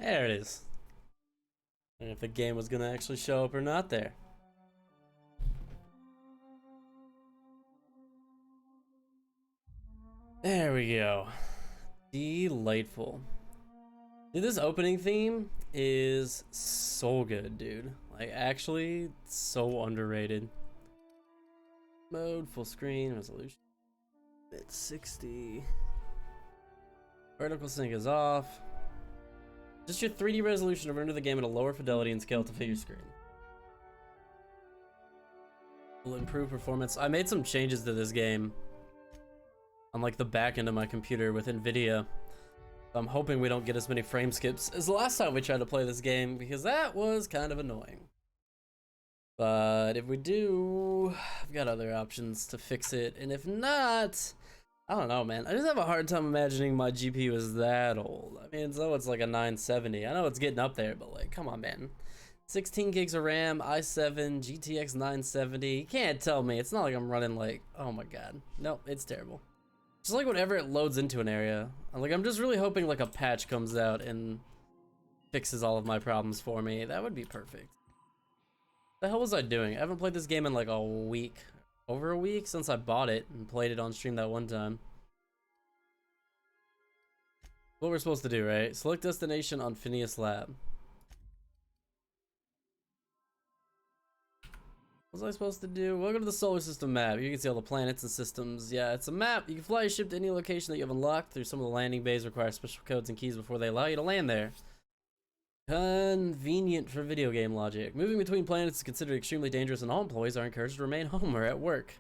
There it is. And if the game was gonna actually show up or not there. There we go. Delightful. Dude, this opening theme is so good, dude. Like, actually, so underrated. Mode, full screen, resolution. It's 60. Vertical sync is off. Just your 3D resolution to render the game at a lower fidelity and scale to fit your screen. Will improve performance. I made some changes to this game on like the back end of my computer with NVIDIA. I'm hoping we don't get as many frame skips as the last time we tried to play this game, because that was kind of annoying. But if we do, I've got other options to fix it, and if not, I don't know, man. I just have a hard time imagining my GPU is that old. I mean, so it's like a 970. I know it's getting up there, but like, come on, man. 16 gigs of RAM, i7, GTX 970. You can't tell me. It's not like I'm running like, oh my god. Nope, it's terrible. Just like whenever it loads into an area, I'm just really hoping like a patch comes out and fixes all of my problems for me. That would be perfect. What the hell was I doing? I haven't played this game in like a week. Over a week since I bought it and played it on stream that one time. What we're supposed to do, right? Select destination on Phineas Lab. What was I supposed to do? Welcome to the solar system map. You can see all the planets and systems. Yeah, it's a map. You can fly your ship to any location that you have unlocked. Through some of the landing bays require special codes and keys before they allow you to land there. Convenient for video game logic. Moving between planets is considered extremely dangerous, and all employees are encouraged to remain home or at work.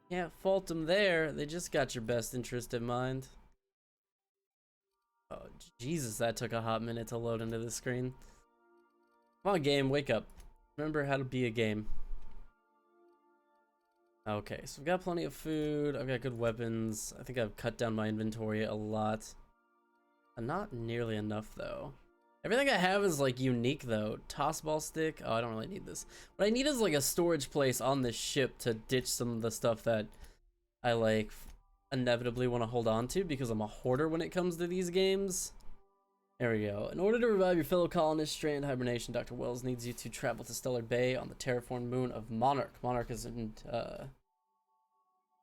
Can't fault them there. They just got your best interest in mind. Oh, Jesus, that took a hot minute to load into the screen. Come on, game, wake up. Remember how to be a game. Okay, so we've got plenty of food. I've got good weapons. I think I've cut down my inventory a lot. Not nearly enough, though. Everything I have is, like, unique, though. Toss ball stick. Oh, I don't really need this. What I need is, like, a storage place on this ship to ditch some of the stuff that I, like, inevitably want to hold on to, because I'm a hoarder when it comes to these games. There we go. In order to revive your fellow colonists stranded in hibernation, Dr. Wells needs you to travel to Stellar Bay on the terraformed moon of Monarch. Monarch is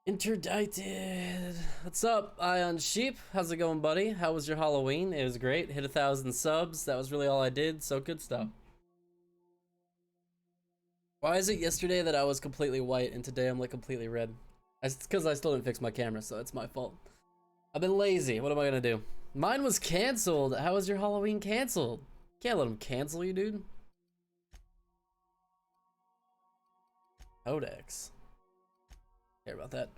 interdicted. What's up, Ion Sheep? How's it going, buddy? How was your Halloween? It was great. Hit 1,000 subs. That was really all I did, so good stuff. Why is it yesterday that I was completely white and today I'm like completely red? It's because I still didn't fix my camera, so it's my fault. I've been lazy. What am I gonna do? Mine was canceled. How was your Halloween canceled? Can't let them cancel you, dude. Codex. Care about that.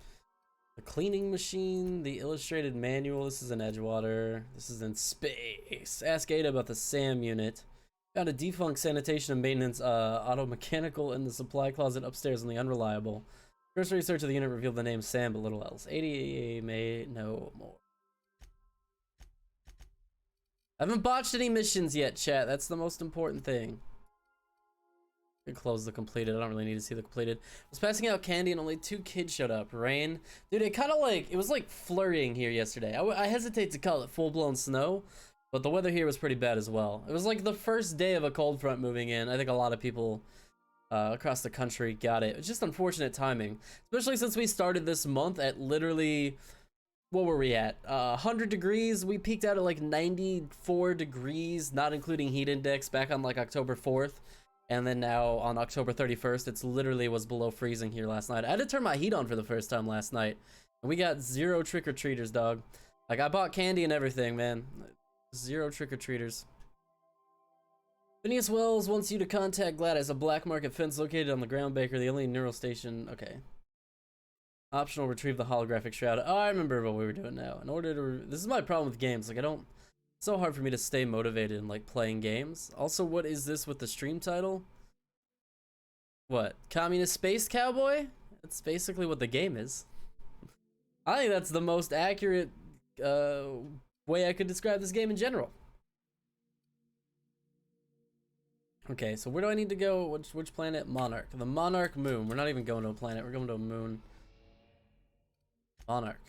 The cleaning machine, the illustrated manual. This is in Edgewater. This is in space. Ask Ada about the SAM unit. Found a defunct sanitation and maintenance auto mechanical in the supply closet upstairs in the Unreliable. First research of the unit revealed the name Sam, but little else. 80 may know more. I haven't botched any missions yet, chat. That's the most important thing. Could close the completed. I don't really need to see the completed. I was passing out candy and only 2 kids showed up. Rain. Dude, it kind of like, it was like flurrying here yesterday. I hesitate to call it full-blown snow, but the weather here was pretty bad as well. It was like the first day of a cold front moving in. I think a lot of people across the country got it. It's just unfortunate timing, especially since we started this month at literally, what were we at? 100 degrees. We peaked out at like 94 degrees, not including heat index, back on like October 4th. And then now on October 31st, it's literally was below freezing here last night. I had to turn my heat on for the first time last night. And we got 0 trick-or-treaters, dog. Like, I bought candy and everything, man. 0 trick-or-treaters. Phineas Wells wants you to contact Gladys, a black market fence located on the Ground Baker, the only neural station. Okay. Optional, retrieve the holographic shroud. Oh, I remember what we were doing now. In order to... This is my problem with games. Like, it's so hard for me to stay motivated in, like, playing games. Also, what is this with the stream title? What? Communist Space Cowboy? That's basically what the game is. I think that's the most accurate way I could describe this game in general. Okay, so where do I need to go? Which planet? Monarch. The Monarch moon. We're not even going to a planet. We're going to a moon. Monarch.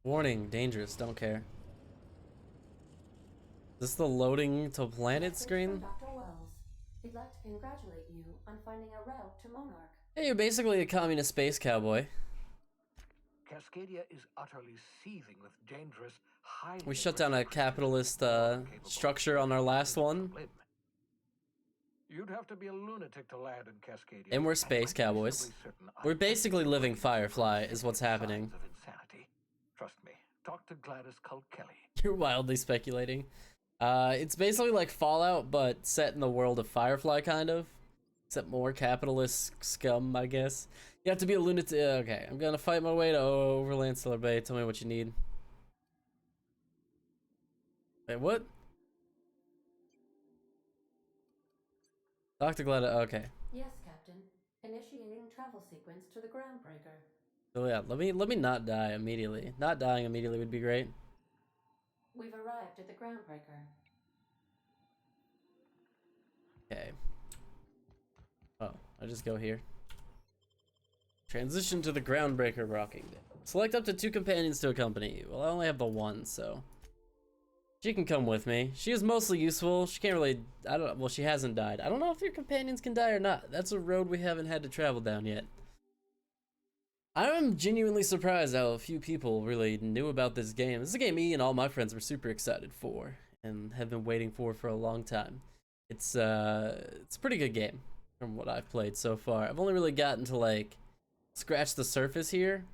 Warning, dangerous, don't care. Is this the loading to planet screen? Dr. Wells. He'd like to congratulate you on finding a route to Monarch. Hey, you're basically a communist space cowboy. Cascadia is utterly seething with dangerous, highly We shut down a capitalist structure on our last one. You'd have to be a lunatic to land in Cascadia. And we're space cowboys. We're basically living Firefly is what's happening. Of insanity. Trust me. Talk to Gladys Colt Kelly. You're wildly speculating. It's basically like Fallout, but set in the world of Firefly, kind of. Except more capitalist scum, I guess. You have to be a lunatic. Okay, I'm gonna fight my way to Overland Stellar Bay. Tell me what you need. Wait, what? Dr. Gladys, okay. Yes, Captain. Initiating travel sequence to the groundbreaker. So yeah, let me not die immediately. Not dying immediately would be great. We've arrived at the groundbreaker. Okay. Oh, I just go here. Transition to the groundbreaker rocking day. Select up to 2 companions to accompany you. Well, I only have the 1, so she can come with me. She is mostly useful. She can't really, I don't, well, she hasn't died. I don't know if your companions can die or not. That's a road we haven't had to travel down yet. I'm genuinely surprised how few people really knew about this game. This is a game me and all my friends were super excited for and have been waiting for a long time. It's a pretty good game from what I've played so far. I've only really gotten to like scratch the surface here.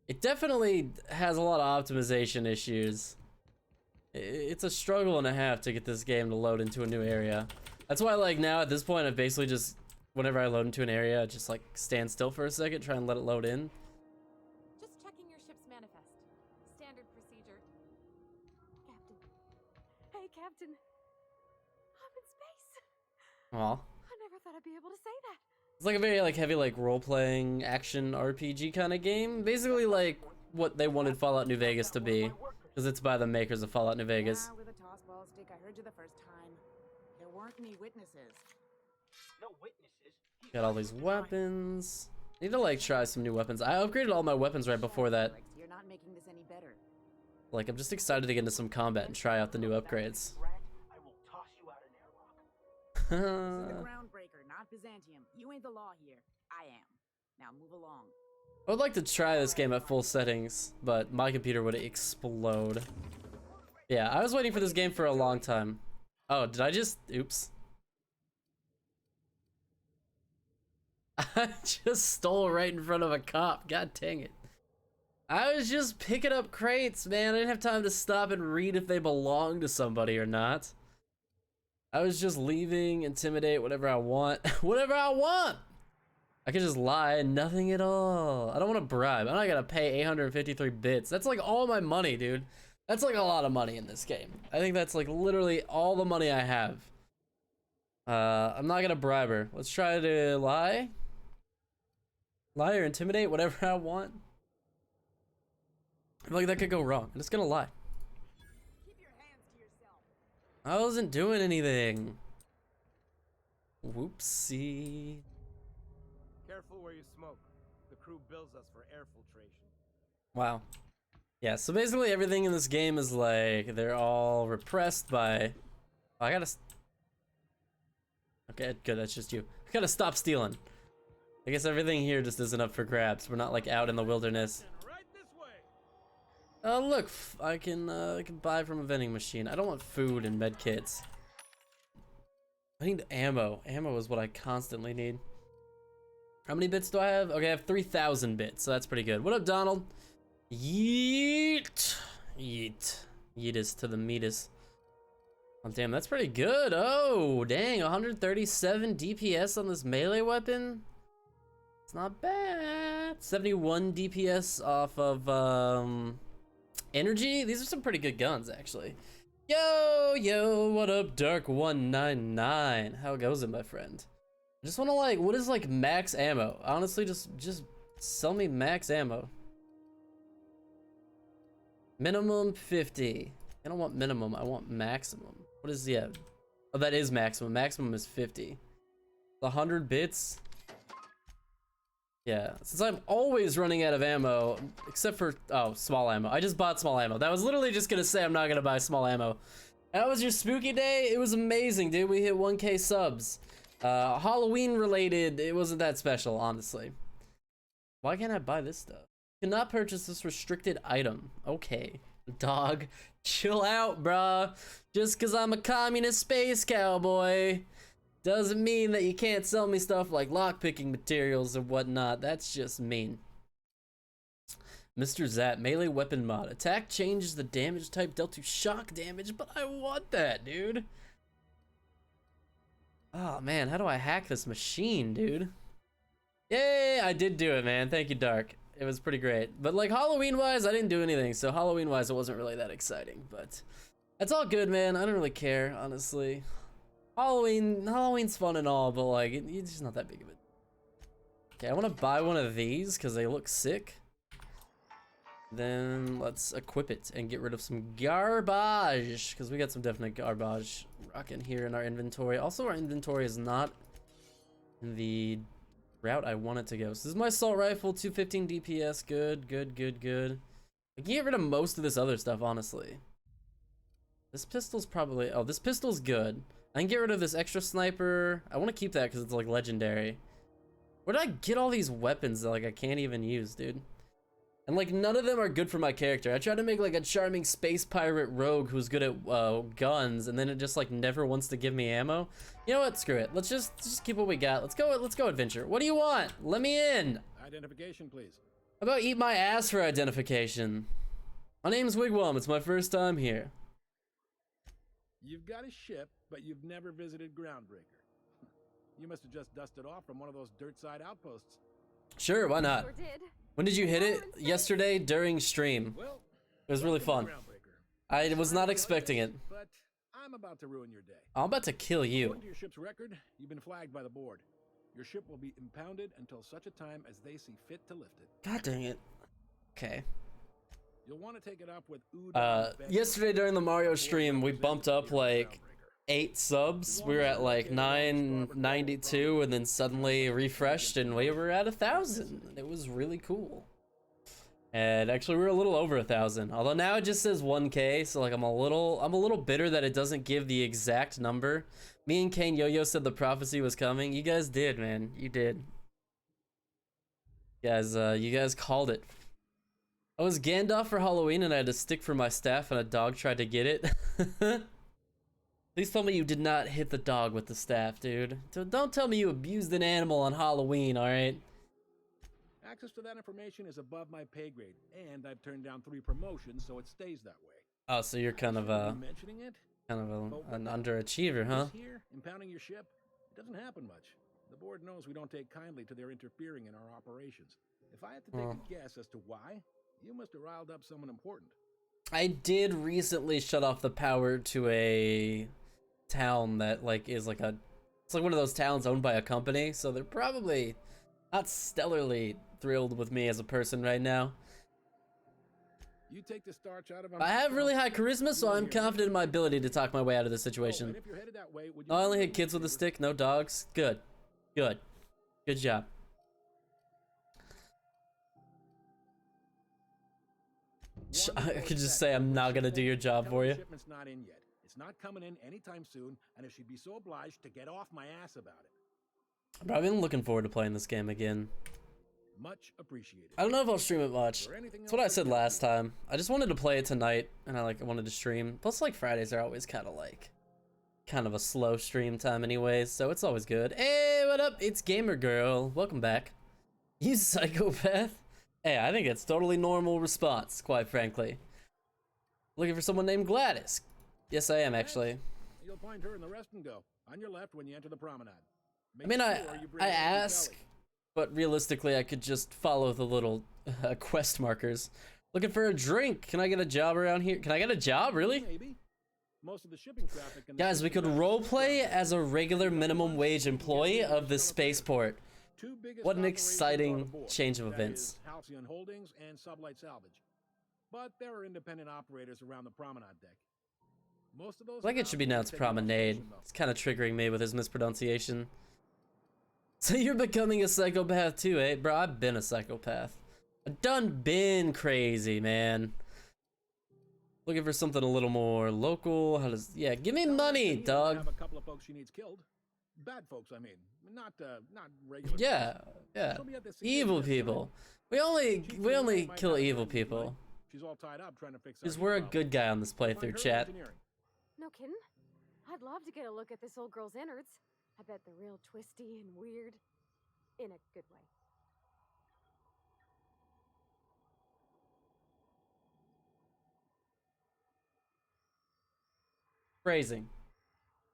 It definitely has a lot of optimization issues. It's a struggle and a half to get this game to load into a new area. That's why like now at this point I basically just, whenever I load into an area, I just like stand still for a second, try and let it load in. Just checking your ship's manifest. Standard procedure. Captain. Hey, Captain. I'm in space. Aw. I never thought I'd be able to say that. It's like a very like heavy like role-playing action RPG kind of game. Basically like what they wanted Fallout New Vegas to be, because it's by the makers of Fallout New Vegas. Yeah, with a toss ball stick, I heard you the first time. There weren't any witnesses. No witnesses. Got all these weapons. Need to like try some new weapons. I upgraded all my weapons right before that. Alex, you're not making this any better. Like I'm just excited to get into some combat and try out the new upgrades. Rat, I will toss you out an airlock. This is the groundbreaker, not Byzantium. You ain't the law here. I am. Now move along. I would like to try this game at full settings, but my computer would explode. Yeah, I was waiting for this game for a long time. Oh, did I just... Oops. I just stole right in front of a cop. God dang it. I was just picking up crates, man. I didn't have time to stop and read if they belong to somebody or not. I was just leaving, intimidate, whatever I want. Whatever I want! I could just lie and nothing at all. I don't want to bribe. I'm not gonna pay 853 bits. That's like all my money, dude. That's like a lot of money in this game. I think that's like literally all the money I have. I'm not gonna bribe her. Let's try to lie. Lie or intimidate, whatever I want. I feel like that could go wrong. I'm just gonna lie. Keep your hands to yourself. I wasn't doing anything. Whoopsie. Careful where you smoke. The crew bills us for air filtration. Wow. Yeah, so basically everything in this game is like, they're all repressed by... Oh, I gotta... Okay, good, that's just you. I gotta stop stealing. I guess everything here just isn't up for grabs. We're not like out in the wilderness. Right this way. Oh look, I can buy from a vending machine. I don't want food and med kits. I need ammo. Ammo is what I constantly need. How many bits do I have? Okay, I have 3,000 bits, so that's pretty good. What up, Donald? Yeet. Yeet. Yeetus to the meatus. Oh, damn, that's pretty good. Oh, dang, 137 DPS on this melee weapon. It's not bad. 71 DPS off of, energy. These are some pretty good guns, actually. Yo, what up, Dark199? How goes it, my friend? I just want to like, what is like max ammo? Honestly, just sell me max ammo. Minimum 50. I don't want minimum, I want maximum. What is the, oh, that is maximum. Maximum is 50. 100 bits. Yeah, since I'm always running out of ammo, except for, oh, small ammo. I just bought small ammo. That was literally just gonna say I'm not gonna buy small ammo. How was your spooky day? It was amazing, dude. We hit 1K subs. Halloween related, it wasn't that special, honestly. Why can't I buy this stuff? Cannot purchase this restricted item. Okay. Dog, chill out, bruh. Just cause I'm a communist space cowboy doesn't mean that you can't sell me stuff like lockpicking materials and whatnot. That's just mean. Mr. Zap, melee weapon mod. Attack changes the damage type dealt to shock damage, but I want that, dude. Oh man, how do I hack this machine, dude? Yay, I did do it, man. Thank you, Dark. It was pretty great. But like Halloween-wise, I didn't do anything. So Halloween-wise, it wasn't really that exciting. But that's all good, man. I don't really care, honestly. Halloween's fun and all, but like, it's just not that big of it. Okay, I want to buy one of these because they look sick. Then let's equip it and get rid of some garbage because we got some definite garbage rocking here in our inventory. Also, our inventory is not in the route I want it to go. So this is my assault rifle, 215 DPS. Good, good, good, good. I can get rid of most of this other stuff, honestly. This pistol's probably, oh, this pistol's good. I can get rid of this extra sniper. I want to keep that because it's like legendary. Where did I get all these weapons that like I can't even use, dude? And like none of them are good for my character. I tried to make like a charming space pirate rogue who's good at guns, and then it just like never wants to give me ammo. You know what? Screw it. Let's just keep what we got. Let's go adventure. What do you want? Let me in. Identification, please. How about eat my ass for identification? My name's Wigwam. It's my first time here. You've got a ship, but you've never visited Groundbreaker. You must have just dusted off from one of those dirt side outposts. Sure, why not? Sure did. When did you hit it? Yesterday during stream. Well, It was really fun. I was not expecting it. But I'm about to ruin your day. I'm about to kill you. According to your ship's record, you've been flagged by the board. Your ship will be impounded until such a time as they see fit to lift it. God dang it. Okay. You'll want to take it up with Udon. Yesterday during the Mario stream, we bumped up like 8 subs. We were at like 992 and then suddenly refreshed and we were at 1,000. It was really cool. And actually we were a little over 1,000. Although now it just says 1K, so like I'm a little bitter that it doesn't give the exact number. Me and Kane Yo-Yo said the prophecy was coming. You guys did, man. You did. You guys called it. I was Gandalf for Halloween and I had a stick for my staff and a dog tried to get it. Please tell me you did not hit the dog with the staff, dude. Don't tell me you abused an animal on Halloween, alright? Access to that information is above my pay grade, and I've turned down 3 promotions, so it stays that way. Oh, so you're kind of mentioning it? an underachiever, huh? Here, impounding your ship, it doesn't happen much. The board knows we don't take kindly to their interfering in our operations. If I had to take a guess as to why, you must have riled up someone important. I did recently shut off the power to a town that like is like it's like one of those towns owned by a company, so they're probably not stellarly thrilled with me as a person right now. You take the starch out of I have really high charisma, so I'm confident in my ability to talk my way out of this situation. No, I only hit kids with a stick, no dogs. Good. Good. Good job. I could just say I'm not gonna do your job for you. Shipment's not in yet. It's not coming in anytime soon, and if she'd be so obliged to get off my ass about it. I've been looking forward to playing this game again. Much appreciated. I don't know if I'll stream it much. That's what I said last time. I just wanted to play it tonight, and I wanted to stream. Plus, like Fridays are always kind of a slow stream time, anyways. So it's always good. Hey, what up? It's Gamer Girl. Welcome back. You psychopath. Hey, I think it's totally normal response, quite frankly. Looking for someone named Gladys. Yes, I am actually. You'll find her in the rest and go on your left when you enter the promenade. I ask, but realistically, I could just follow the little quest markers. Looking for a drink. Can I get a job around here? Can I get a job, really? Maybe. Most of the shipping traffic. Guys, we could roleplay as a regular minimum wage employee of this spaceport. What an exciting change of events. Halcyon Holdings and Sublight Salvage. But there are independent operators around the promenade deck. Most of those I think it should be pronounced promenade. It's kind of triggering me with his mispronunciation. So you're becoming a psychopath too, eh? Bro, I've been a psychopath. I've done been crazy, man. Looking for something a little more local. How does... Yeah, give me money, dog. Have a couple of folks she needs killed. Bad folks, I mean. Not regular. Yeah, yeah. She'll be at the Evil security desk people. tonight. We only Might kill not evil have anything, people. right? She's all tied up trying to fix Because our we're a problem. good guy on this Find her playthrough, in chat. engineering. No kidding. I'd love to get a look at this old girl's innards. I bet they're real twisty and weird. In a good way. Phrasing.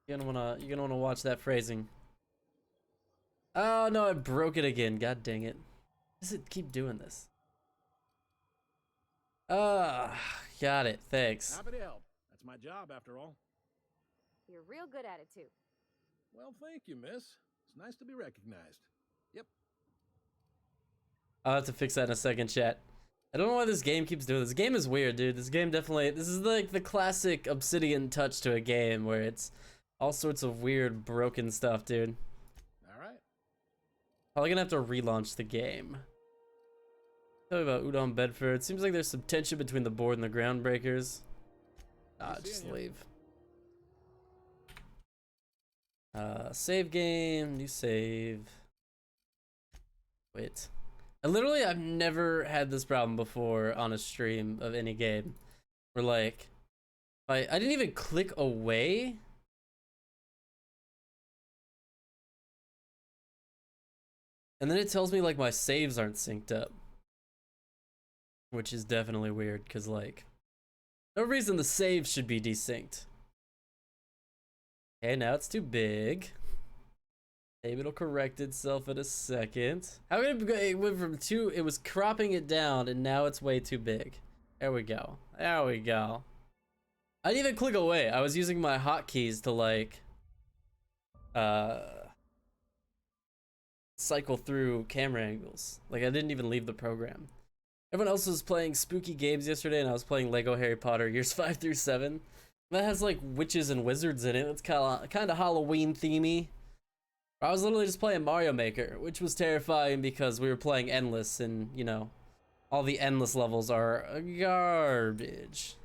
You're gonna wanna watch that phrasing. Oh no, I broke it again. God dang it. Why does it keep doing this? Got it. Thanks. Happy to help. That's my job, after all. You're real good at it too. Well, thank you, miss. It's nice to be recognized. Yep. I'll have to fix that in a second, chat. I don't know why this game keeps doing this. This game is weird, dude. This game definitely... This is like the classic Obsidian touch to a game where it's all sorts of weird, broken stuff, dude. All right. Probably gonna have to relaunch the game. Tell me about Udon Bedford. Seems like there's some tension between the board and the groundbreakers. Ah, just leave. Save game, new save. Wait. I've never had this problem before on a stream of any game. Where like, I didn't even click away. And then it tells me like my saves aren't synced up. Which is definitely weird, because like, no reason the saves should be desynced. Okay, now it's too big. Maybe it'll correct itself in a second. How did it went from 2, it was cropping it down, and now it's way too big. There we go. There we go. I didn't even click away. I was using my hotkeys to like, cycle through camera angles. Like I didn't even leave the program. Everyone else was playing spooky games yesterday, and I was playing Lego Harry Potter years 5 through 7. That has like witches and wizards in it. It's kind of Halloween themey. I was literally just playing Mario Maker, which was terrifying because we were playing endless, and you know, all the endless levels are garbage.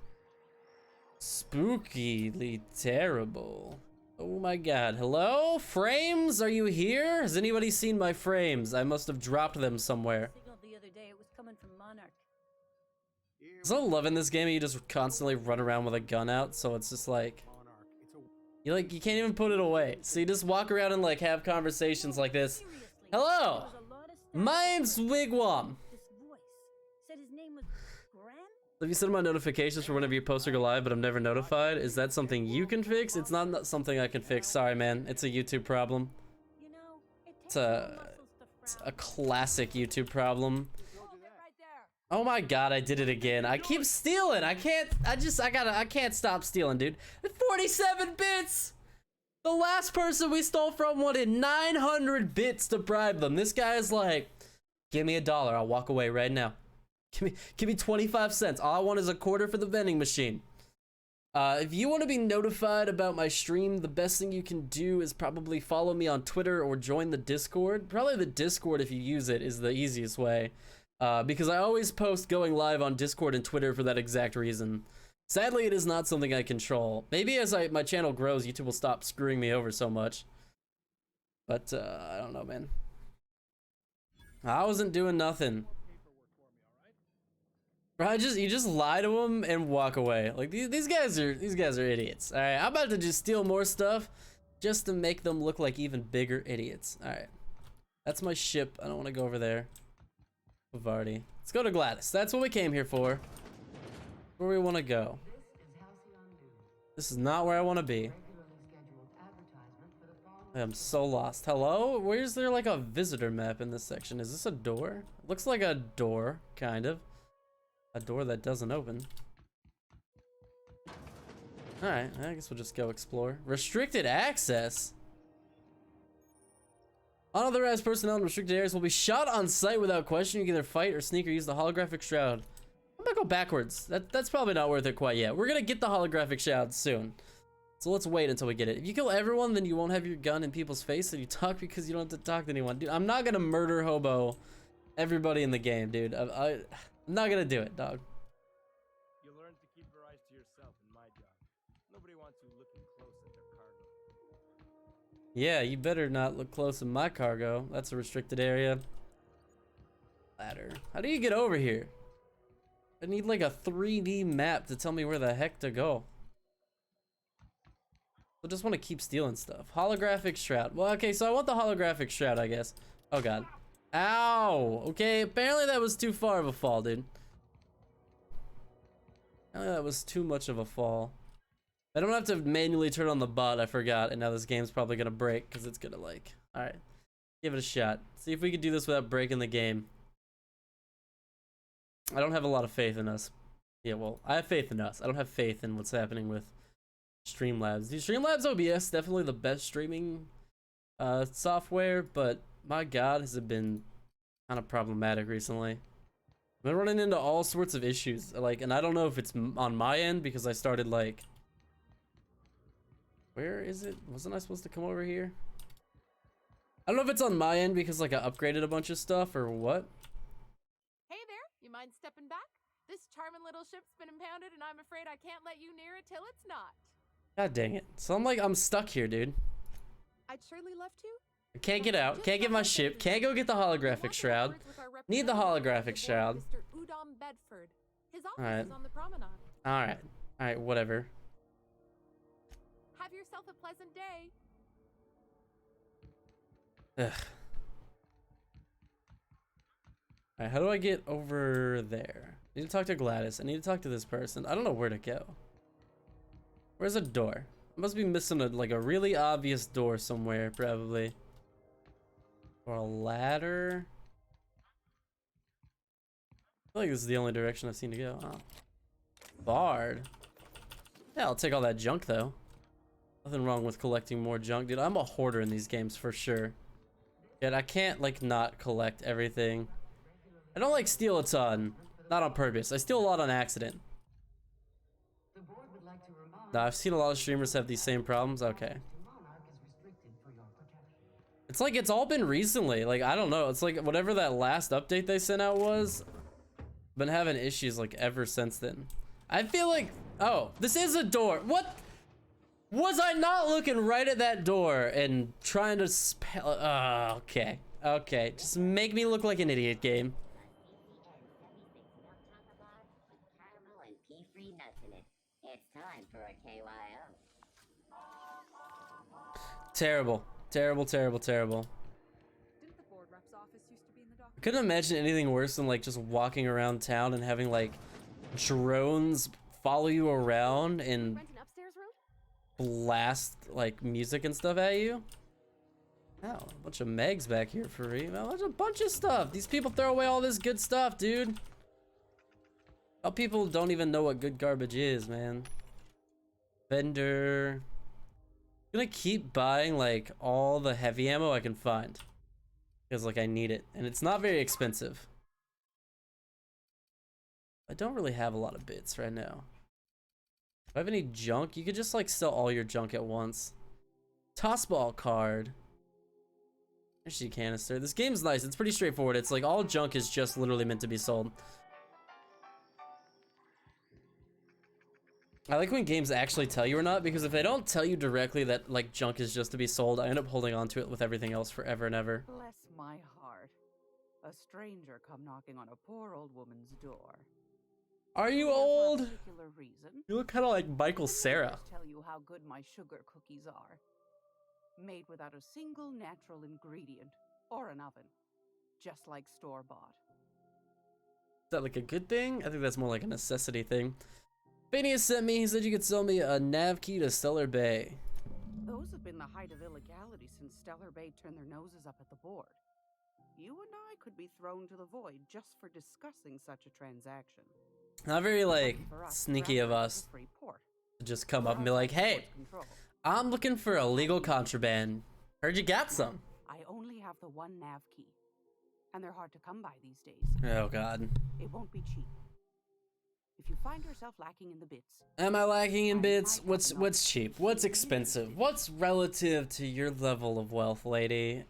Spookily terrible. Oh my god. Hello? Frames? Are you here? Has anybody seen my frames? I must have dropped them somewhere. The other day it was coming from Monarch. So loving this game, you just constantly run around with a gun out, so it's just like you can't even put it away. So you just walk around and like have conversations like this. Hello, mine's Wigwam. This voice said his name was Gran? Have you set my notifications for whenever you post or go live, but I'm never notified? Is that something you can fix? It's not something I can fix. Sorry, man. It's a YouTube problem. You know, It's a classic YouTube problem. Oh my god, I did it again. I keep stealing. I can't stop stealing, dude. 47 bits! The last person we stole from wanted 900 bits to bribe them. This guy is like, give me $1. I'll walk away right now. Give me 25 cents. All I want is a quarter for the vending machine. If you want to be notified about my stream, the best thing you can do is probably follow me on Twitter or join the Discord. Probably the Discord, if you use it, is the easiest way. Because I always post going live on Discord and Twitter for that exact reason. Sadly, it is not something I control. Maybe as my channel grows, YouTube will stop screwing me over so much. But, I don't know, man. I wasn't doing nothing. Bro, you just lie to them and walk away. Like, these guys are idiots. Alright, I'm about to just steal more stuff just to make them look like even bigger idiots. Alright. That's my ship. I don't want to go over there. Vardy. Let's go to Gladys. That's what we came here for. Where we want to go. This is not where I want to be. I'm so lost. Hello? Where's there like a visitor map in this section? Is this a door? Looks like a door, kind of. A door that doesn't open. Alright, I guess we'll just go explore. Restricted access? Unauthorized personnel in restricted areas will be shot on sight without question. You can either fight or sneak or use the holographic shroud. I'm gonna go backwards. That's probably not worth it quite yet. We're gonna get the holographic shroud soon. So let's wait until we get it. If you kill everyone, then you won't have your gun in people's face, and you talk because you don't have to talk to anyone. Dude, I'm not gonna murder hobo everybody in the game, dude. I'm not gonna do it, dog. You learn to keep your eyes to yourself in my job. Nobody wants you looking close at their cargo. Yeah, you better not look close in my cargo. That's a restricted area. Ladder. How do you get over here? I need like a 3D map to tell me where the heck to go. I just want to keep stealing stuff. Holographic shroud. Well, okay, so I want the holographic shroud, I guess. Oh, God. Ow! Okay, apparently that was too far of a fall, dude. Apparently that was too much of a fall. I don't have to manually turn on the bot, I forgot, and now this game's probably gonna break, because it's gonna like... Alright, give it a shot. See if we can do this without breaking the game. I don't have a lot of faith in us. Yeah, well, I have faith in us. I don't have faith in what's happening with Streamlabs. The Streamlabs OBS, definitely the best streaming software, but my God, has it been kind of problematic recently. I've been running into all sorts of issues, like, and I don't know if it's on my end because I started like... Where is it? Wasn't I supposed to come over here? I don't know if it's on my end because like I upgraded a bunch of stuff or what. Hey there, you mind stepping back? This charming little ship's been impounded and I'm afraid I can't let you near it till it's not. God dang it. So I'm stuck here, dude. I'd surely love to. I can't get out, can't get my ship, can't go get the holographic shroud. Need the holographic shroud. Mr. Udom Bedford. His office Alright. is on the promenade. Alright, whatever. Have yourself a pleasant day. Ugh. Alright, how do I get over there? I need to talk to Gladys. I need to talk to this person. I don't know where to go. Where's a door? I must be missing like a really obvious door somewhere, probably. Or a ladder. I feel like this is the only direction I've seen to go. Oh. Bard. Yeah, I'll take all that junk though. Nothing wrong with collecting more junk, dude. I'm a hoarder in these games for sure. Yet I can't like not collect everything. I don't like steal a ton. Not on purpose. I steal a lot on accident. Nah, I've seen a lot of streamers have these same problems. Okay. It's like it's all been recently. Like, I don't know. It's like whatever that last update they sent out was. Been having issues like ever since then. I feel like, oh, this is a door. What? Was I not looking right at that door and trying to spell? Okay. Okay. Just make me look like an idiot, game. Terrible. Terrible, terrible, terrible. Didn't the board rep's office used to be in the dock? I couldn't imagine anything worse than like just walking around town and having like drones follow you around and Rent an upstairs room? blast like music and stuff at you. Oh, a bunch of megs back here for me. There's a bunch of stuff. These people throw away all this good stuff, dude. Oh, people don't even know what good garbage is, man. Vendor. I'm gonna keep buying like all the heavy ammo I can find because like I need it and it's not very expensive. I don't really have a lot of bits right now. Do I have any junk? You could just like sell all your junk at once. Tossball card. Energy canister. This game's nice. It's pretty straightforward. It's like all junk is just literally meant to be sold. I like when games actually tell you or not, because if they don't tell you directly that like junk is just to be sold, I end up holding on to it with everything else forever and ever. Bless my heart. A stranger come knocking on a poor old woman's door. Are you For a old? particular reason. You look kind of like Michael Let me Cera. just tell you how good my sugar cookies are. Made without a single natural ingredient or an oven. Just like store-bought. Is that like a good thing? I think that's more like a necessity thing. Phineas sent me, he said you could sell me a nav key to Stellar Bay. Those have been the height of illegality since Stellar Bay turned their noses up at the board. You and I could be thrown to the void just for discussing such a transaction. Not very like Lucky for us, sneaky of Bradford us is a free port. to just come We're up and be like, outside hey, port control. I'm looking for illegal contraband. Heard you got some. I only have the one nav key. And they're hard to come by these days. Oh god. It won't be cheap. If you find yourself lacking in the bits, Am I lacking in I bits? might have What's cheap? What's expensive? What's relative to your level of wealth, lady?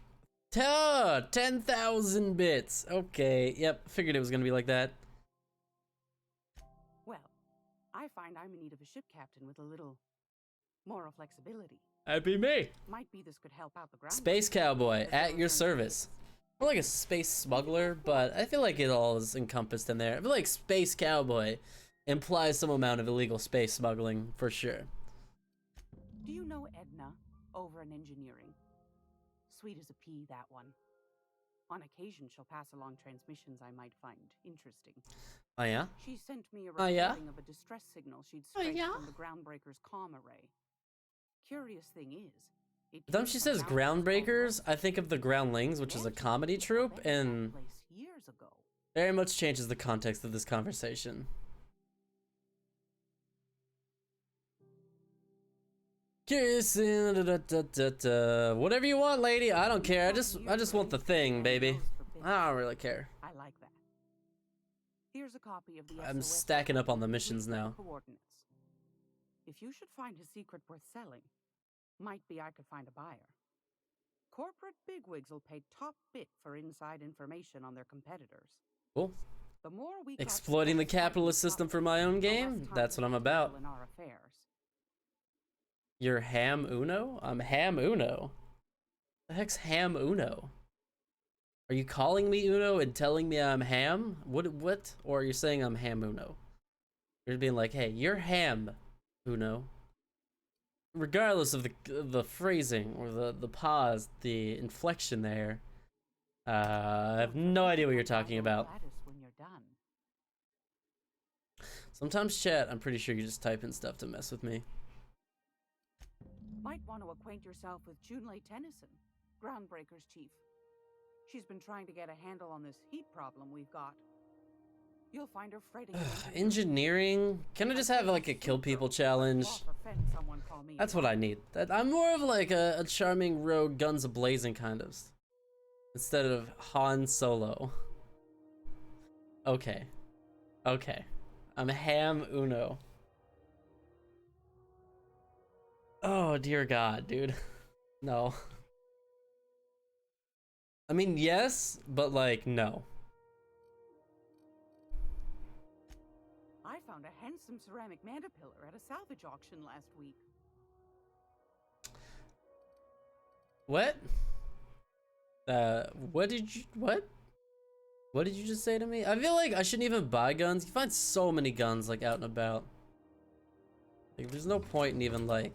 10,000 bits. Okay, yep, figured it was gonna be like that. well, I find I'm in need of a ship captain with a little moral flexibility. That'd be me. Might be this could help out the ground. Space Cowboy, as well at as your earn service. tickets. More like a space smuggler, but I feel like it all is encompassed in there. I feel like Space Cowboy implies some amount of illegal space smuggling, for sure. Do you know Edna over in engineering? Sweet as a pea, that one. On occasion, she'll pass along transmissions I might find interesting. Oh yeah? She sent me a Oh, yeah? recording of a distress signal she'd Oh, scraped yeah? from the Groundbreaker's comm array. Curious thing is, it Then came she from says Groundlings Groundbreakers, called I think of the Groundlings, which is a comedy troupe, and place years ago. very much changes the context of this conversation. Curious, whatever you want, lady. I don't care. I just want the thing, baby. I don't really care. I like that. Here's a copy of the I'm SOS stacking up on the missions with now. coordinates. If you should find his secret worth selling, might be I could find a buyer. Corporate bigwigs will pay top bit for inside information on their competitors. Cool. The more we Exploiting the capitalist system for my own game? That's what I'm about. in our affairs. You're Ham Uno? I'm Ham Uno. The heck's Ham Uno? Are you calling me Uno and telling me I'm Ham? What? Or are you saying I'm Ham Uno? You're being like, hey, you're Ham Uno. Regardless of the phrasing or the pause, the inflection there, I have no idea what you're talking about. When you're done. Sometimes chat, I'm pretty sure you just type in stuff to mess with me. Might want to acquaint yourself with Junlei Tennyson, Groundbreaker's chief. She's been trying to get a handle on this heat problem we've got. You'll find her fretting. Engineering? Can I just have like a kill people challenge? That's what I need. I'm more of like a charming rogue guns a-blazing kind of. Instead of Han Solo. Okay. Okay. I'm Ham Uno. Oh dear God, dude. No. I mean, yes, but like, no. I found a handsome ceramic mandapillar at a salvage auction last week. What? What did you, what? What did you just say to me? I feel like I shouldn't even buy guns. You find so many guns like out and about. Like, there's no point in even like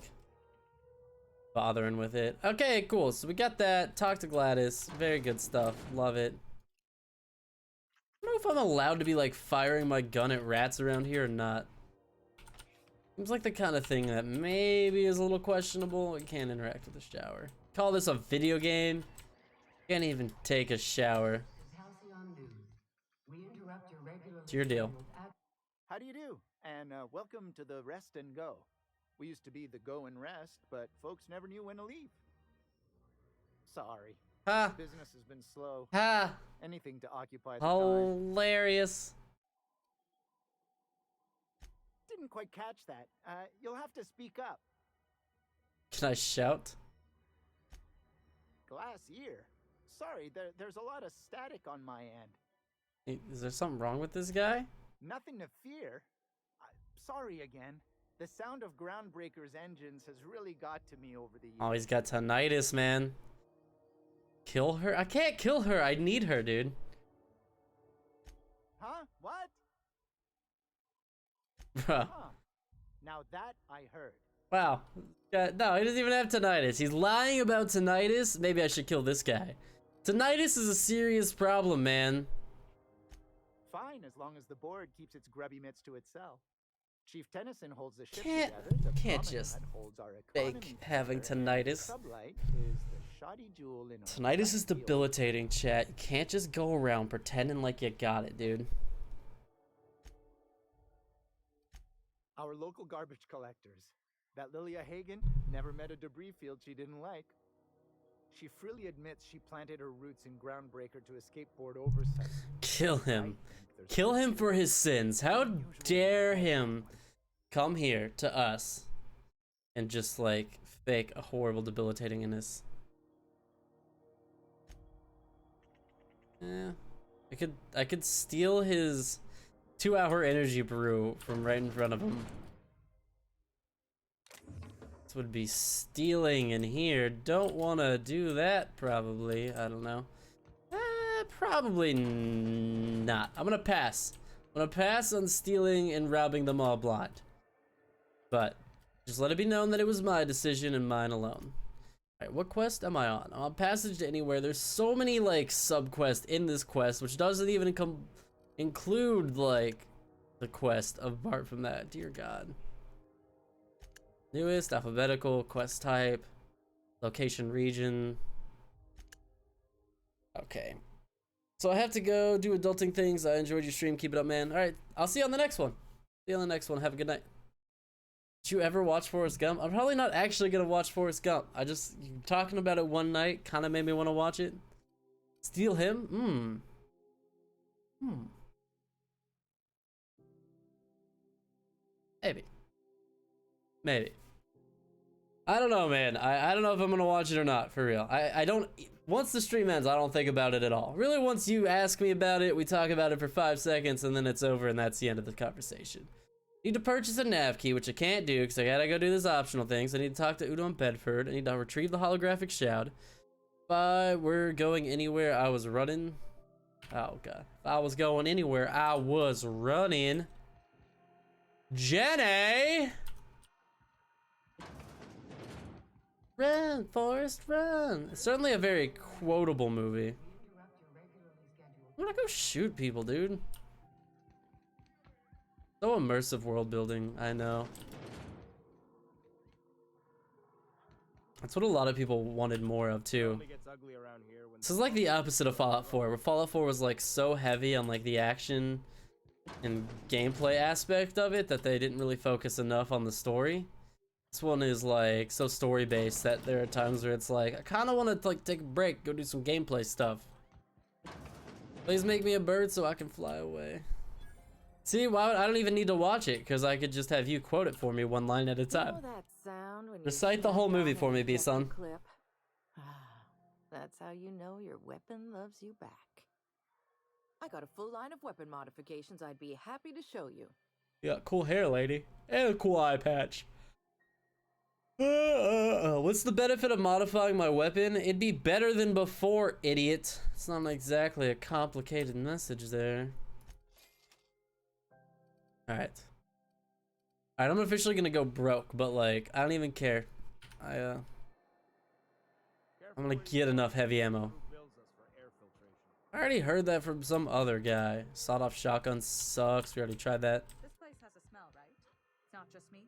bothering with it. Okay, cool. So we got that. Talk to Gladys. Very good stuff. Love it. I don't know if I'm allowed to be like firing my gun at rats around here or not. Seems like the kind of thing that maybe is a little questionable. We can't interact with the shower. Call this a video game? Can't even take a shower. It's your deal. How do you do? And welcome to the Rest and Go. We used to be the Go and Rest, but folks never knew when to leave. Sorry. Ha! Business has been slow. Ha! Anything to occupy the time. Hilarious. Didn't quite catch that. You'll have to speak up. Can I shout? Glass ear. Sorry, there's a lot of static on my end. Is there something wrong with this guy? Nothing to fear. Sorry again. The sound of Groundbreaker's engines has really got to me over the years. Oh, he's got tinnitus, man. Kill her? I can't kill her. I need her, dude. Huh? What? Bruh. Huh. Now that I heard. Wow. No, he doesn't even have tinnitus. He's lying about tinnitus. Maybe I should kill this guy. Tinnitus is a serious problem, man. Fine, as long as the board keeps its grubby mitts to itself. Chief Tennyson holds the ship Can't just fake having tinnitus. Tinnitus is debilitating, chat. You can't just go around pretending like you got it, dude. Our local garbage collectors. That Lilia Hagen never met a debris field she didn't like. She freely admits she planted her roots in Groundbreaker to escape board oversight. Kill him. Kill him for his sins. How dare him come here to us and just like fake a horrible debilitating illness. Yeah. I could steal his 2-hour energy brew from right in front of him. This would be stealing in here. Don't want to do that, probably. I don't know. Probably not. I'm gonna pass. I'm gonna pass on stealing and robbing them all blind. But just let it be known that it was my decision and mine alone. Alright, what quest am I on? I'm on Passage to Anywhere. There's so many like sub-quests in this quest, which doesn't even include like the quest apart from that. Dear God. Newest, alphabetical, quest type, location, region. Okay. So I have to go do adulting things. I enjoyed your stream. Keep it up, man. Alright, I'll see you on the next one. See you on the next one. Have a good night. Did you ever watch Forrest Gump? I'm probably not actually gonna watch Forrest Gump. You talking about it one night kind of made me want to watch it. Steal him? Maybe. I don't know, man. I don't know if I'm gonna watch it or not, for real. I don't. Once the stream ends, I don't think about it at all. Really, once you ask me about it, we talk about it for 5 seconds, and then it's over, and that's the end of the conversation. Need to purchase a nav key, which I can't do because I gotta go do this optional things. I need to talk to Udo in Bedford. I need to retrieve the holographic shroud. If we're going anywhere, I was running. Oh god. If I was going anywhere, I was running. Jenny! Run, Forrest, run! It's certainly a very quotable movie. I'm gonna go shoot people, dude. So immersive world building, I know. That's what a lot of people wanted more of too. This is like the opposite of Fallout 4, where Fallout 4 was like so heavy on like the action and gameplay aspect of it that they didn't really focus enough on the story. This one is like so story based that there are times where it's like I kind of want to like take a break, go do some gameplay stuff. Please make me a bird so I can fly away. See, I don't even need to watch it because I could just have you quote it for me one line at a time. You know that sound when Recite the whole movie for me, B-son. Clip? That's how you know your weapon loves you back. I got a full line of weapon modifications I'd be happy to show you. You got cool hair, lady. And a cool eye patch. What's the benefit of modifying my weapon? It'd be better than before, idiot. It's not exactly a complicated message there. Alright, I'm officially gonna go broke, but like, I don't even care. I'm gonna get enough heavy ammo. I already heard that from some other guy. Sawed-off shotgun sucks. We already tried that. This place has a smell, right? It's not just me.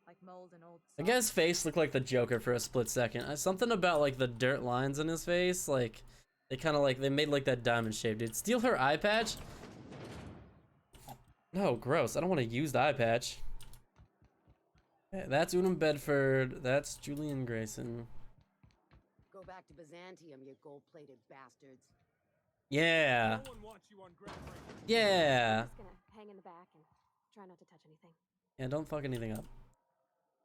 Like mold and old. The guy's face looked like the Joker for a split second. Something about like the dirt lines in his face, like they kind of like they made like that diamond shape, dude. Steal her eye patch? No, gross. I don't want to use the eye patch. Okay, that's Unum Bedford. That's Julian Grayson. Go back to Byzantium, you gold-plated bastards. Yeah. Yeah. I'm just gonna hang in the back and try not to touch anything. Yeah, don't fuck anything up.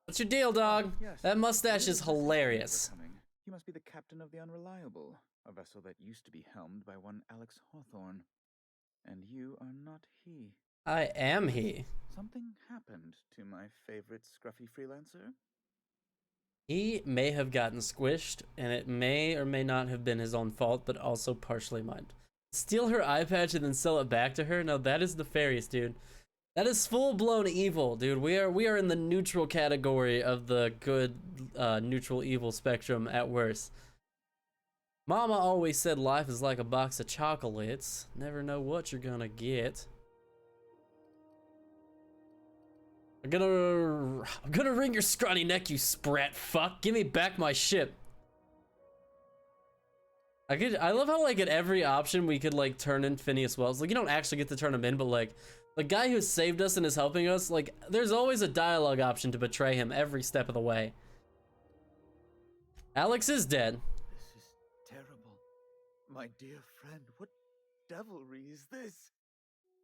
What's your deal, dog? Yes. That mustache is hilarious. You must be the captain of the Unreliable, a vessel that used to be helmed by one Alex Hawthorne. And you are not he. I am he. Something happened to my favorite scruffy freelancer. He may have gotten squished, and it may or may not have been his own fault, but also partially mine. Steal her eye patch and then sell it back to her? No, that is nefarious, dude. That is full-blown evil, dude. We are in the neutral category of the good, neutral evil spectrum at worst. Mama always said life is like a box of chocolates. Never know what you're gonna get. I'm gonna wring your scrawny neck, you sprat fuck. Give me back my ship. I love how like at every option we could like turn in Phineas Wells. Like you don't actually get to turn him in, but like the guy who saved us and is helping us, like there's always a dialogue option to betray him every step of the way. Alex is dead. This is My dear friend, what devilry is this?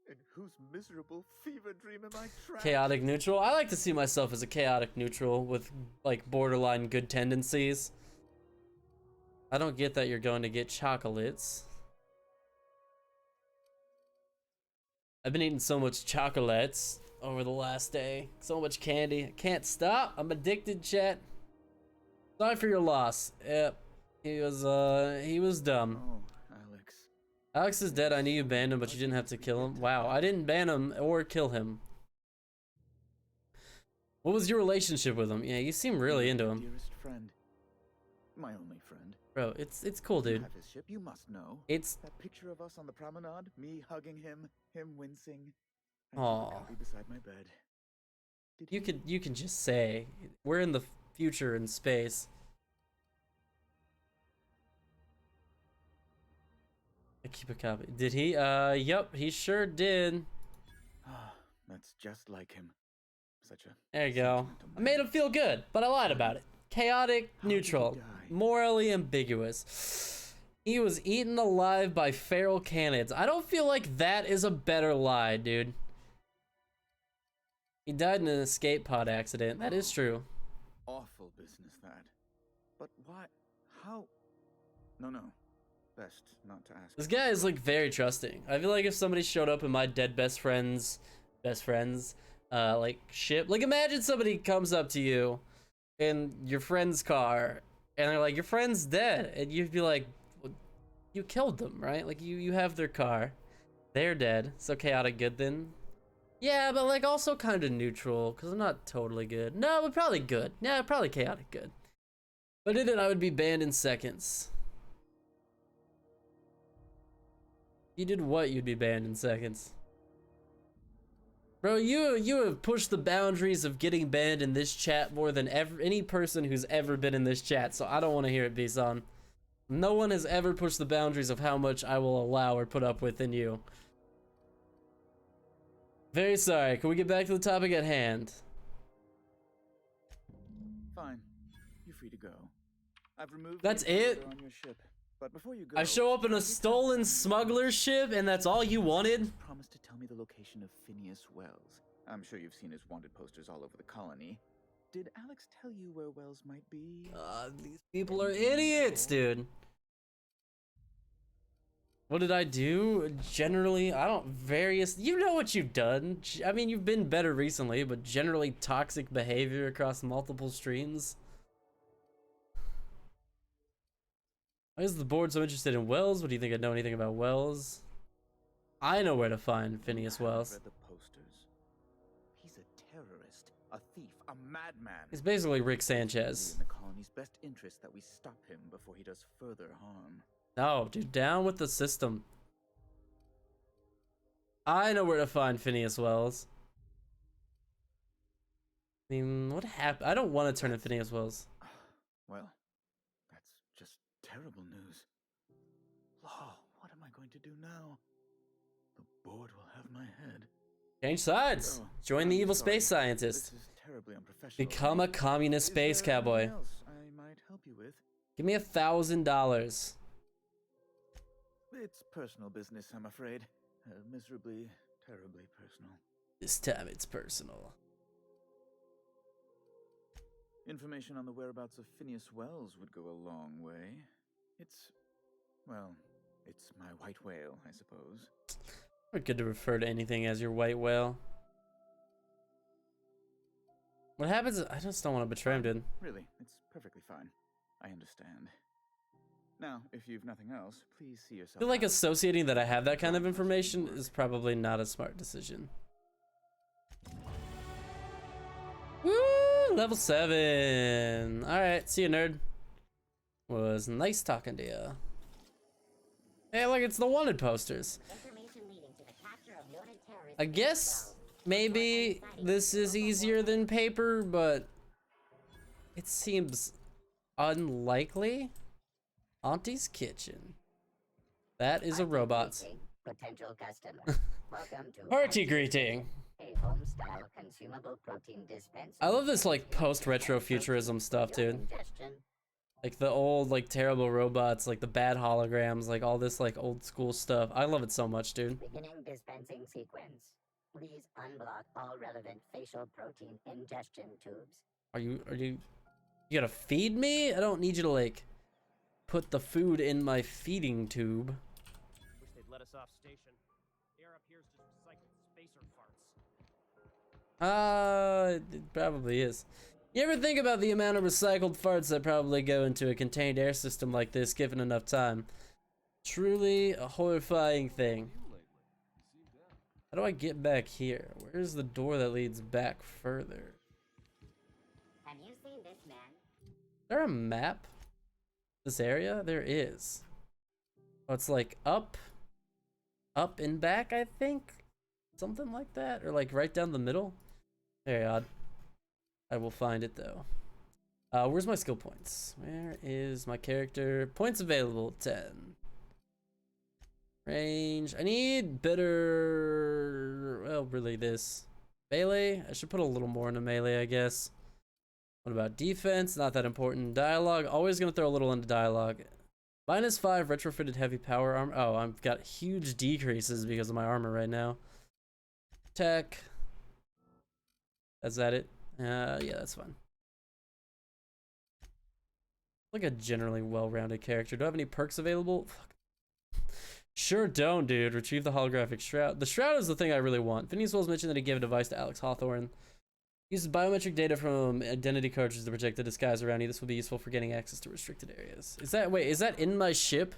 In whose miserable fever dream am I trapped? Chaotic neutral. I like to see myself as a chaotic neutral with like borderline good tendencies. I don't get that you're going to get chocolates. I've been eating so much chocolates over the last day. So much candy. I can't stop. I'm addicted, chat. Sorry for your loss. Yep. He was dumb. Oh, Alex. Alex is dead. I knew you banned him, but you didn't have to kill him. Wow, I didn't ban him or kill him. What was your relationship with him? Yeah, you seem really into him. Dearest friend. My only friend. Bro, it's cool, dude. You have his ship, you must know. It's that picture of us on the promenade, me hugging him wincing, and Aw. Copy beside my bed. You can just say we're in the future in space. I keep a copy. Did he? Yup, he sure did. That's just like him. Such a There you go. I made him feel good, but I lied about it. Chaotic, neutral, morally ambiguous. He was eaten alive by feral canids. I don't feel like that is a better lie, dude. He died in an escape pod accident. That is true. Awful business, that. But why? How? No. Best not to ask. This guy is like very trusting. I feel like if somebody showed up in my dead best friend's like ship, like imagine somebody comes up to you in your friend's car and they're like, your friend's dead, and you'd be like, well, you killed them, right? Like you have their car, they're dead, so chaotic good then. Yeah, but like also kind of neutral because I'm not totally good. No, but probably good. Yeah, probably chaotic good. But in it, I would be banned in seconds. You did what? You'd be banned in seconds. Bro, you have pushed the boundaries of getting banned in this chat more than any person who's ever been in this chat, so I don't want to hear it, Byeeee. No one has ever pushed the boundaries of how much I will allow or put up with in you. Very sorry. Can we get back to the topic at hand? Fine. You're free to go. I've removed That's the it? on your ship. But before you go, I show up in a stolen smuggler ship and that's all you wanted? Promise to tell me the location of Phineas Wells. I'm sure you've seen his wanted posters all over the colony. Did Alex tell you where Wells might be? These people are idiots, dude. What did I do? Generally, I don't you know what you've done. I mean, you've been better recently, but generally toxic behavior across multiple streams. Why is the board so interested in Wells? What do you think I know anything about Wells? I know where to find Phineas Wells. Read the posters. He's a terrorist, a thief, a madman. He's basically Rick Sanchez. In the colony's best interest that we stop him before he does further harm. No, dude, down with the system. I know where to find Phineas Wells. I mean, what happened? I don't want to turn in Phineas Wells. Well, that's just terrible news. Law, what am I going to do now? The board will have my head. Change sides. Join the evil space scientist. This is terribly unprofessional. Become a communist space cowboy. Anything else I might help you with? Give me $1,000. It's personal business, I'm afraid. Miserably, terribly personal. This time it's personal. Information on the whereabouts of Phineas Wells would go a long way. It's my white whale, I suppose. We're good to refer to anything as your white whale. What happens? I just don't want to betray him, dude. Really, it's perfectly fine. I understand. Now, if you've nothing else, please see yourself. I feel like associating that I have that kind of information is probably not a smart decision. Woo! Level 7. Alright, see you, nerd. Was nice talking to you. Hey, look, it's the wanted posters. I guess maybe this is easier than paper, but it seems unlikely. Auntie's Kitchen. That is a robot. Potential customer. Welcome to Party greeting. A home-style consumable protein dispenser. I love this like post-retro futurism stuff, dude. Congestion. Like the old, like terrible robots, like the bad holograms, like all this like old school stuff. I love it so much, dude. Beginning dispensing sequence. Please unblock all relevant facial protein ingestion tubes. You gotta feed me? I don't need you to like put the food in my feeding tube. Wish they'd let us off station. The air up here is just recycled spacer farts. It probably is. You ever think about the amount of recycled farts that probably go into a contained air system like this given enough time? Truly a horrifying thing. How do I get back here? Where's the door that leads back further? Have you seen this man? Is there a map? This area? There is. Oh, it's like up and back, I think? Something like that? Or like right down the middle? Very odd. I will find it though. Where's my skill points? Where is my character? Points available, 10. Range. I need better, well, really this. Melee? I should put a little more into melee, I guess. What about defense? Not that important. Dialogue. Always gonna throw a little into dialogue. -5 retrofitted heavy power armor. Oh, I've got huge decreases because of my armor right now. Tech. Is that it? Yeah, that's fine. Like a generally well-rounded character. Do I have any perks available? Fuck. Sure don't, dude. Retrieve the holographic shroud. The shroud is the thing I really want. Phineas Wells mentioned that he gave a device to Alex Hawthorne. Uses biometric data from identity cartridges to protect the disguise around you. This will be useful for getting access to restricted areas. Is that in my ship?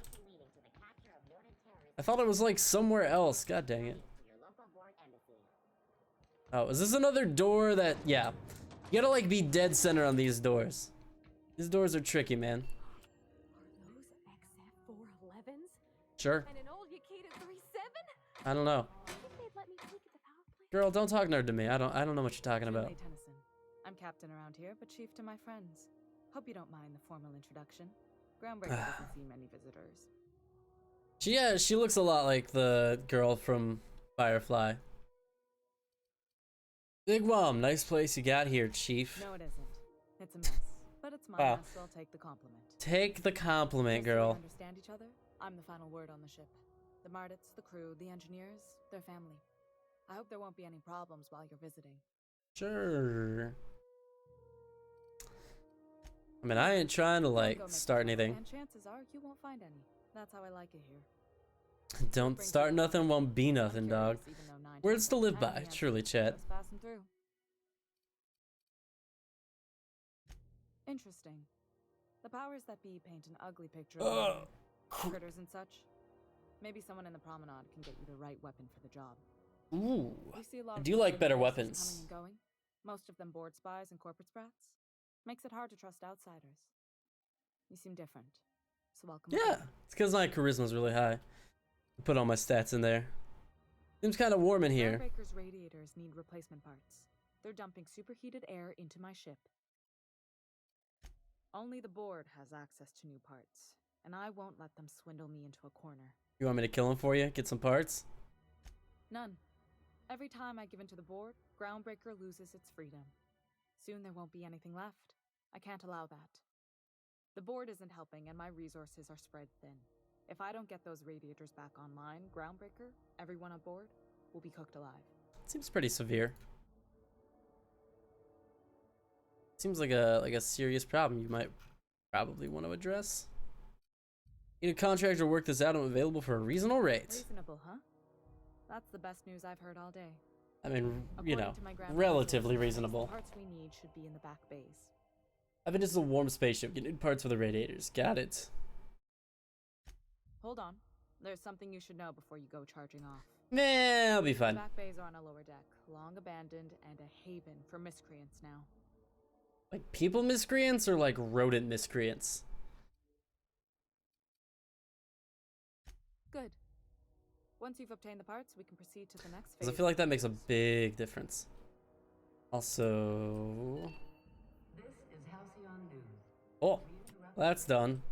I thought it was like somewhere else. God dang it. Oh, is this another door that, yeah. You gotta like be dead center on these doors. These doors are tricky, man. Are those XF411s? Sure. And an old Yakita 37? I don't know. I think they'd let me peek at the power plant. Girl, don't talk nerd to me. I don't know what you're talking about. Julie Tennyson. I'm captain around here, but chief to my friends. Hope you don't mind the formal introduction. Groundbreaker doesn't see many visitors. She looks a lot like the girl from Firefly. Big Mom, nice place you got here, Chief. No, it isn't. It's a mess, but it's my mess, so I'll take the compliment. Take the compliment, Just so we girl. understand each other? I'm the final word on the ship. The Mardits, the crew, the engineers, their family. I hope there won't be any problems while you're visiting. Sure. I mean, I ain't trying to like start anything. And chances are you won't find any. That's how I like it here. Don't start nothing, won't be nothing, dog. Words to live by, truly, chat. Just passing through. Interesting. The powers that be paint an ugly picture of critters and such. Maybe someone in the promenade can get you the right weapon for the job. Ooh. We see a lot I of do like better coming weapons. and going. Most of them board spies and corporate sprats. Makes it hard to trust outsiders. You seem different. So welcome. Yeah, aboard. it's because my charisma's really high. I put all my stats in there. Seems kind of warm in here. Groundbreaker's radiators need replacement parts. They're dumping superheated air into my ship. Only the board has access to new parts, and I won't let them swindle me into a corner. You want me to kill him for you? Get some parts? None. Every time I give in to the board, Groundbreaker loses its freedom. Soon there won't be anything left. I can't allow that. The board isn't helping, and my resources are spread thin. If I don't get those radiators back online, Groundbreaker, everyone on board, will be cooked alive. Seems pretty severe. Seems like a serious problem you might probably want to address. Need a contractor to work this out. I'm available for a reasonable rate. Reasonable, huh? That's the best news I've heard all day. I mean, you know, According to my grandma's relatively sources, reasonable. The parts we need should be in the back bays. I mean, this is a warm spaceship. You need parts for the radiators. Got it. Hold on. There's something you should know before you go charging off. Nah, I'll be fine. The back bays are on a lower deck, long abandoned and a haven for miscreants now. Like people miscreants or like rodent miscreants? Good. Once you've obtained the parts, we can proceed to the next phase. Because I feel like that makes a big difference. Also... This is Halcyon News. Oh, that's done.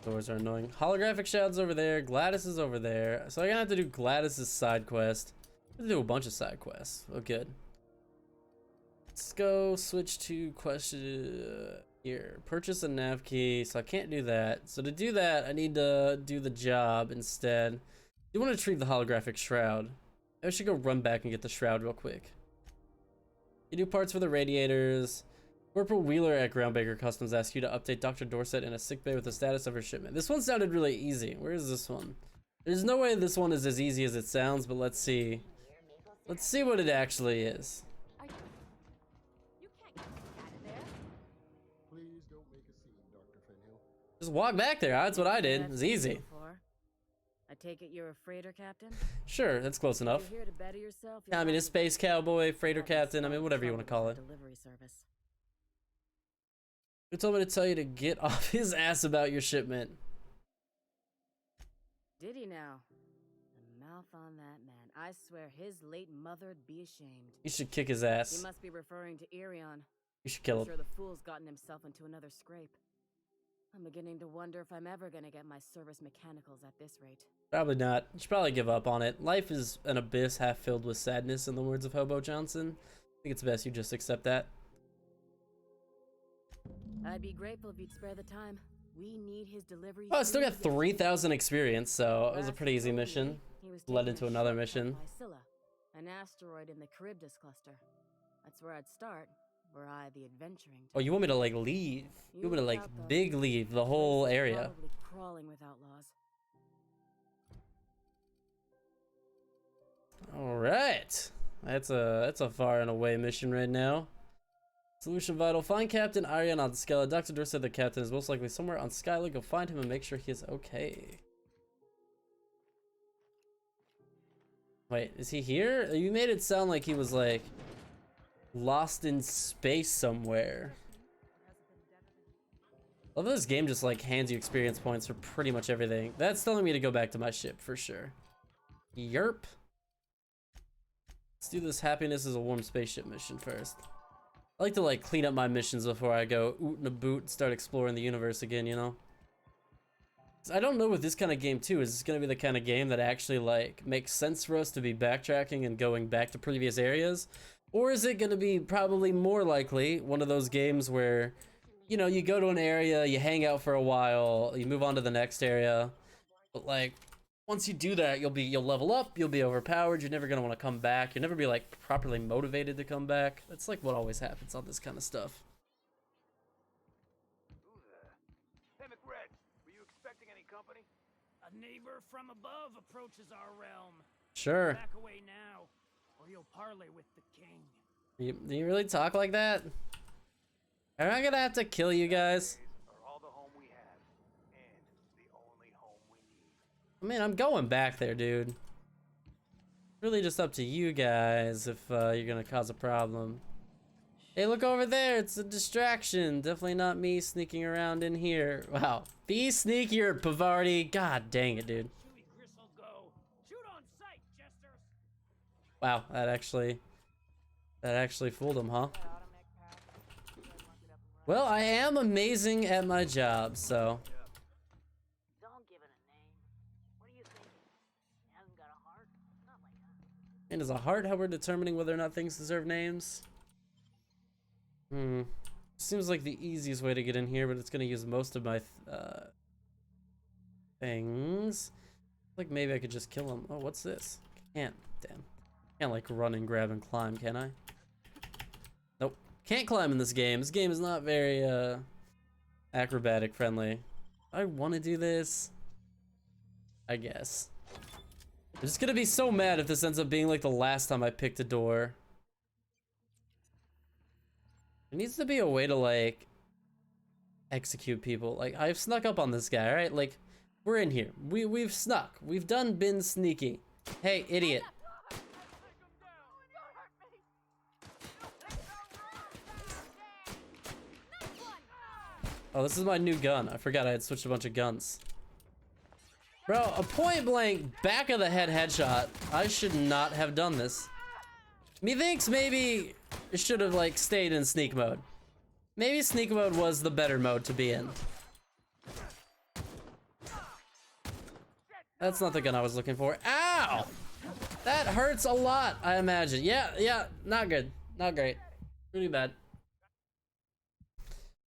Doors are annoying. Holographic shrouds over there. Gladys is over there. So I'm gonna have to do Gladys's side quest. I'm gonna do a bunch of side quests. Oh, good. Let's go switch to question. Here, purchase a nav key, so I can't do that. So to do that, I need to do the job instead. I do want to retrieve the holographic shroud. I should go run back and get the shroud real quick. You do parts for the radiators. Corporal Wheeler at Groundbreaker Customs asks you to update Dr. Dorset in a sickbay with the status of her shipment. This one sounded really easy. Where is this one? There's no way this one is as easy as it sounds, but let's see. Let's see what it actually is. Please don't make a scene, Dr. Fenhill. Just walk back there. That's what I did. It was easy. I take it you're a freighter captain? Sure, that's close enough. You're here to better yourself. Communist space cowboy, freighter captain, I mean, whatever you want to call it. Delivery service. He told me to tell you to get off his ass about your shipment. Did he now? The mouth on that man. I swear his late mother'd be ashamed. You should kick his ass. He must be referring to Irion. You should kill him. I'm sure the fool's gotten himself into another scrape. I'm beginning to wonder if I'm ever gonna get my service mechanicals at this rate. Probably not. You should probably give up on it. Life is an abyss half filled with sadness, in the words of Hobo Johnson. I think it's best you just accept that. I'd be grateful if you'd spare the time. We need his delivery. Oh, I still got 3,000 experience, so it was a pretty easy mission. Led into another mission. An asteroid in the Charybdis cluster. That's where I'd start. Were I the adventuring type. Oh, you want me to like leave? You want me to like big leave the whole area? Probably crawling with outlaws. All right, that's a far and away mission right now. Solution vital. Find Captain Aryan on Skella. Dr. Dorr said the captain is most likely somewhere on Skyla. Go find him and make sure he is okay. Wait, is he here? You made it sound like he was like lost in space somewhere. I love this game just like hands you experience points for pretty much everything. That's telling me to go back to my ship for sure. Yerp. Let's do this happiness is a warm spaceship mission first. I like to like clean up my missions before I go oot and a boot and start exploring the universe again, you know? I don't know with this kind of game too, is this gonna be the kind of game that actually like makes sense for us to be backtracking and going back to previous areas? Or is it gonna be probably more likely one of those games where, you know, you go to an area, you hang out for a while, you move on to the next area, but like once you do that, you'll level up, you'll be overpowered, you're never gonna want to come back, you'll never be like properly motivated to come back. That's like what always happens on this kind of stuff. Hey, McRed, were you expecting any company? A neighbor from above approaches our realm. Sure. Back away now, or you'll parley with the king. Do you really talk like that? Am I gonna have to kill you guys? I mean, I'm going back there, dude. Really just up to you guys if you're gonna cause a problem. Hey, look over there. It's a distraction. Definitely not me sneaking around in here. Wow. Be sneakier, Pavardi. God dang it, dude. Wow, that actually fooled him, huh? Well, I am amazing at my job, so. And is a heart how we're determining whether or not things deserve names? Seems like the easiest way to get in here, but it's gonna use most of my things. Like maybe I could just kill him. Oh, what's this? Can't. Damn. Can't like run and grab and climb, can I? Nope. Can't climb in this game. This game is not very acrobatic friendly. I want to do this. I guess. I'm just gonna be so mad if this ends up being like the last time I picked a door. There needs to be a way to like execute people. Like I've snuck up on this guy, right? Like we're in here. We've snuck. We've been sneaky. Hey, idiot. Oh, this is my new gun. I forgot I had switched a bunch of guns. Bro, a point blank back of the head headshot. I should not have done this. Methinks maybe it should have like stayed in sneak mode. Maybe sneak mode was the better mode to be in. That's not the gun I was looking for. Ow! That hurts a lot, I imagine. Yeah, not good. Not great. Really bad.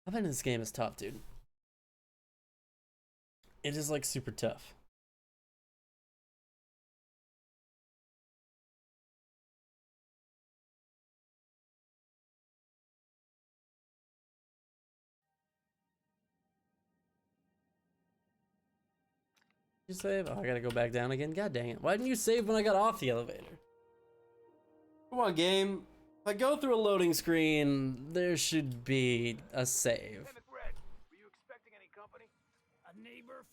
I bet this game is tough, dude. It is like super tough. You save? Oh, I gotta go back down again. God dang it. Why didn't you save when I got off the elevator? Come on, game. If I go through a loading screen, there should be a save. A neighbor?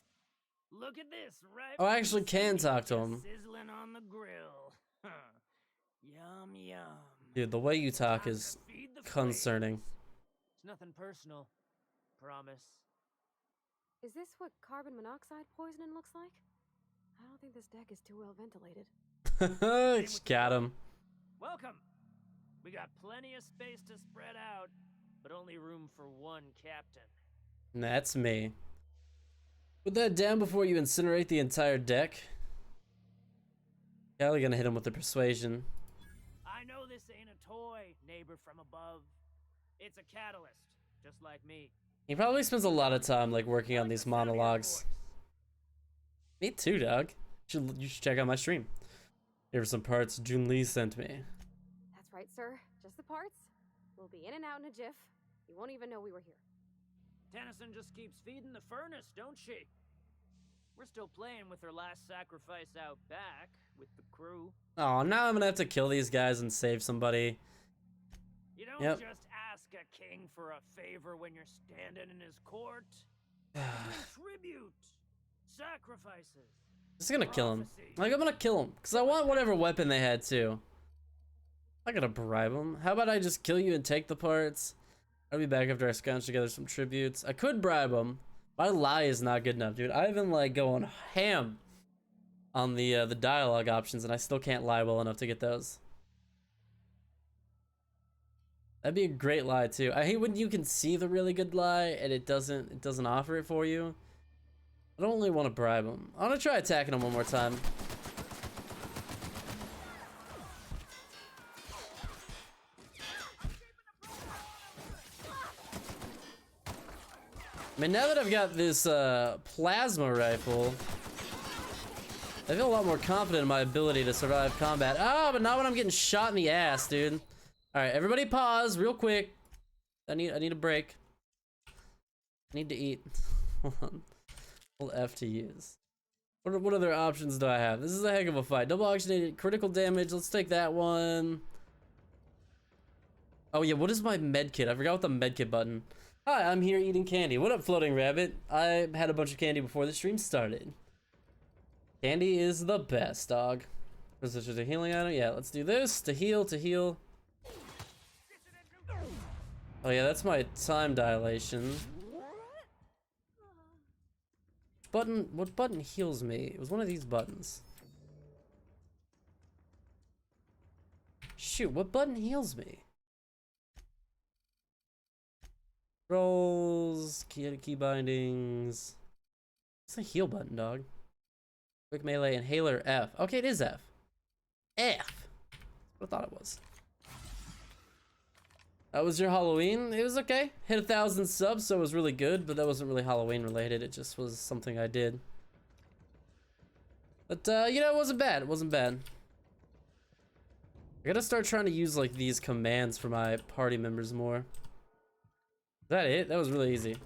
Look at this, right? Oh, I actually can talk to him. Sizzling on the grill. Huh. Yum yum. Dude, the way you talk is concerning. It's nothing personal. Promise. Is this what carbon monoxide poisoning looks like? I don't think this deck is too well ventilated. Just got him. Welcome. We got plenty of space to spread out, but only room for one captain. That's me. Put that down before you incinerate the entire deck. Probably gonna hit him with the persuasion. I know this ain't a toy, neighbor from above. It's a catalyst, just like me. He probably spends a lot of time like working on these monologues. Me too, dog. You should check out my stream. Here are some parts Jun Lee sent me. That's right, sir. Just the parts. We'll be in and out in a jiff. You won't even know we were here. Tennyson just keeps feeding the furnace, don't she? We're still playing with her last sacrifice out back with the crew. Oh, now I'm gonna have to kill these guys and save somebody. You don't just ask a king for a favor when you're standing in his court. Tribute, sacrifices. Just gonna kill him. Like, I'm gonna kill him because I want whatever weapon they had too. I'm not gonna bribe them. How about I just kill you and take the parts? I'll be back after I scrounge together some tributes. I could bribe them. My lie is not good enough, dude. I've been like going ham on the dialogue options, and I still can't lie well enough to get those. That'd be a great lie too. I hate when you can see the really good lie and it doesn't offer it for you. I don't really want to bribe him. I want to try attacking him one more time. I mean, now that I've got this plasma rifle, I feel a lot more confident in my ability to survive combat. Ah, but not when I'm getting shot in the ass, dude. All right, everybody pause real quick. I need a break. I need to eat. Hold on. Hold F to use. What other options do I have? This is a heck of a fight. Double oxygenated critical damage. Let's take that one. Oh yeah, what is my med kit? I forgot what the med kit button. Hi, I'm here eating candy. What up, floating rabbit? I had a bunch of candy before the stream started. Candy is the best, dog. Is this just a healing item? Yeah, let's do this to heal, Oh yeah, that's my time dilation. What button heals me? It was one of these buttons. Shoot, what button heals me? Rolls, key bindings. It's a heal button, dog. Quick melee, inhaler, F. Okay, it is F. F. That's what I thought it was. That was your Halloween? It was okay. Hit 1,000 subs, so it was really good, but that wasn't really Halloween related. It just was something I did. But, you know, it wasn't bad. It wasn't bad. I gotta start trying to use, like, these commands for my party members more. Is that it? That was really easy.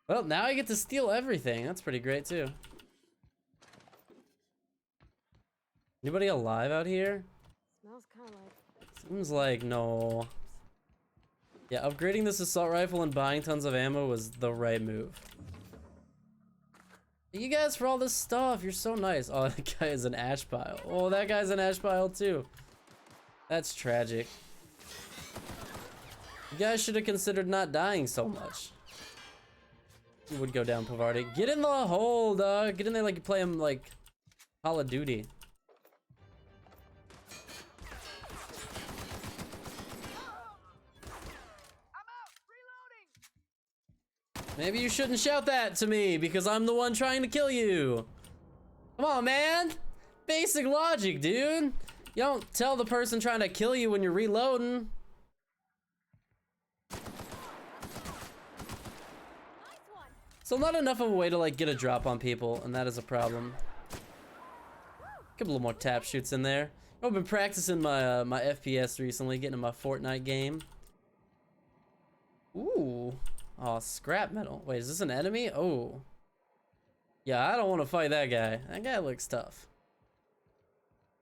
Well, now I get to steal everything. That's pretty great, too. Anybody alive out here? Smells kind of like... Seems like no. Yeah, upgrading this assault rifle and buying tons of ammo was the right move. Thank you guys for all this stuff. You're so nice. Oh, that guy is an ash pile. Oh, that guy's an ash pile too. That's tragic. You guys should have considered not dying so much. You would go down, Pavardi. Get in the hole, dog. Get in there like you play him like Call of Duty. Maybe you shouldn't shout that to me because I'm the one trying to kill you. Come on, man. Basic logic, dude. You don't tell the person trying to kill you when you're reloading. So not enough of a way to like get a drop on people, and that is a problem. Get a little more tap shoots in there. I've been practicing my my FPS recently, getting in my Fortnite game. Ooh. Oh, scrap metal. Wait, is this an enemy? Oh. Yeah, I don't want to fight that guy. That guy looks tough.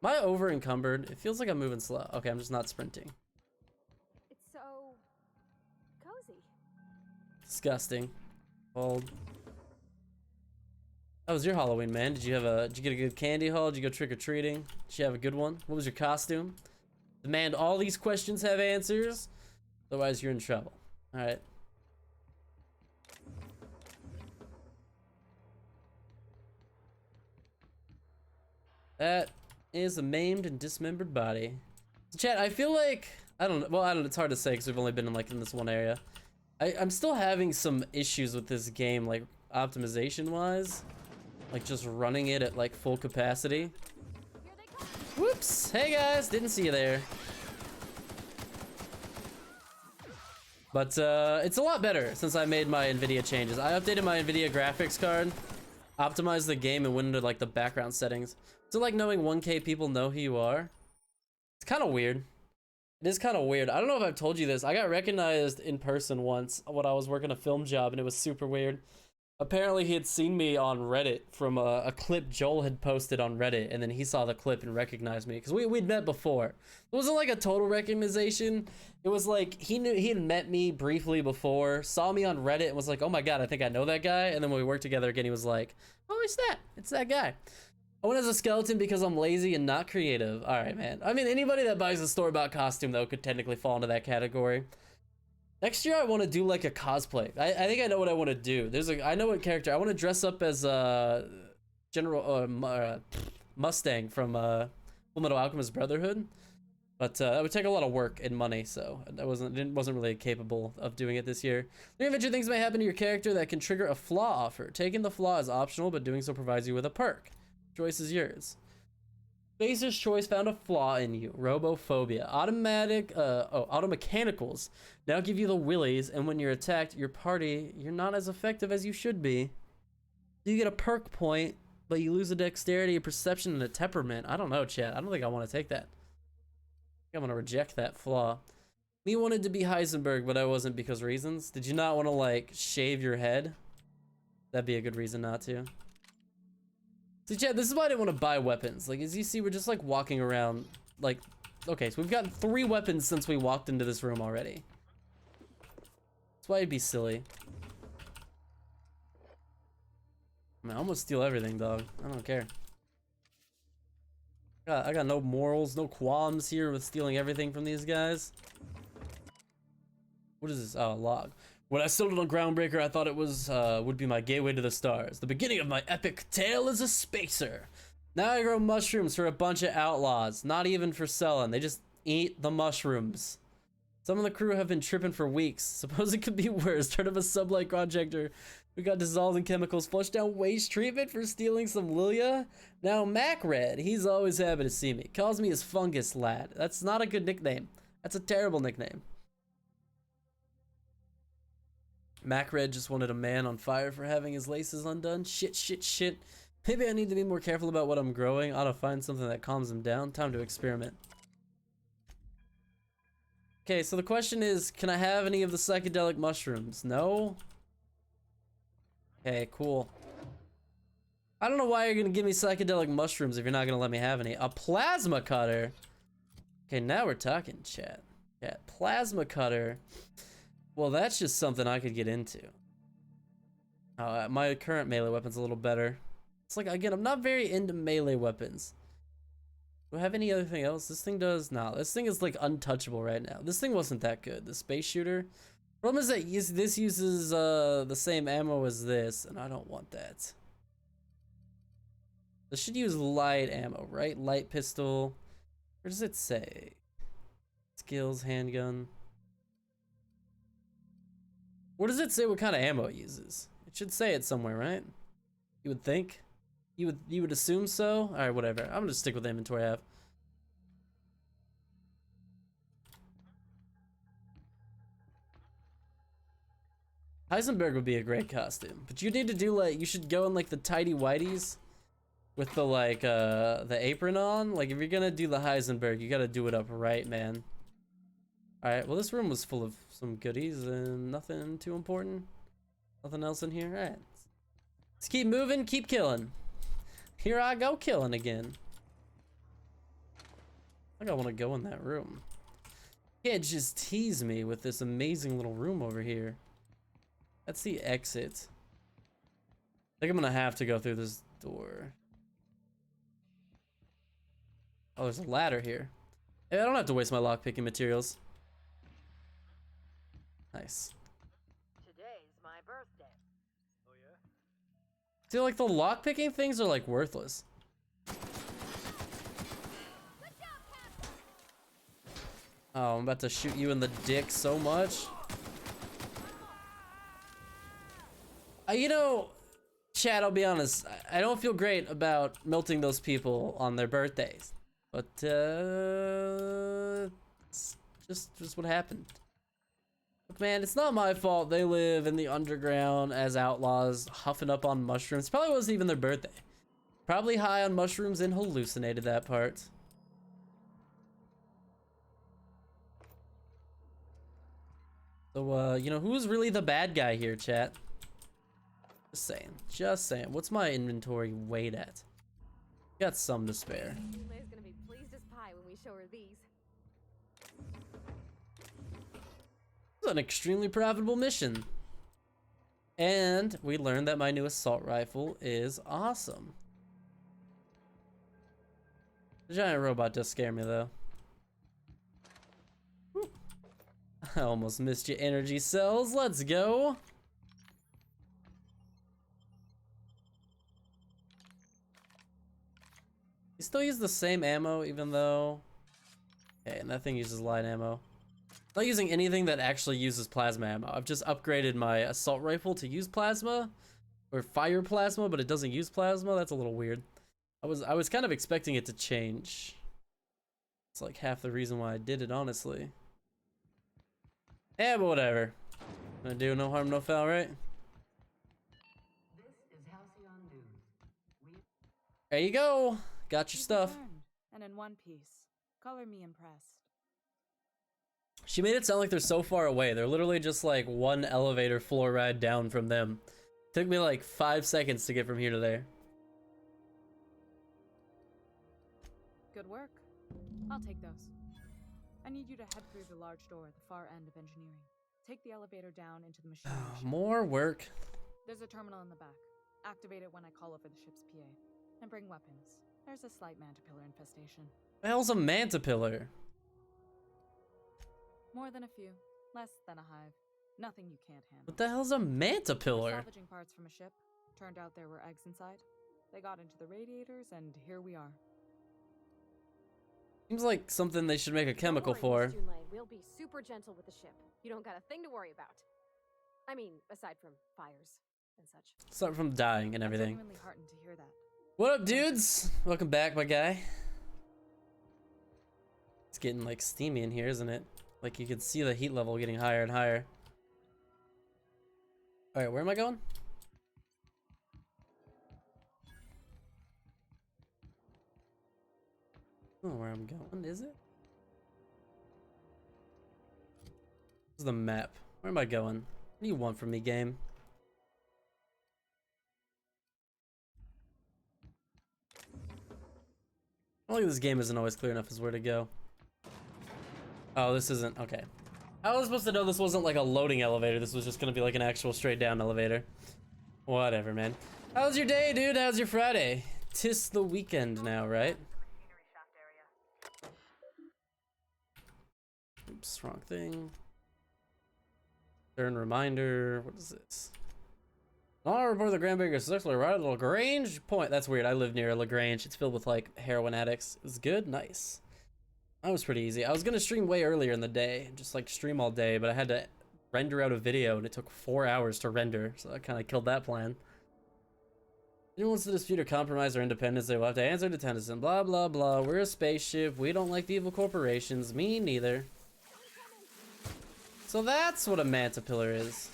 Am I over encumbered? It feels like I'm moving slow. Okay, I'm just not sprinting. It's so cozy. Disgusting. Hold. How was your Halloween, man? Did you get a good candy haul? Did you go trick-or-treating? Did you have a good one? What was your costume? Demand all these questions have answers. Otherwise, you're in trouble. All right. That is a maimed and dismembered body. Chat, I feel like, I don't know, well, I don't know, it's hard to say because we've only been in like in this one area. I'm still having some issues with this game, like optimization wise. Like just running it at like full capacity. Whoops, hey guys, didn't see you there. But it's a lot better since I made my NVIDIA changes. I updated my NVIDIA graphics card, optimized the game, and went into like the background settings. So like knowing 1K people know who you are. It's kind of weird. It is kind of weird. I don't know if I've told you this. I got recognized in person once when I was working a film job, and it was super weird. Apparently he had seen me on Reddit from a clip Joel had posted on Reddit, and then he saw the clip and recognized me because we'd met before. It wasn't like a total recognition. It was like he had met me briefly before, saw me on Reddit, and was like, oh my god, I think I know that guy. And then when we worked together again, he was like, oh, it's that guy. I went as a skeleton because I'm lazy and not creative. All right, man. I mean, anybody that buys a store-bought costume though could technically fall into that category. Next year, I want to do like a cosplay. I think I know what I want to do. I know what character. I want to dress up as General Mustang from Fullmetal Alchemist Brotherhood, but that would take a lot of work and money, so I wasn't really capable of doing it this year. The adventure things may happen to your character that can trigger a flaw offer. Taking the flaw is optional, but doing so provides you with a perk. Choice is yours. Spacer's Choice found a flaw in you. Robophobia. Automechanicals now give you the willies, and when you're attacked, your party, you're not as effective as you should be. You get a perk point, but you lose a dexterity, a perception, and a temperament. I don't know, chat. I don't think I want to take that. I think I'm going to reject that flaw. Me wanted to be Heisenberg, but I wasn't because reasons. Did you not want to, like, shave your head? That'd be a good reason not to. So chat, this is why I didn't want to buy weapons. Like, as you see, we're just like walking around, like, okay, so we've gotten 3 weapons since we walked into this room already. That's why it'd be silly. I mean, I'm gonna steal everything, dog. I don't care. I got no morals, no qualms here with stealing everything from these guys. What is this? Oh, log. When I stumbled on Groundbreaker, I thought it was would be my gateway to the stars. The beginning of my epic tale as a spacer. Now I grow mushrooms for a bunch of outlaws. Not even for selling. They just eat the mushrooms. Some of the crew have been tripping for weeks. Suppose it could be worse. Turn of a sublight projector. We got dissolved in chemicals. Flushed down waste treatment for stealing some Lilia. Now Macred. He's always happy to see me. Calls me his fungus lad. That's not a good nickname. That's a terrible nickname. Macred just wanted a man on fire for having his laces undone. Shit. Maybe I need to be more careful about what I'm growing. I ought to find something that calms him down. Time to experiment. Okay, so the question is, can I have any of the psychedelic mushrooms? No? Okay, cool. I don't know why you're gonna give me psychedelic mushrooms if you're not gonna let me have any. A plasma cutter? Okay, now we're talking, chat. Plasma cutter. Well, that's just something I could get into. My current melee weapon's a little better. It's like, again, I'm not very into melee weapons. Do I have any other thing else? This thing does, no, this thing is like untouchable right now. This thing wasn't that good, the space shooter. Problem is that this uses the same ammo as this, and I don't want that. This should use light ammo, right? Light pistol. Where does it say? Skills, handgun. Where does it say what kind of ammo it uses? It should say it somewhere, right? You would think? You would assume so? Alright, whatever. I'm gonna stick with the inventory I have. Heisenberg would be a great costume, but you need to do like, you should go in like the tidy whities with the like the apron on. Like if you're gonna do the Heisenberg, you gotta do it up right, man. All right, well this room was full of some goodies and nothing too important. Nothing else in here. All right, let's keep moving, keep killing. Here I go killing again. I think I want to go in that room. You can't just tease me with this amazing little room over here. That's the exit. I think I'm gonna have to go through this door. Oh, there's a ladder here. Hey, I don't have to waste my lockpicking materials. Nice. Today's my birthday. Oh yeah? I feel like the lockpicking things are like worthless. Oh, I'm about to shoot you in the dick so much. You know, Chad, I'll be honest, I don't feel great about melting those people on their birthdays. But, it's just what happened. Look, man, it's not my fault they live in the underground as outlaws, huffing up on mushrooms. Probably wasn't even their birthday. Probably high on mushrooms and hallucinated that part. So, you know, who's really the bad guy here, chat? Just saying. Just saying. What's my inventory weight at? Got some to spare. Lay's gonna be pleased as pie when we show her these. It's an extremely profitable mission. And we learned that my new assault rifle is awesome. The giant robot does scare me, though. Whew. I almost missed your energy cells. Let's go. You still use the same ammo, even though... Okay, and that thing uses light ammo. I'm not using anything that actually uses plasma ammo. I've just upgraded my assault rifle to use plasma, or fire plasma, but it doesn't use plasma. That's a little weird. I was kind of expecting it to change. It's like half the reason why I did it, honestly. Yeah, but whatever. Gonna do no harm, no foul, right? There you go. Got your stuff. And in one piece. Color me impressed. She made it sound like they're so far away. They're literally just like one elevator floor ride down from them. Took me like 5 seconds to get from here to there. Good work. I'll take those. I need you to head through the large door at the far end of engineering. Take the elevator down into the machine. More work. There's a terminal in the back. Activate it when I call over the ship's PA. And bring weapons. There's a slight mantipillar infestation. The hell's a mantipillar? More than a few. Less than a hive. Nothing you can't handle. What the hell's a mantipillar? Salvaging parts from a ship. Turned out there were eggs inside. They got into the radiators, and here we are. Seems like something they should make a chemical for. We'll be super gentle with the ship. You don't got a thing to worry about. I mean, aside from fires and such. Aside from dying and everything. I'm genuinely heartened to hear that. What up, dudes? Welcome back, my guy. It's getting like steamy in here, isn't it? Like you can see the heat level getting higher and higher. All right, where am I going? Oh, where I'm going, is it? This is the map. Where am I going? What do you want from me, game? I don't think this game isn't always clear enough as where to go. Oh, this isn't. Okay. How was I supposed to know this wasn't like a loading elevator? This was just gonna be like an actual straight down elevator. Whatever, man. How's your day, dude? How's your Friday? 'Tis the weekend now, right? Oops, wrong thing. Turn reminder. What is this? I'll report the Grand Baker successfully arrived at LaGrange Point. That's weird. I live near LaGrange. It's filled with like heroin addicts. It was good. Nice. That was pretty easy. I was gonna stream way earlier in the day, just like stream all day, but I had to render out a video and it took 4 hours to render, so I kind of killed that plan. Anyone wants to dispute or compromise our independence, they will have to answer to Tennyson. Blah blah blah. We're a spaceship. We don't like the evil corporations. Me neither. So that's what a mantipillar is.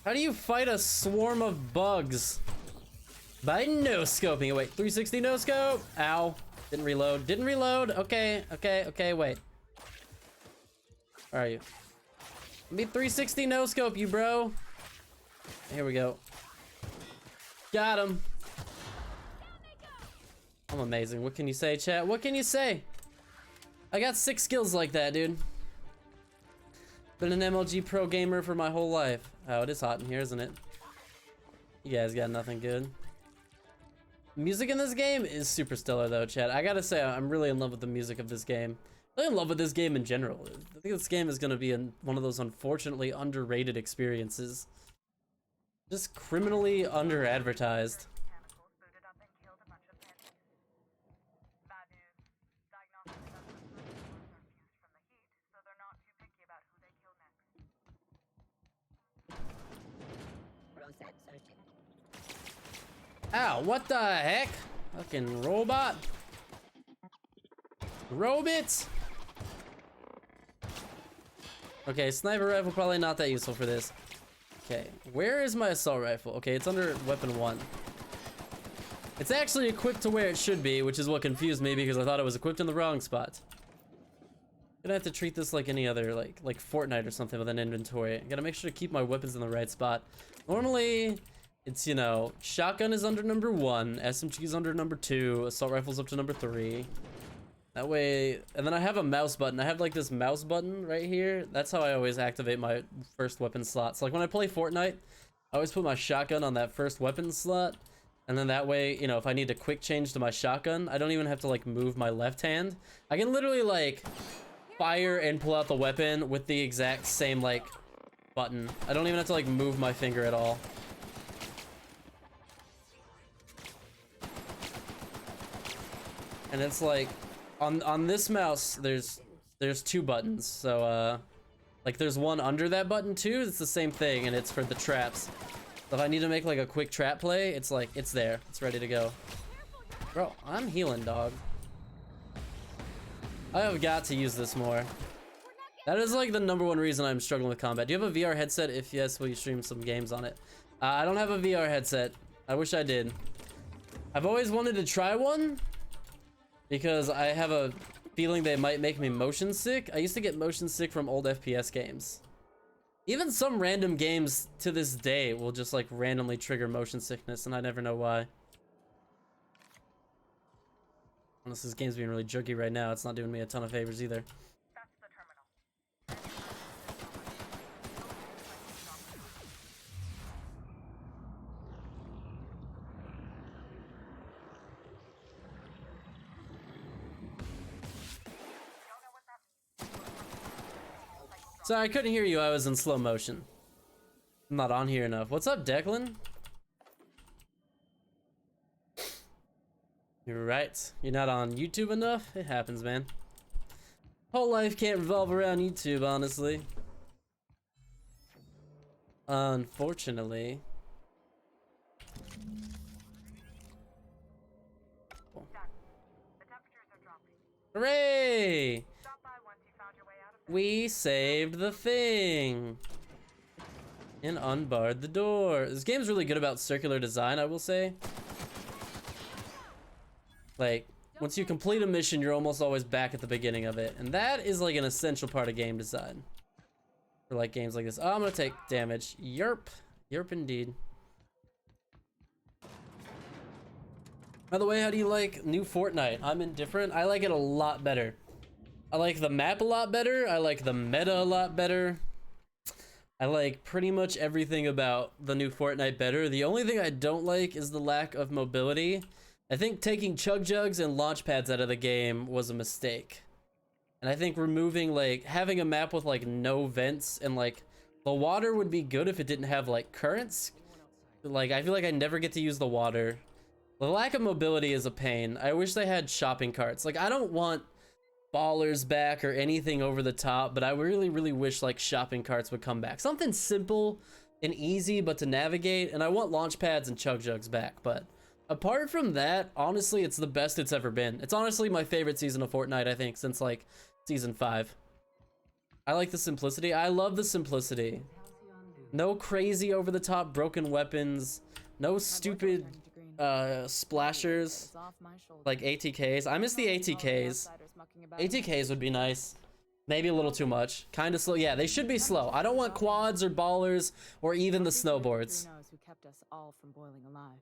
How do you fight a swarm of bugs? By no-scoping it. Wait, 360 no-scope? Ow. Didn't reload. Didn't reload. Okay, okay, okay, wait. Where are you? Let me 360 no-scope you, bro. Here we go. Got him. I'm amazing. What can you say, chat? What can you say? I got 6 skills like that, dude. Been an MLG pro gamer for my whole life. Oh, it is hot in here, isn't it? You guys got nothing good. Music in this game is super stellar though, chat. I gotta say, I'm really in love with the music of this game. I'm in love with this game in general. I think this game is gonna be one of those unfortunately underrated experiences. Just criminally under-advertised. Ow, what the heck? Fucking robot. Robots. Okay, sniper rifle probably not that useful for this. Okay, where is my assault rifle? Okay, it's under weapon 1. It's actually equipped to where it should be, which is what confused me because I thought it was equipped in the wrong spot. Gonna have to treat this like any other, like Fortnite or something with an inventory. I gotta make sure to keep my weapons in the right spot. Normally, it's, you know, shotgun is under number 1, SMG is under number 2, assault rifle's up to number 3. That way, and then I have a mouse button. I have like this mouse button right here. That's how I always activate my first weapon slot. So like when I play Fortnite, I always put my shotgun on that first weapon slot. And then that way, you know, if I need to quick change to my shotgun, I don't even have to like move my left hand. I can literally like fire and pull out the weapon with the exact same like button. I don't even have to like move my finger at all. And it's like on this mouse there's 2 buttons. So like there's one under that button too. It's the same thing and it's for the traps. So if I need to make like a quick trap play, it's like it's there. It's ready to go. Bro, I'm healing, dog. I have got to use this more. That is like the #1 reason I'm struggling with combat. Do you have a VR headset? If yes, will you stream some games on it? I don't have a VR headset. I wish I did. I've always wanted to try one because I have a feeling they might make me motion sick. I used to get motion sick from old FPS games. Even some random games to this day will just like randomly trigger motion sickness and I never know why. Unless this game's being really jerky right now, it's not doing me a ton of favors either. Sorry, I couldn't hear you. I was in slow motion. I'm not on here enough. What's up, Declan? You're right. You're not on YouTube enough? It happens, man. Whole life can't revolve around YouTube, honestly. Unfortunately. Hooray! We saved the thing and unbarred the door. This game's really good about circular design, I will say. Like, once you complete a mission, you're almost always back at the beginning of it. And that is like an essential part of game design. For like games like this. Oh, I'm gonna take damage. Yerp. Yerp indeed. By the way, how do you like new Fortnite? I'm indifferent. I like it a lot better. I like the map a lot better. I like the meta a lot better. I like pretty much everything about the new Fortnite better. The only thing I don't like is the lack of mobility. I think taking chug jugs and launch pads out of the game was a mistake. And I think removing like having a map with like no vents and like the water would be good if it didn't have like currents. Like I feel like I never get to use the water. The lack of mobility is a pain. I wish they had shopping carts. Like I don't want ballers back or anything over the top, but I really wish like shopping carts would come back. Something simple and easy but to navigate, and I want launch pads and chug jugs back. But apart from that, honestly, it's the best it's ever been. It's honestly my favorite season of Fortnite, I think, since like season 5. I like the simplicity. I love the simplicity. No crazy over-the-top broken weapons. No stupid splashers like ATKs. I miss the ATKs. ATKs would be nice. Maybe a little too much. Kind of slow. Yeah, they should be slow. I don't want quads or ballers or even the snowboards. Who kept us all from boiling alive.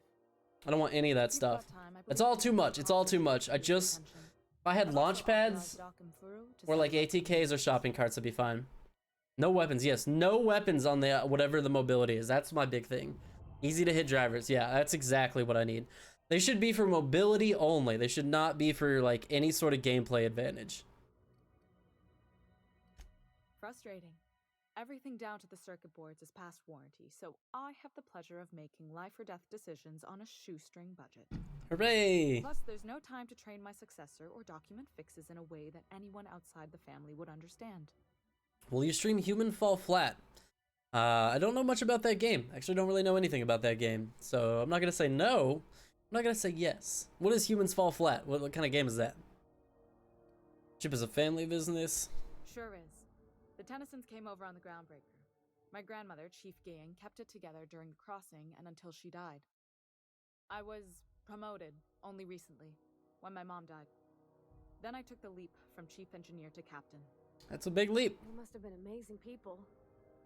I don't want any of that stuff. It's all too much. It's all too much. If I had launch pads or like ATKs or shopping carts, would be fine. No weapons. Yes, no weapons on the whatever the mobility is. That's my big thing. Easy to hit drivers. Yeah, that's exactly what I need. They should be for mobility only. They should not be for like any sort of gameplay advantage. Frustrating. Everything down to the circuit boards is past warranty, so I have the pleasure of making life or death decisions on a shoestring budget. Hooray! Plus, there's no time to train my successor or document fixes in a way that anyone outside the family would understand. Will you stream Human Fall Flat? I don't know much about that game. Actually, don't really know anything about that game, so I'm not gonna say no. I'm not gonna say yes. What is Humans Fall Flat? What kind of game is that? Chip is a family business. Sure is. The Tennysons came over on the Groundbreaker. My grandmother, Chief Gang, kept it together during the crossing and until she died. I was promoted only recently, when my mom died. Then I took the leap from chief engineer to captain. That's a big leap. You must have been amazing people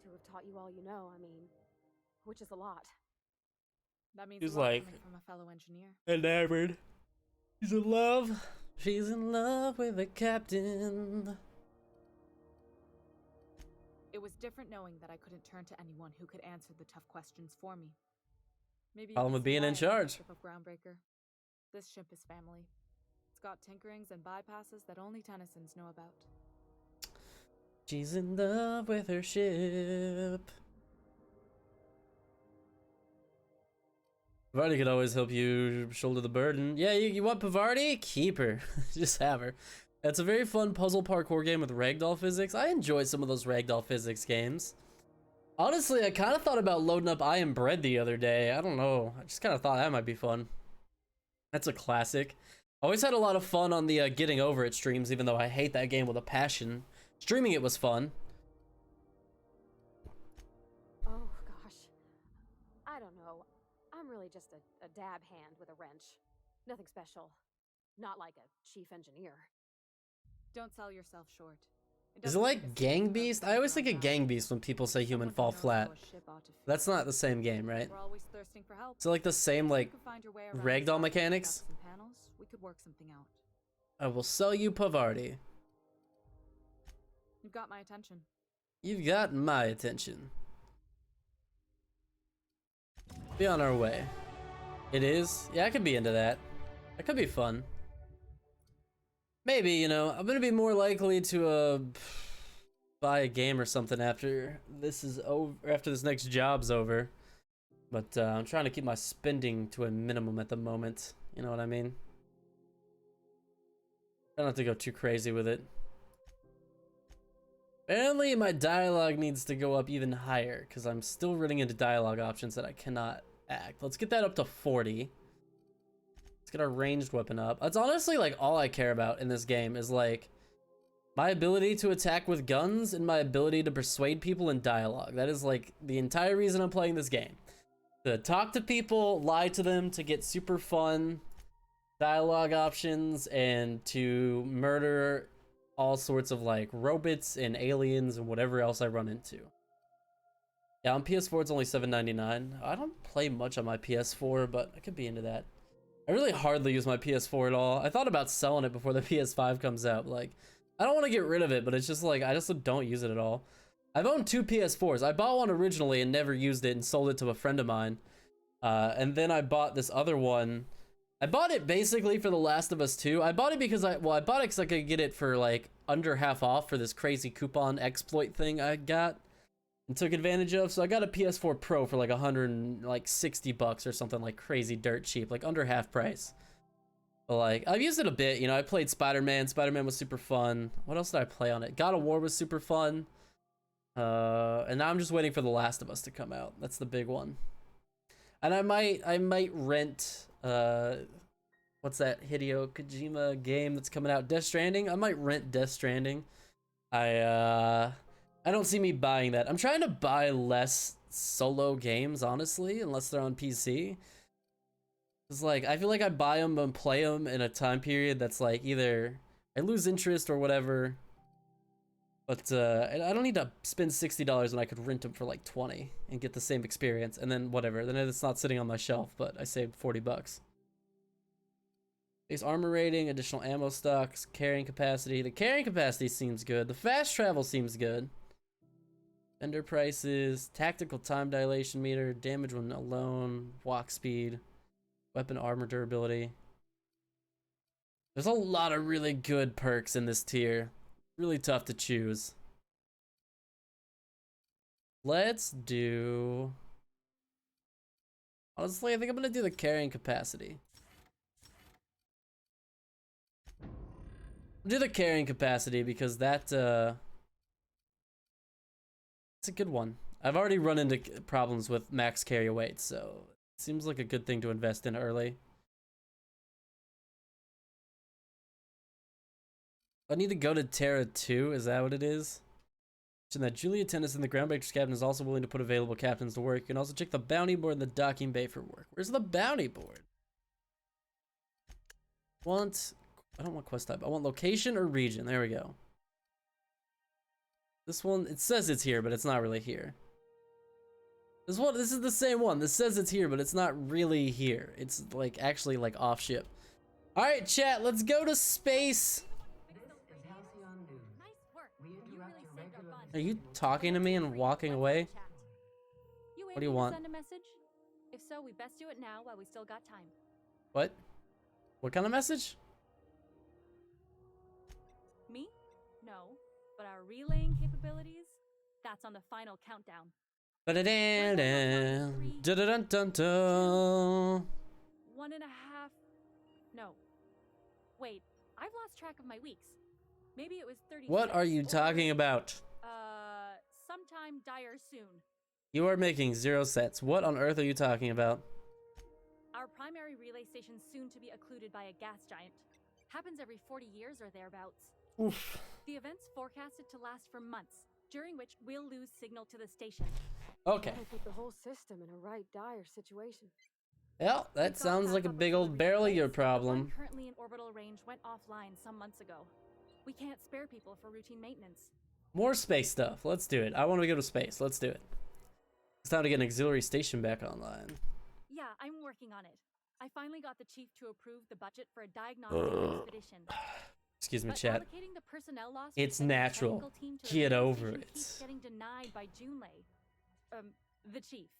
to have taught you all you know, I mean, which is a lot. That means He's a lot like coming from a fellow engineer. enamored. She's in love. She's in love with the captain. It was different knowing that I couldn't turn to anyone who could answer the tough questions for me. Maybe Problem with being in charge. Of Groundbreaker. This ship is family. It's got tinkerings and bypasses that only Tennysons know about. She's in love with her ship. Pavardi could always help you shoulder the burden. Yeah, you want Pavardi? Keep her. Just have her. It's a very fun puzzle parkour game with ragdoll physics. I enjoy some of those ragdoll physics games. Honestly, I kind of thought about loading up I Am Bread the other day. I don't know. I just kind of thought that might be fun. That's a classic. Always had a lot of fun on the Getting Over It streams, even though I hate that game with a passion. Streaming it was fun. Oh, gosh. I don't know. I'm really just a dab hand with a wrench. Nothing special. Not like a chief engineer. Don't sell yourself short. Is it like Gang Beast? I always think of Gang Beast when people say Human Fall Flat. That's not the same game, right? We're always thirsting for help. Is it like the same like ragdoll mechanics? Panels, we could work something out. I will sell you Pavardi. You've got my attention. You've got my attention. Be on our way. It is? Yeah, I could be into that. That could be fun. Maybe, you know, I'm gonna be more likely to buy a game or something after this is over, after this next job's over. But I'm trying to keep my spending to a minimum at the moment. You know what I mean? I don't have to go too crazy with it. Apparently my dialogue needs to go up even higher because I'm still running into dialogue options that I cannot act. Let's get that up to 40. Let's get our ranged weapon up. That's honestly like all I care about in this game is like my ability to attack with guns and my ability to persuade people in dialogue. That is like the entire reason I'm playing this game. To talk to people, lie to them, to get super fun dialogue options, and to murder all sorts of like robots and aliens and whatever else I run into. Yeah, on PS4 it's only $7.99. I don't play much on my PS4, but I could be into that. I really hardly use my PS4 at all. I thought about selling it before the PS5 comes out. Like, I don't want to get rid of it, but it's just like, I just don't use it at all. I've owned 2 PS4s. I bought one originally and never used it and sold it to a friend of mine. And then I bought this other one. I bought it basically for The Last of Us 2. I bought it because I bought it because I could get it for like under half off for this crazy coupon exploit thing I got and took advantage of. So I got a PS4 Pro for like $160 or something, like crazy dirt cheap, like under half price. But like I've used it a bit, you know. I played Spider-Man. Spider-Man was super fun. What else did I play on it? God of War was super fun. And now I'm just waiting for The Last of Us to come out. That's the big one. And I might rent what's that Hideo Kojima game that's coming out? Death Stranding? I might rent Death Stranding. I I don't see me buying that. I'm trying to buy less solo games, honestly, unless they're on PC. It's like, I feel like I buy them and play them in a time period that's like either I lose interest or whatever. But I don't need to spend $60 when I could rent them for like 20 and get the same experience. And then whatever, then it's not sitting on my shelf, but I saved 40 bucks. Base armor rating, additional ammo stocks, carrying capacity. The carrying capacity seems good. The fast travel seems good. Vendor prices, tactical time dilation meter, damage when alone, walk speed, weapon armor durability. There's a lot of really good perks in this tier. Really tough to choose. Let's do... Honestly, I think I'm gonna do the carrying capacity. I'll do the carrying capacity because that, it's a good one. I've already run into problems with max carry weight, so it seems like a good thing to invest in early. I need to go to Terra 2, is that what it is? And that Julia Tennyson, the Groundbreakers captain, is also willing to put available captains to work. You can also check the bounty board in the docking bay for work. Where's the bounty board? I don't want quest type. I want location or region. There we go. This one, it says it's here, but it's not really here. This is the same one. This says it's here, but it's not really here. It's like actually like off ship. All right, chat, let's go to space. Are you talking to me and walking away? What do you want? Send a message? If so, we best do it now while we still got time. What? What kind of message? Me? No. But our relaying capabilities? That's on the final countdown. Dun-dun-dun-dun. 1.5. No. Wait, I've lost track of my weeks. Maybe it was 30. What are you talking about? Sometime dire soon. You are making 0 sense. What on earth are you talking about? Our primary relay station soon to be occluded by a gas giant. Happens every 40 years or thereabouts. Oof. The event's forecasted to last for months, during which we'll lose signal to the station. Okay. That'll put the whole system in a right dire situation. Well, that sounds like a big old barrel of your problem. Currently in orbital range went offline some months ago. We can't spare people for routine maintenance. More space stuff. Let's do it. I want to go to space. Let's do it. It's time to get an auxiliary station back online. Yeah, I'm working on it. I finally got the chief to approve the budget for a diagnostic expedition. Excuse me, But chat. allocating the personnel loss It's for the natural. technical team to the Get relay over station it. keeps getting denied by Junlei. The chief.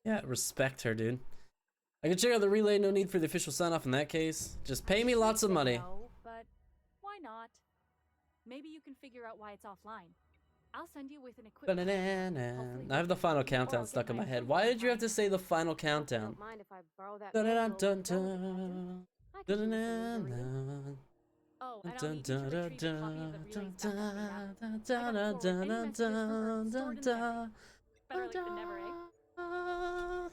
Yeah, respect her, dude. I can check out the relay. No need for the official sign-off in that case. Just pay me lots of money. No, but why not? Maybe you can figure out why it's offline. I'll send you with an equipment. I have the final countdown stuck in my head. Why did you have to say the final countdown? Don't mind if I borrow that Dun-dun-dun-dun. Dun-dun-dun-dun. Oh, and I'll need you to retrieve a copy of the relay stuff on behalf. I got forward any messages from Earth stored in the memory. Better late than never, eh?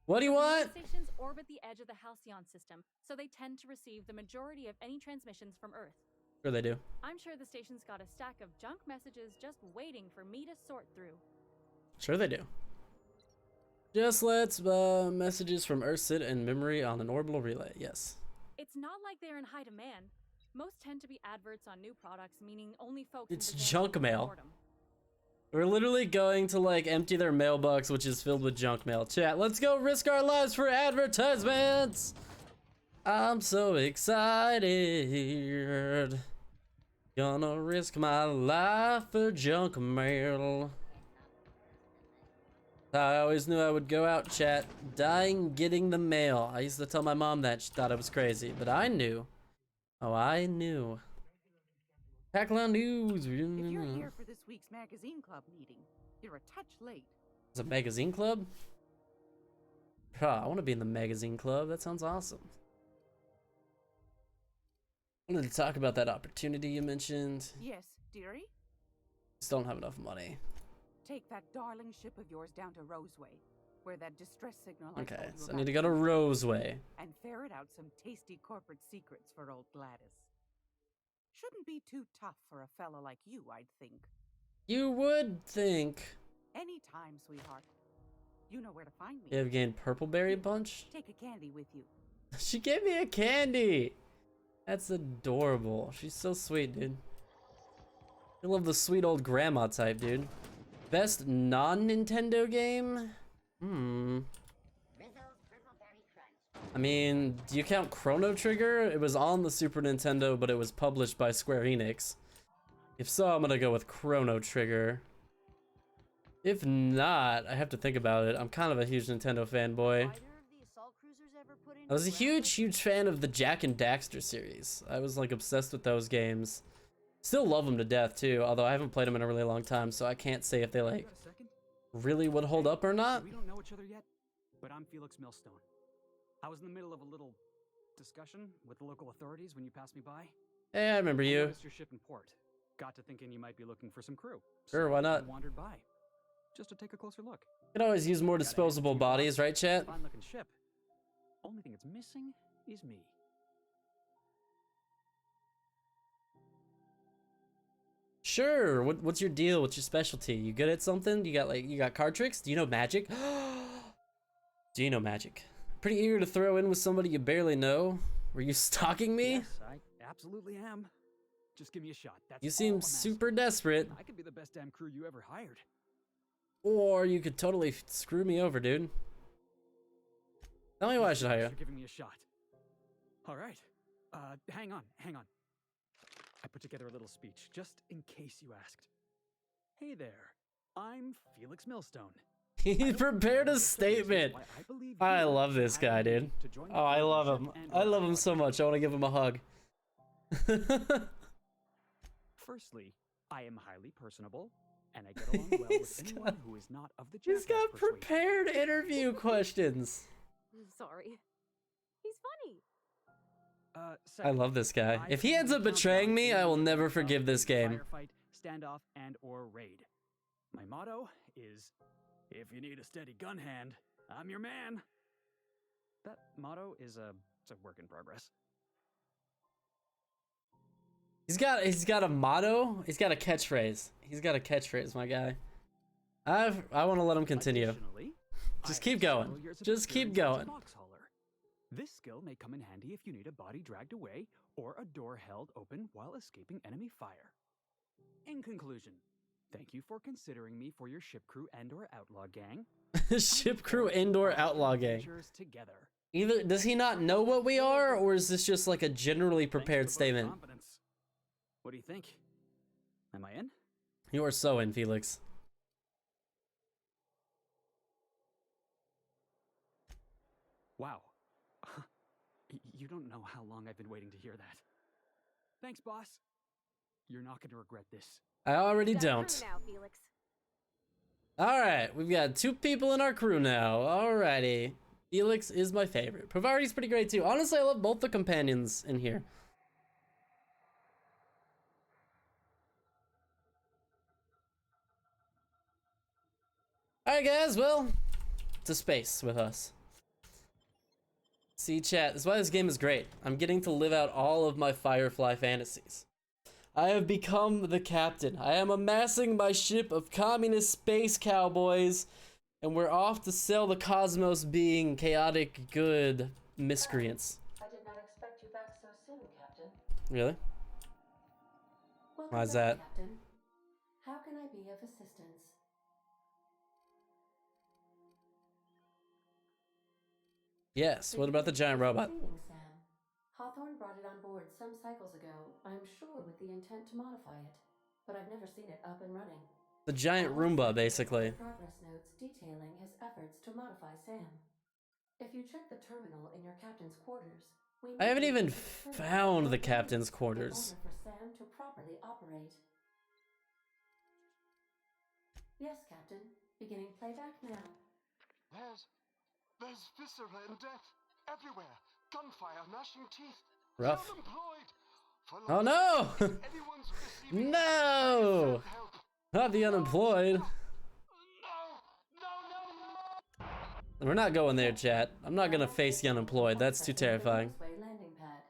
What do you want? Relay stations orbit the edge of the Halcyon system, so they tend to receive the majority of any transmissions from Earth. Sure they do. I'm sure the station's got a stack of junk messages just waiting for me to sort through. Sure they do. Just let's messages from Earth sit in memory on an orbital relay. Yes. It's not like they're in high demand. Most tend to be adverts on new products, meaning only folks. It's in junk mail. We're literally going to like empty their mailbox, which is filled with junk mail. Chat, let's go risk our lives for advertisements. I'm so excited. Gonna risk my life for junk mail. I always knew I would go out, chat, dying getting the mail. I used to tell my mom that. She thought I was crazy, but I knew. Oh, I knew. Hackland News. If you're here for this week's magazine club meeting, you're a touch late. It's a magazine club? I want to be in the magazine club. That sounds awesome. I wanted to talk about that opportunity you mentioned. Yes, dearie? Just don't have enough money. Take that darling ship of yours down to Roseway, where that distress signal I Okay, told you so I about need to go to Roseway. and ferret out some tasty corporate secrets for old Gladys. Shouldn't be too tough for a fella like you, I'd think. You would think. Anytime, sweetheart. You know where to find me. You have gained Purpleberry Bunch? Take a candy with you. She gave me a candy! That's adorable. She's so sweet, dude. I love the sweet old grandma type, dude. Best non-Nintendo game? I mean, do you count Chrono Trigger? It was on the Super Nintendo, but it was published by Square Enix. If so, I'm gonna go with Chrono Trigger. If not, I have to think about it. I'm kind of a huge Nintendo fanboy. I was a huge fan of the Jak and Daxter series. I was like obsessed with those games. Still love them to death too, although I haven't played them in a really long time, so I can't say if they like really would hold up or not. We don't know each other yet, but I'm Felix Millstone. I was in the middle of a little discussion with the local authorities when you passed me by. Hey, I remember you. Noticed your ship in port. Got to thinking you might be looking for some crew. Sure, why not? I wandered by, just to take a closer look. Could always use more disposable bodies, right, chat? Fine looking ship. Only thing it's missing is me. Sure. What's your deal? What's your specialty? You good at something? You got card tricks? Do you know magic? Do you know magic? Pretty eager to throw in with somebody you barely know. Were you stalking me? Yes, I absolutely am. Just give me a shot. That's You seem super desperate. I could be the best damn crew you ever hired. Or you could totally screw me over, dude. Tell me why I should hire you. You're giving me a shot. All right. Hang on. I put together a little speech, just in case you asked. Hey there, I'm Felix Millstone. He prepared a statement. I love this guy, dude. Oh, I love him. I love him so much. I want to give him a hug. Firstly, I am highly personable, and I get along well with anyone who is not of the He's got prepared interview questions. Sorry. He's funny. I love this guy. If he ends up betraying me, I will never forgive this game. Firefight, standoff, and or raid. My motto is, if you need a steady gun hand, I'm your man. That motto is it's a work in progress. He's got a motto. He's got a catchphrase. He's got a catchphrase, my guy. I want to let him continue. Just keep going. Just keep going. This skill may come in handy if you need a body dragged away or a door held open while escaping enemy fire. In conclusion, thank you for considering me for your ship crew and or outlaw gang. Ship crew and or outlaw gang. Together. Either does he not know what we are, or is this just like a generally prepared statement? What do you think? Am I in? You are so in, Felix. Wow. You don't know how long I've been waiting to hear that. Thanks, boss. You're not going to regret this. I already don't. Now, Felix. Alright, we've got 2 people in our crew now. Alrighty. Felix is my favorite. Pravari's pretty great too. Honestly, I love both the companions in here. Alright guys, well, to space with us. See chat, this is why this game is great. I'm getting to live out all of my Firefly fantasies. I have become the captain. I am amassing my ship of communist space cowboys, and we're off to sell the cosmos being chaotic good miscreants. I did not expect you back so soon, Captain. Really? Welcome Why's back, that? Captain. How can I be of assistance? Yes, what about the giant robot? Sam. Hawthorne brought it on board some cycles ago, I'm sure with the intent to modify it, but I've never seen it up and running. The giant Roomba, basically. Progress notes detailing his efforts to modify Sam. If you check the terminal in your captain's quarters, I haven't even found the captain's quarters. for Sam to properly operate. Yes, Captain. Beginning playback now. There's viscera and death everywhere. Gunfire, gnashing teeth. Rough. Unemployed. Oh no! No! Not the unemployed. We're not going there, chat. I'm not gonna face the unemployed. That's too terrifying. Landing pad.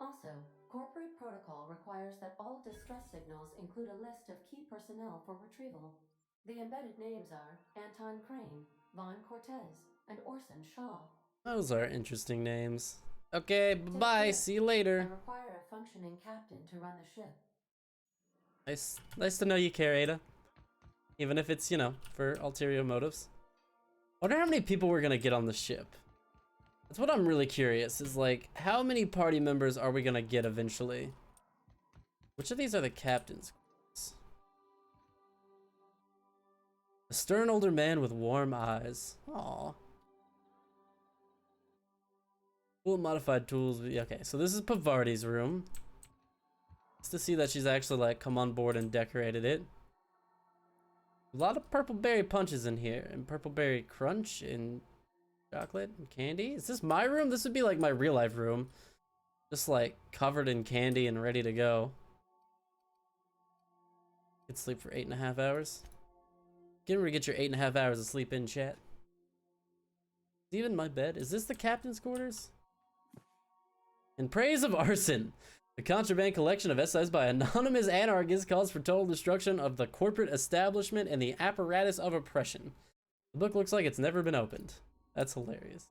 Also, corporate protocol requires requires that all distress signals include a list of key personnel for retrieval. The embedded names are Anton Crane, Vaughn Cortez, and Orson Shaw. Those are interesting names. Okay, Take bye. care. See you later. I require a functioning captain to run the ship. Nice to know you care, Ada. Even if it's, you know, for ulterior motives. I wonder how many people we're gonna get on the ship. That's what I'm really curious, is like, how many party members are we gonna get eventually? Which of these are the captains? A stern older man with warm eyes. Aww. Cool modified tools. Okay, so this is Pavardi's room. It's to see that she's actually like come on board and decorated it. A lot of purple berry punches in here, and purple berry crunch, and chocolate and candy. Is this my room? This would be like my real life room. Just like covered in candy and ready to go. You can sleep for 8.5 hours. Get ready to get your 8.5 hours of sleep in, chat. Even my bed. Is this the captain's quarters? In praise of arson, the contraband collection of essays by anonymous anarchists calls for total destruction of the corporate establishment and the apparatus of oppression. The book looks like it's never been opened. That's hilarious.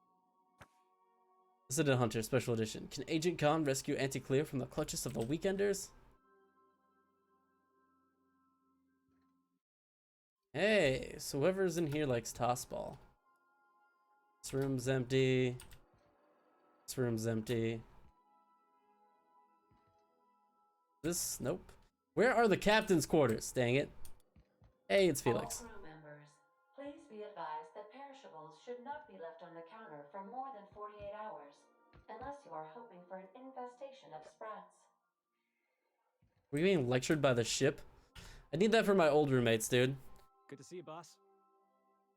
Dissident Hunter Special Edition. Can Agent Khan rescue Auntie Cleo from the clutches of the Weekenders? Hey, so whoever's in here likes tossball. This room's empty. This room's empty. This, nope. Where are the captain's quarters? Dang it. Hey, it's Felix. All crew members, please be advised that perishables should not be left on the counter for more than 48 hours, unless you are hoping for an infestation of sprats. Were you being lectured by the ship? I need that for my old roommates, dude. Good to see you, boss.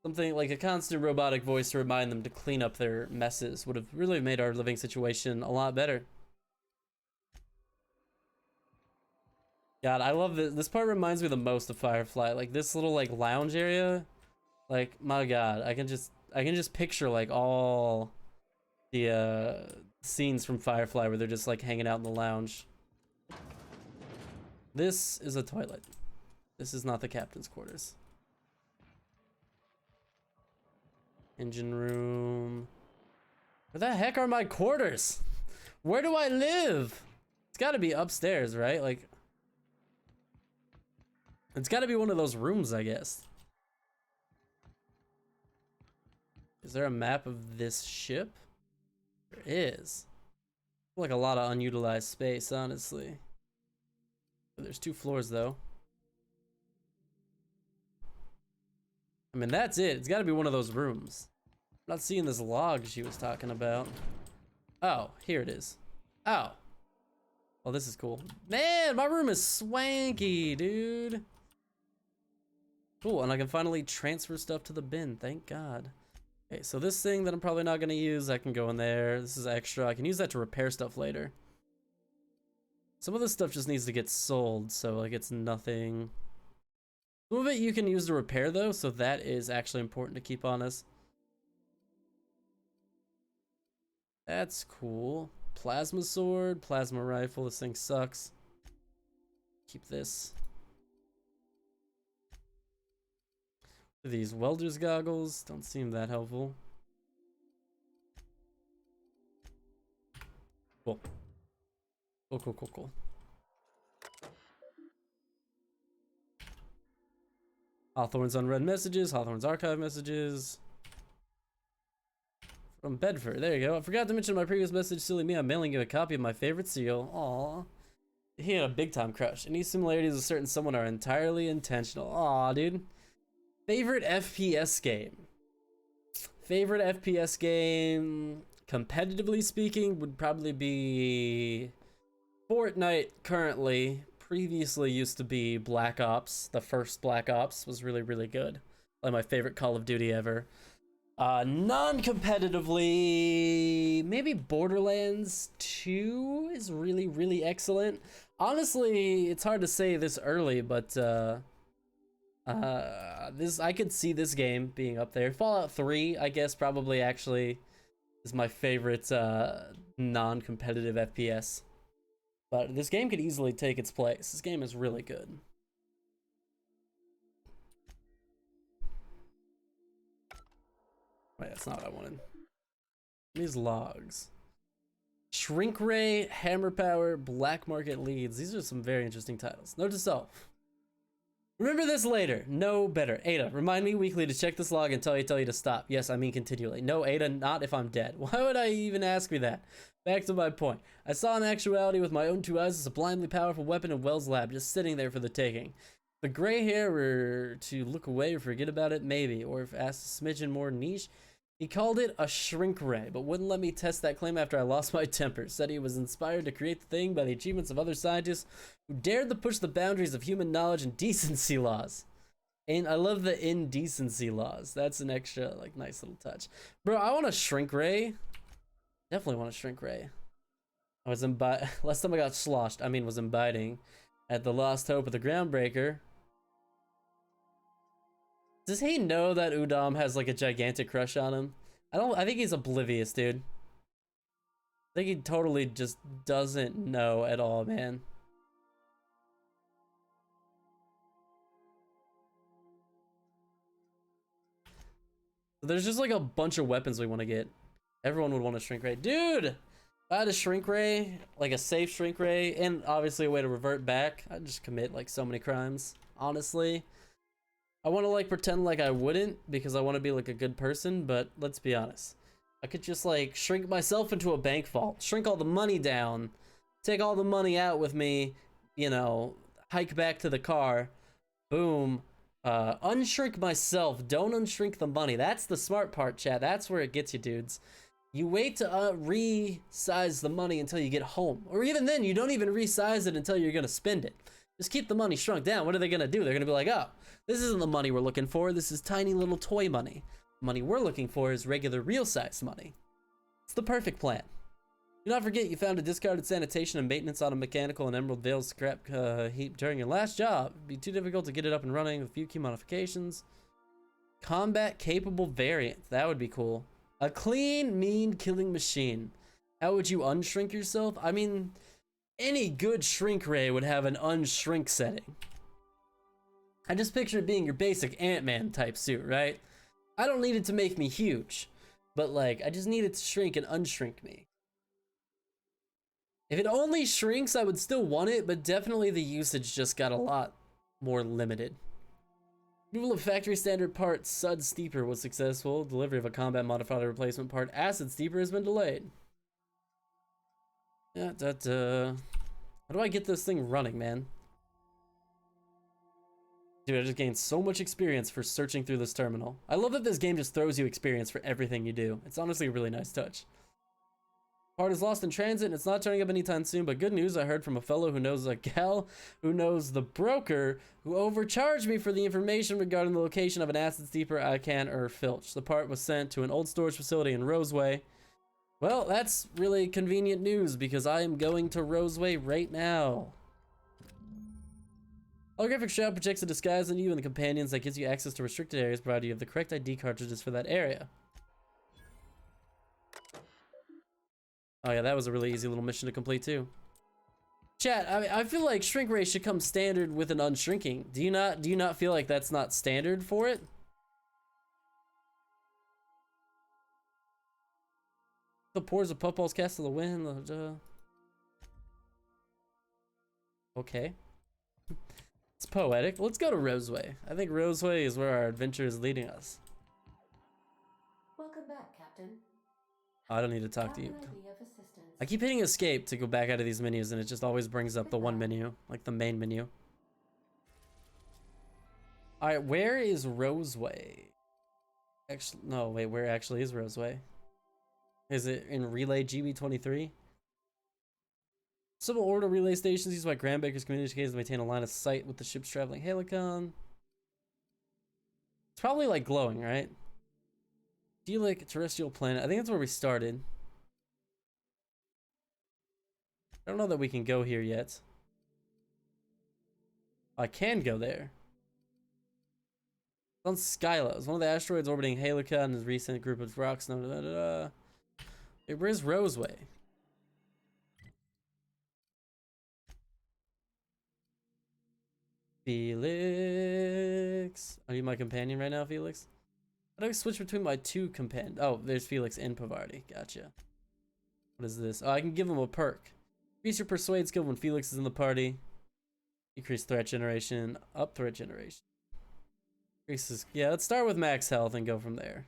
Something like a constant robotic voice to remind them to clean up their messes would have really made our living situation a lot better. God, I love this. This part reminds me the most of Firefly. Like this little like lounge area. Like my God, I can just picture like all the scenes from Firefly where they're just like hanging out in the lounge. This is a toilet. This is not the captain's quarters. Engine room. Where the heck are my quarters? Where do I live? It's got to be upstairs, right? Like, it's got to be one of those rooms, I guess. Is there a map of this ship? There is. Like a lot of unutilized space, honestly. There's 2 floors, though. I mean, that's it. It's got to be one of those rooms. I'm not seeing this log she was talking about. Oh, here it is. Oh. Well, this is cool. Man, my room is swanky, dude. Cool, and I can finally transfer stuff to the bin. Thank God. Okay, so this thing that I'm probably not going to use, I can go in there. This is extra. I can use that to repair stuff later. Some of this stuff just needs to get sold, so like it's nothing. Some of it you can use to repair though, so that is actually important to keep on us. That's cool. Plasma sword, plasma rifle. This thing sucks. Keep this. These welder's goggles don't seem that helpful. Cool. Cool. Hawthorne's unread messages, Hawthorne's archive messages. From Bedford, there you go. I forgot to mention in my previous message, silly me, I'm mailing you a copy of my favorite seal. Aww. He had a big time crush. Any similarities with certain someone are entirely intentional. Aw, dude. Favorite FPS game? Favorite FPS game, competitively speaking, would probably be Fortnite currently. Previously used to be Black Ops. The first Black Ops was really, really good. Like my favorite Call of Duty ever. Non-competitively, maybe Borderlands 2 is really, really excellent. Honestly, it's hard to say this early, but I could see this game being up there. Fallout 3, I guess, probably actually is my favorite non-competitive FPS. But this game could easily take its place. This game is really good. Wait, that's not what I wanted. These logs. Shrink Ray, Hammer Power, Black Market Leads. These are some very interesting titles. Note to self. Remember this later. No better. Ada, remind me weekly to check this log until I tell you to stop. Yes, I mean continually. No, Ada, not if I'm dead. Why would I even ask me that? Back to my point. I saw in actuality with my own 2 eyes a sublimely powerful weapon in Wells' lab just sitting there for the taking. If the gray hair were to look away or forget about it, maybe. Or if asked a smidgen more niche. He called it a shrink ray, but wouldn't let me test that claim after I lost my temper. Said he was inspired to create the thing by the achievements of other scientists who dared to push the boundaries of human knowledge and decency laws. And I love the indecency laws. That's an extra, like, nice little touch. Bro, I want a shrink ray. Definitely want a shrink ray. I was last time I got sloshed, was imbibing at the lost hope of the groundbreaker. Does he know that Udam has like a gigantic crush on him? I think he's oblivious, dude. I think he totally just doesn't know at all, man. There's just like a bunch of weapons we want to get. Everyone would want a shrink ray. Dude! If I had a shrink ray, like a safe shrink ray, and obviously a way to revert back, I'd just commit like so many crimes, honestly. I want to like pretend like I wouldn't because I want to be like a good person, but let's be honest. I could just like shrink myself into a bank vault, shrink all the money down, take all the money out with me, you know, hike back to the car, boom, unshrink myself, don't unshrink the money. That's the smart part, chat. That's where it gets you, dudes. You wait to resize the money until you get home, or even then you don't even resize it until you're gonna spend it. Just keep the money shrunk down. What are they gonna do? They're gonna be like, oh, this isn't the money we're looking for. This is tiny little toy money. The money we're looking for is regular real size money. It's the perfect plan. Do not forget you found a discarded sanitation and maintenance on a mechanical and Emerald Vale scrap heap during your last job. It'd be too difficult to get it up and running with a few key modifications. Combat capable variant. That would be cool. A clean, mean killing machine. How would you unshrink yourself? I mean, any good shrink ray would have an unshrink setting. I just picture it being your basic Ant-Man type suit, right? I don't need it to make me huge, but like, I just need it to shrink and unshrink me. If it only shrinks, I would still want it, but definitely the usage just got a lot more limited. Removal of factory standard part Sud Steeper was successful. Delivery of a combat modifier replacement part Acid Steeper has been delayed. How do I get this thing running, man? Dude, I just gained so much experience for searching through this terminal. I love that this game just throws you experience for everything you do. It's honestly a really nice touch. Part is lost in transit and it's not turning up anytime soon, but good news, I heard from a fellow who knows a gal who knows the broker who overcharged me for the information regarding the location of an acid steeper I can filch. The part was sent to an old storage facility in Roseway. Well, that's really convenient news because I am going to Roseway right now. Holographic shroud projects a disguise on you and the companions that gives you access to restricted areas provided you have the correct ID cartridges for that area. Oh yeah, that was a really easy little mission to complete too. Chat, I feel like shrink ray should come standard with an unshrinking. Do you not feel like that's not standard for it? The pores of puffballs cast to the wind. Okay. It's poetic. Let's go to Roseway. I think Roseway is where our adventure is leading us. Welcome back, Captain. I don't need to talk to you. How can I be of assistance? I keep hitting escape to go back out of these menus and it just always brings up the one menu, like the main menu. Alright, where is Roseway? Actually, no, wait, where actually is Roseway? Is it in Relay GB23? Civil order relay stations used by Groundbreaker's communities to maintain a line of sight with the ships traveling Helicon. It's probably like glowing, right? Delic terrestrial planet. I think that's where we started. I don't know that we can go here yet. I can go there. It's on Skyla. It's one of the asteroids orbiting Helicon and his recent group of rocks. Wait, where's Roseway? Felix. Are you my companion right now, Felix? How do I switch between my two companions? Oh, there's Felix and Pavardi. Gotcha. What is this? Oh, I can give him a perk. Increase your persuade skill when Felix is in the party. Decrease threat generation. Up threat generation. Increases. Yeah, let's start with max health and go from there.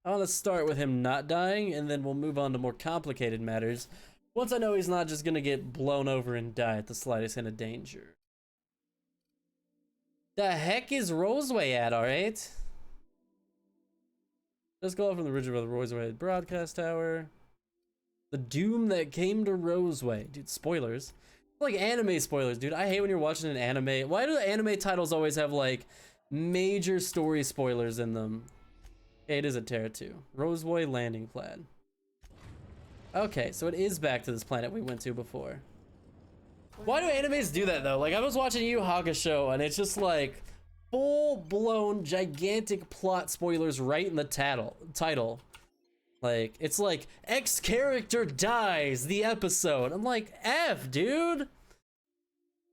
I want to start with him not dying, and then we'll move on to more complicated matters once I know he's not just gonna get blown over and die at the slightest hint of danger. The heck is Roseway at, alright? Just go off from the ridge of the Roseway broadcast tower. The doom that came to Roseway. Dude, spoilers. Like anime spoilers, dude. I hate when you're watching an anime. Why do anime titles always have like major story spoilers in them? Okay, it is a Terra 2. Roseway landing pad. Okay, so it is back to this planet we went to before. Why do animes do that though? Like I was watching Yu Yu Hakusho and it's just like full-blown gigantic plot spoilers right in the title. Like it's like X character dies the episode. I'm like, F, dude.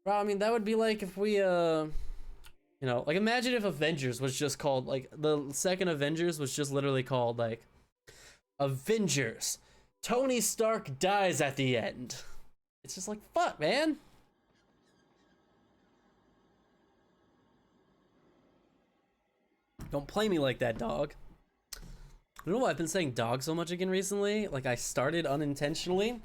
Bro, I mean that would be like if we you know, like imagine if Avengers was just called like the second Avengers was just literally called like Avengers. Tony Stark dies at the end. It's just like, fuck, man. Don't play me like that, dog. I don't know why I've been saying dog so much again recently. Like I started unintentionally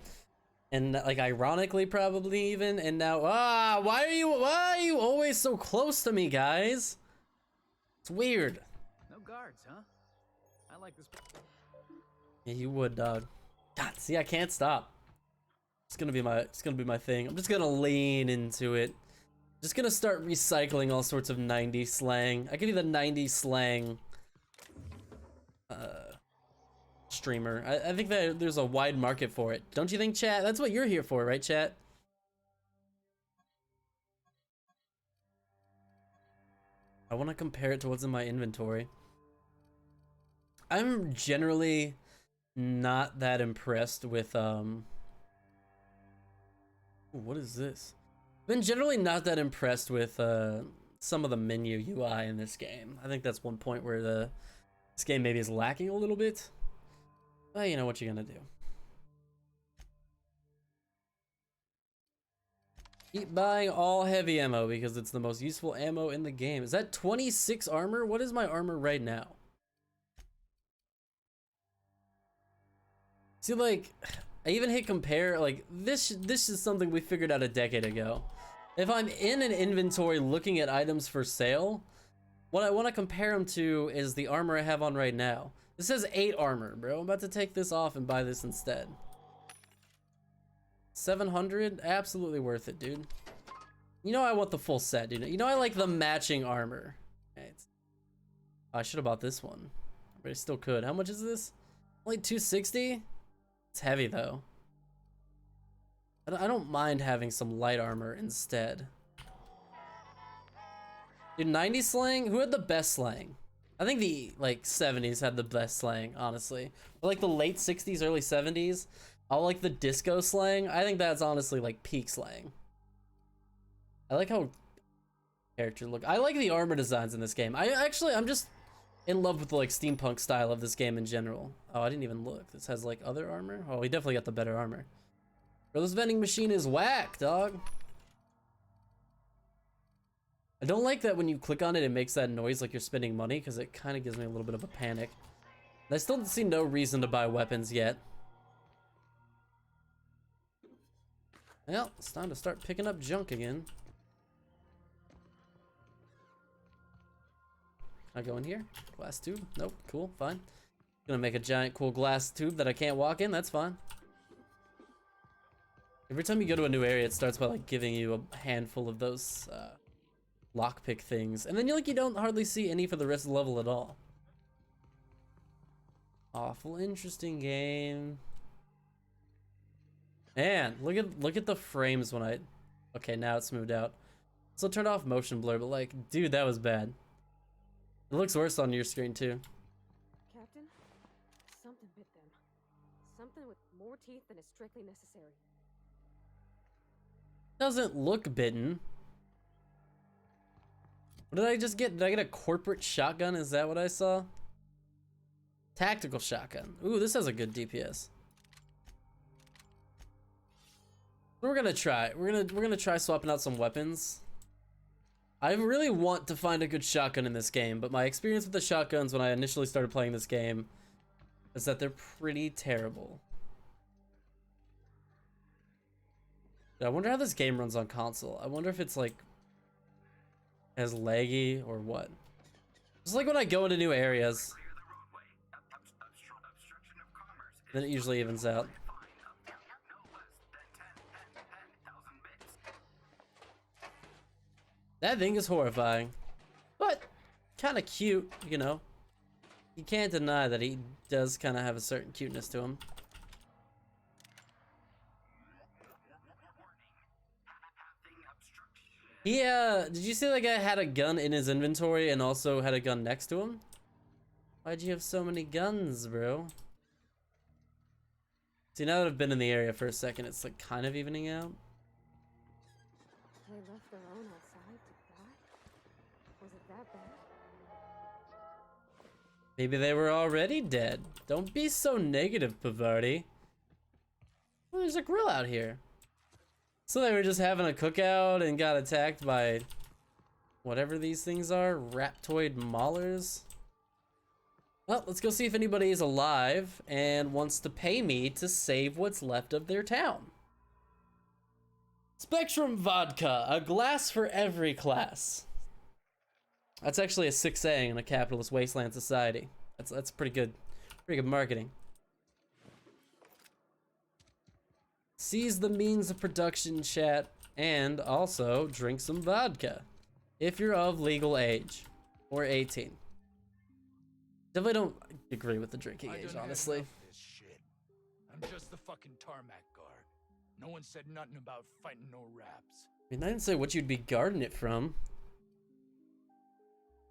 and like ironically probably even, and now why are you always so close to me, guys? It's weird. No guards, huh? I like this. Yeah, you would, dog. God, see, I can't stop. It's gonna be my thing. I'm just gonna lean into it. Just gonna start recycling all sorts of 90s slang. I could be the 90s slang streamer. I think that there's a wide market for it. Don't you think, chat? That's what you're here for, right, chat? I want to compare it to what's in my inventory. I'm generally not that impressed with ooh, what is this? I've been generally not that impressed with some of the menu UI in this game. I think that's one point where this game maybe is lacking a little bit. But you know what you're gonna do. Keep buying all heavy ammo because it's the most useful ammo in the game. Is that 26 armor? What is my armor right now? See, like, I even hit compare. Like, this is something we figured out a decade ago. If I'm in an inventory looking at items for sale, what I want to compare them to is the armor I have on right now. This says 8 armor, bro. I'm about to take this off and buy this instead. 700? Absolutely worth it, dude. You know I want the full set, dude. You know I like the matching armor. Right. I should have bought this one, but I still could. How much is this? Only 260? It's heavy though. I don't mind having some light armor instead. Dude, 90s slang? Who had the best slang? I think the like 70s had the best slang, honestly. Or like the late 60s, early 70s. I like the disco slang. I think that's honestly like peak slang. I like how characters look. I like the armor designs in this game. I'm just in love with the like steampunk style of this game in general. Oh, I didn't even look. This has like other armor. Oh, we definitely got the better armor. Bro, this vending machine is whack, dog. I don't like that when you click on it, it makes that noise like you're spending money because it kind of gives me a little bit of a panic. And I still see no reason to buy weapons yet. Well, it's time to start picking up junk again. Can I go in here? Glass tube? Nope. Cool. Fine. Gonna make a giant cool glass tube that I can't walk in. That's fine. Every time you go to a new area, it starts by like giving you a handful of those lockpick things, and then you don't hardly see any for the rest of the level at all. Awful interesting game. Man, look at the frames when I. Okay, now it's smoothed out. So turned off motion blur, but like, dude, that was bad. It looks worse on your screen too. Captain, something bit them. Something with more teeth than is strictly necessary. Doesn't look bitten. What did I just get? Did I get a corporate shotgun? Is that what I saw? Tactical shotgun. Ooh, this has a good DPS. We're gonna try. We're gonna try swapping out some weapons. I really want to find a good shotgun in this game, but my experience with the shotguns when I initially started playing this game is that they're pretty terrible. I wonder how this game runs on console. I wonder if it's like as laggy or what. It's like when I go into new areas, then it usually evens out. That thing is horrifying, but kind of cute, you know. You can't deny that he does kind of have a certain cuteness to him. Yeah, did you see that guy had a gun in his inventory and also had a gun next to him? Why'd you have so many guns, bro? See, now that I've been in the area for a second, it's like kind of evening out. They left their own outside to die? Was it that bad? Maybe they were already dead. Don't be so negative, Pavarti. Well, there's a grill out here. So they were just having a cookout and got attacked by whatever these things are, raptoid maulers. Well, let's go see if anybody is alive and wants to pay me to save what's left of their town. Spectrum Vodka, a glass for every class. That's actually a sick saying in a capitalist wasteland society. That's pretty good marketing. Seize the means of production, chat, and also drink some vodka if you're of legal age or 18. Definitely don't agree with the drinking age, honestly. This shit. I'm just the fucking tarmac guard. No one said nothing about fighting no raps. I mean, I didn't say what you'd be guarding it from.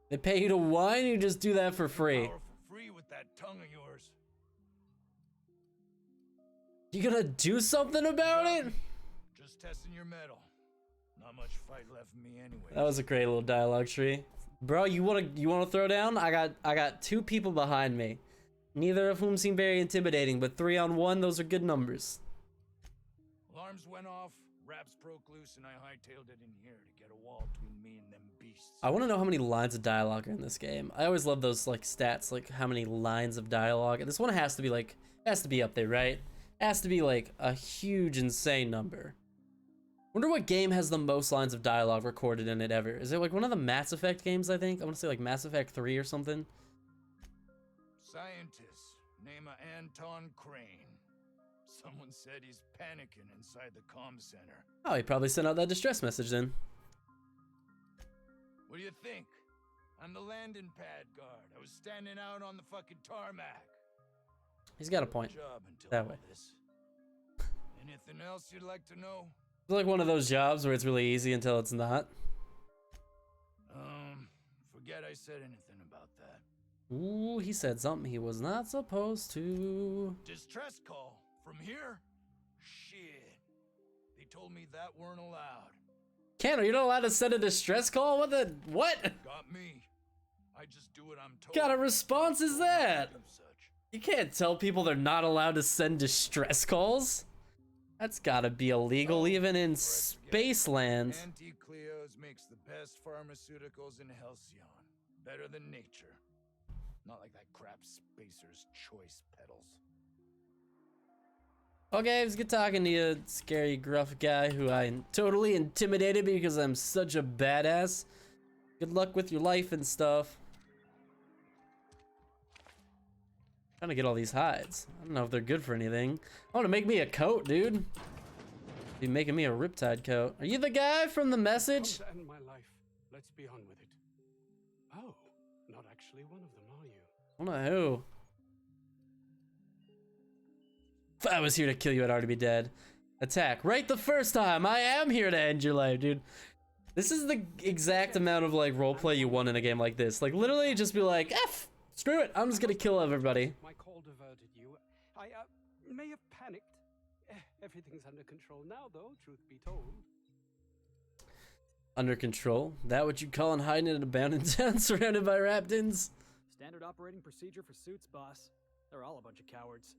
They pay you to whine, you just do that for free. Power for free with that tongue of yours. You gonna do something about it? Just testing your metal. Not much fight left in me anyway. That was a great little dialogue tree. Bro, you wanna throw down? I got two people behind me. Neither of whom seem very intimidating, but 3-on-1, those are good numbers. Alarms went off, raps broke loose, and I hightailed it in here to get a wall between me and them beasts. I wanna know how many lines of dialogue are in this game. I always love those like stats, like how many lines of dialogue. And this one has to be up there, right? Has to be like a huge, insane number. Wonder what game has the most lines of dialogue recorded in it ever. Is it like one of the Mass Effect games, I think? I want to say like Mass Effect 3 or something. Scientist, name of Anton Crane. Someone said he's panicking inside the comm center. Oh, he probably sent out that distress message then. What do you think? I'm the landing pad guard. I was standing out on the fucking tarmac. He's got a point. That way. Anything else you'd like to know? It's like one of those jobs where it's really easy until it's not. Forget I said anything about that. Ooh, he said something he was not supposed to. Distress call from here? Shit. They told me that weren't allowed. Canner, you're not allowed to send a distress call? What? Got me. I just do what I'm told. What kind of response is that? You can't tell people they're not allowed to send distress calls. That's gotta be illegal even in Spaceland. Anti-Cleo's makes the best pharmaceuticals in Halcyon. Better than nature. Not like that crap Spacer's Choice pedals. Okay, it was good talking to you, scary gruff guy who I totally intimidated because I'm such a badass. Good luck with your life and stuff. Trying to get all these hides. I don't know if they're good for anything. I want to make me a coat, dude. Be making me a riptide coat. Are you the guy from the message? Come to end my life. Let's be on with it. Oh, not actually one of them, are you? I don't know who. If I was here to kill you, I'd already be dead. Attack. Right the first time. I am here to end your life, dude. This is the exact amount of like roleplay you want in a game like this. Like literally just be like, F! Screw it, I'm just gonna kill everybody. My call diverted you. I may have panicked. Everything's under control now, though, truth be told. Under control? That what you call hiding in an abandoned town surrounded by raptins? Standard operating procedure for suits, boss. They're all a bunch of cowards.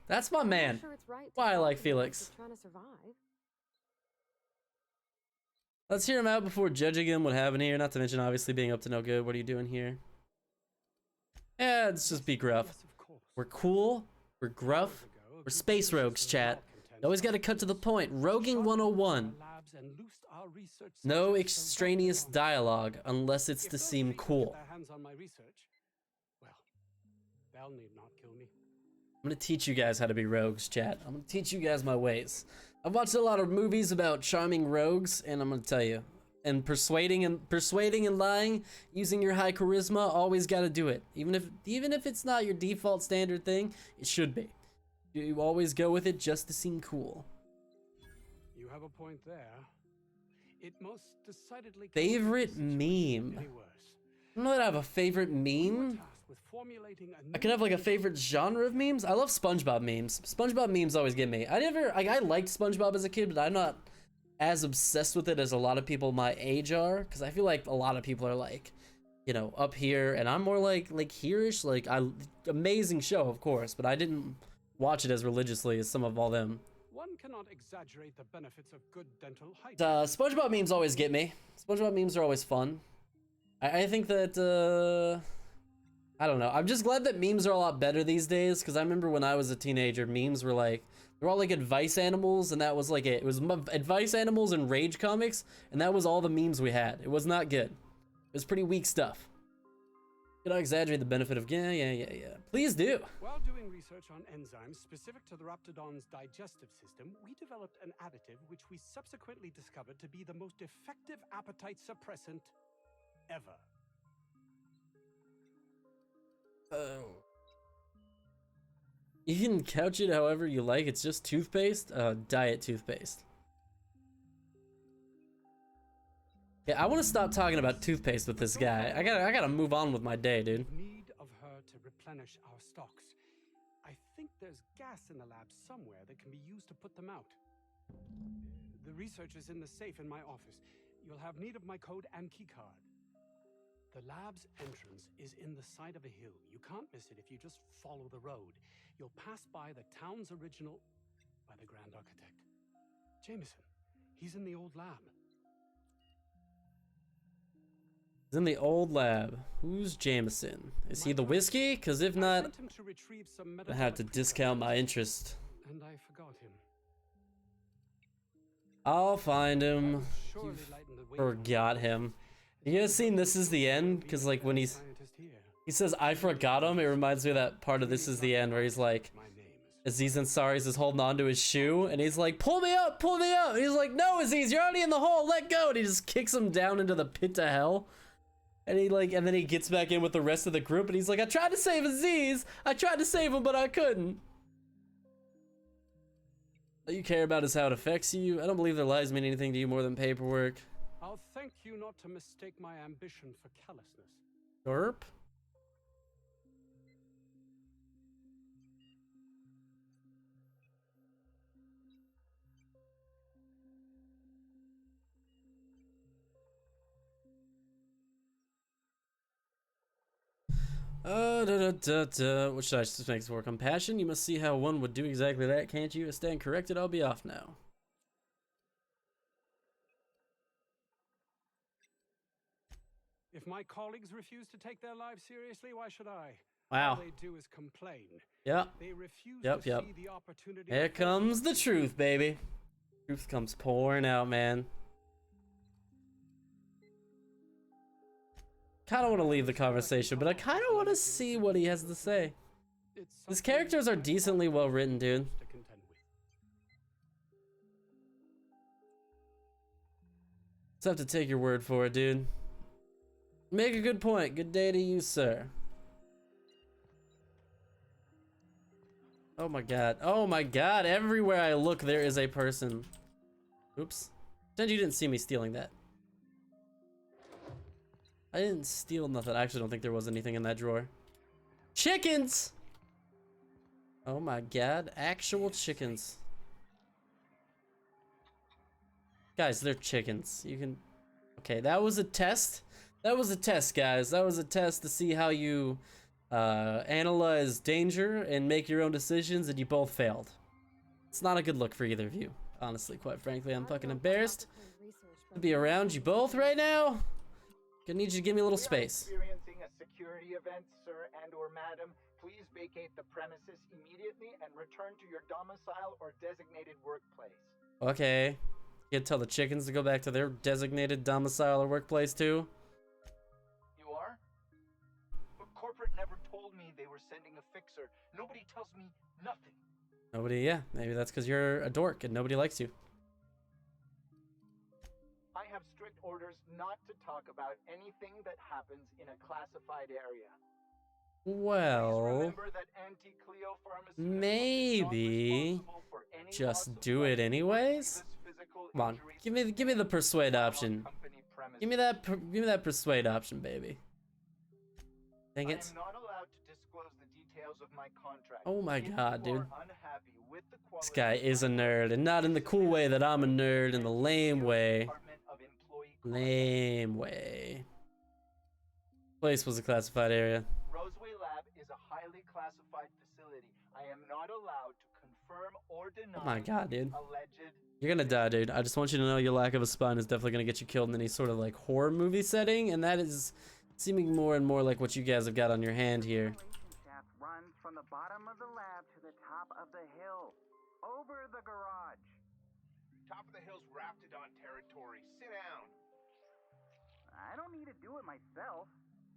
That's my man. Sure it's right to Why I talk like about Felix. just trying to survive. Let's hear him out before judging him. What happened here? Not to mention, obviously, being up to no good. What are you doing here? Yeah, let's just be gruff. We're cool. We're gruff. We're space rogues, chat. You always got to cut to the point. Roguing 101. No extraneous dialogue unless it's to seem cool. They'll need not kill me. I'm gonna teach you guys how to be rogues, chat. I'm gonna teach you guys my ways. I've watched a lot of movies about charming rogues, and I'm gonna tell you. And persuading and lying, using your high charisma, always gotta do it. Even if it's not your default standard thing, it should be. You always go with it just to seem cool. You have a point there. It most decidedly Favorite meme? I don't know that I have a favorite meme. I could have like a favorite genre of memes. I love SpongeBob memes. SpongeBob memes always get me. I liked SpongeBob as a kid, but I'm not as obsessed with it as a lot of people my age are, because I feel like a lot of people are like, you know, up here, and I'm more like here-ish. Like, amazing show, of course, but I didn't watch it as religiously as some of all them. One cannot exaggerate the benefits of good dental hygiene. SpongeBob memes always get me. SpongeBob memes are always fun. I think that I don't know. I'm just glad that memes are a lot better these days, because I remember when I was a teenager, memes were like, they're all like advice animals, and that was like it. It was advice animals and rage comics, and that was all the memes we had. It was not good. It was pretty weak stuff. Could I exaggerate the benefit of yeah. Please do. While doing research on enzymes specific to the Raptidon's digestive system, we developed an additive which we subsequently discovered to be the most effective appetite suppressant ever. Oh. You can couch it however you like. It's just toothpaste. Diet toothpaste. Yeah, I want to stop talking about toothpaste with this guy. I gotta move on with my day, dude. Need of her to replenish our stocks. I think there's gas in the lab somewhere that can be used to put them out. The research is in the safe in my office. You'll have need of my code and keycard. The lab's entrance is in the side of a hill. You can't miss it if you just follow the road. You'll pass by the town's original, by the Grand Architect. Jameson, he's in the old lab. He's in the old lab. Who's Jameson? Is he the whiskey? Because if not, I have to discount my interest. And I forgot him. I'll find him. You forgot him. You guys seen This Is the End? Because like when he says I forgot him, it reminds me of that part of This Is the End where he's like, Aziz Ansari's is holding on to his shoe, and he's like, pull me up, pull me up. And he's like, no, Aziz, you're already in the hole, let go. And he just kicks him down into the pit to hell. And and then he gets back in with the rest of the group, and he's like, I tried to save Aziz. I tried to save him, but I couldn't. All you care about is how it affects you. I don't believe their lives mean anything to you more than paperwork. I'll thank you not to mistake my ambition for callousness. Derp? What should I just make for? Compassion? You must see how one would do exactly that, can't you? Stand corrected, I'll be off now. If my colleagues refuse to take their lives seriously, why should I? Wow. All they do is complain. Yep. They refuse Yep. to see the opportunity. Here comes the truth, baby. Truth comes pouring out, man. Kind of want to leave the conversation, but I kind of want to see what he has to say. His characters are decently well written, dude. Just have to take your word for it, dude. Make a good point. Good day to you, sir. Oh my god. Oh my god. Everywhere I look, there is a person. Oops. Pretend you didn't see me stealing that. I didn't steal nothing. I actually don't think there was anything in that drawer. Chickens! Oh my god. Actual chickens. Guys, they're chickens. You can... Okay, that was a test. That was a test, guys. That was a test to see how you analyze danger and make your own decisions, and you both failed. It's not a good look for either of you. Honestly, quite frankly, I'm fucking embarrassed to be around you both right now. Gonna need you to give me a little space. Experiencing a security event, sir and/or madam. Please vacate the premises immediately and return to your domicile or designated workplace. Okay. You can tell the chickens to go back to their designated domicile or workplace too. You are? But corporate never told me they were sending a fixer. Nobody tells me nothing. Nobody, yeah. Maybe that's because you're a dork and nobody likes you. I have strict orders not to talk about anything that happens in a classified area. Well, maybe just do it anyways. Come on, give me the persuade option. Give me that persuade option, baby. Dang it. Oh my god, dude. This guy is a nerd, and not in the cool way that I'm a nerd, in the lame way. Lame way. Place was a classified area. Roseway Lab is a highly classified facility. I am not allowed to confirm or deny. Oh my god, dude. Alleged. You're gonna die, dude. I just want you to know your lack of a spine is definitely gonna get you killed in any sort of like horror movie setting, and that is seeming more and more like what you guys have got on your hand here. Shaft runs from the bottom of the lab to the top of the hill, over the garage. Top of the hill's Raptidon territory. Sit down. I don't need to do it myself.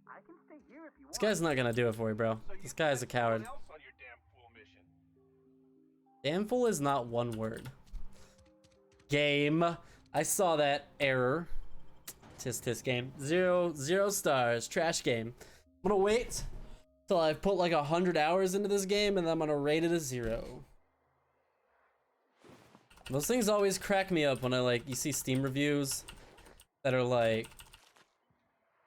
I can stay here if you want. This guy's not gonna do it for you, bro. This guy's a coward. Damn fool is not one word. Game. I saw that error. Tis game. Zero stars. Trash game. I'm gonna wait till I've put like 100 hours into this game, and then I'm gonna rate it a 0. Those things always crack me up when you see Steam reviews that are like,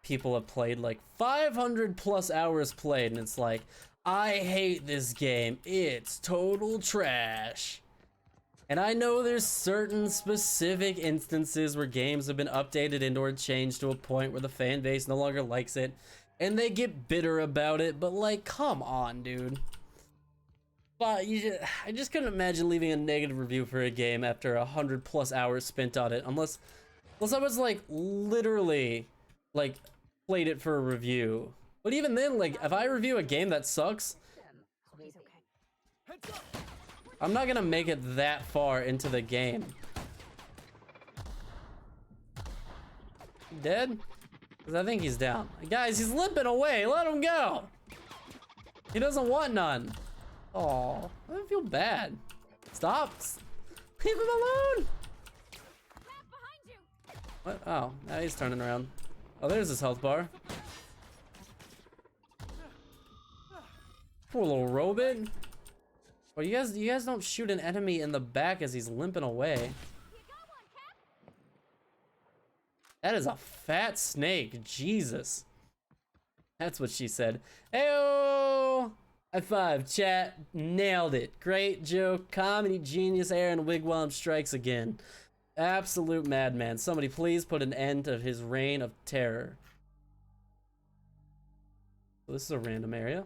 people have played like 500 plus hours played, and it's like, I hate this game, it's total trash. And I know there's certain specific instances where games have been updated and or changed to a point where the fan base no longer likes it and they get bitter about it, but like, come on, dude. But I just couldn't imagine leaving a negative review for a game after 100 plus hours spent on it, unless I was like literally like played it for a review. But even then, like, if I review a game that sucks, I'm not gonna make it that far into the game. Dead? Because I think he's down. Guys, he's limping away. Let him go. He doesn't want none. Oh, I feel bad. Stop. Leave him alone. What? Oh, now he's turning around. Oh, there's his health bar. Poor little robot. Well, you guys don't shoot an enemy in the back as he's limping away. That is a fat snake. Jesus. That's what she said. Heyo! High five, chat. Nailed it. Great joke. Comedy genius. Aaron Wigwam strikes again. Absolute madman. Somebody please put an end to his reign of terror. So this is a random area.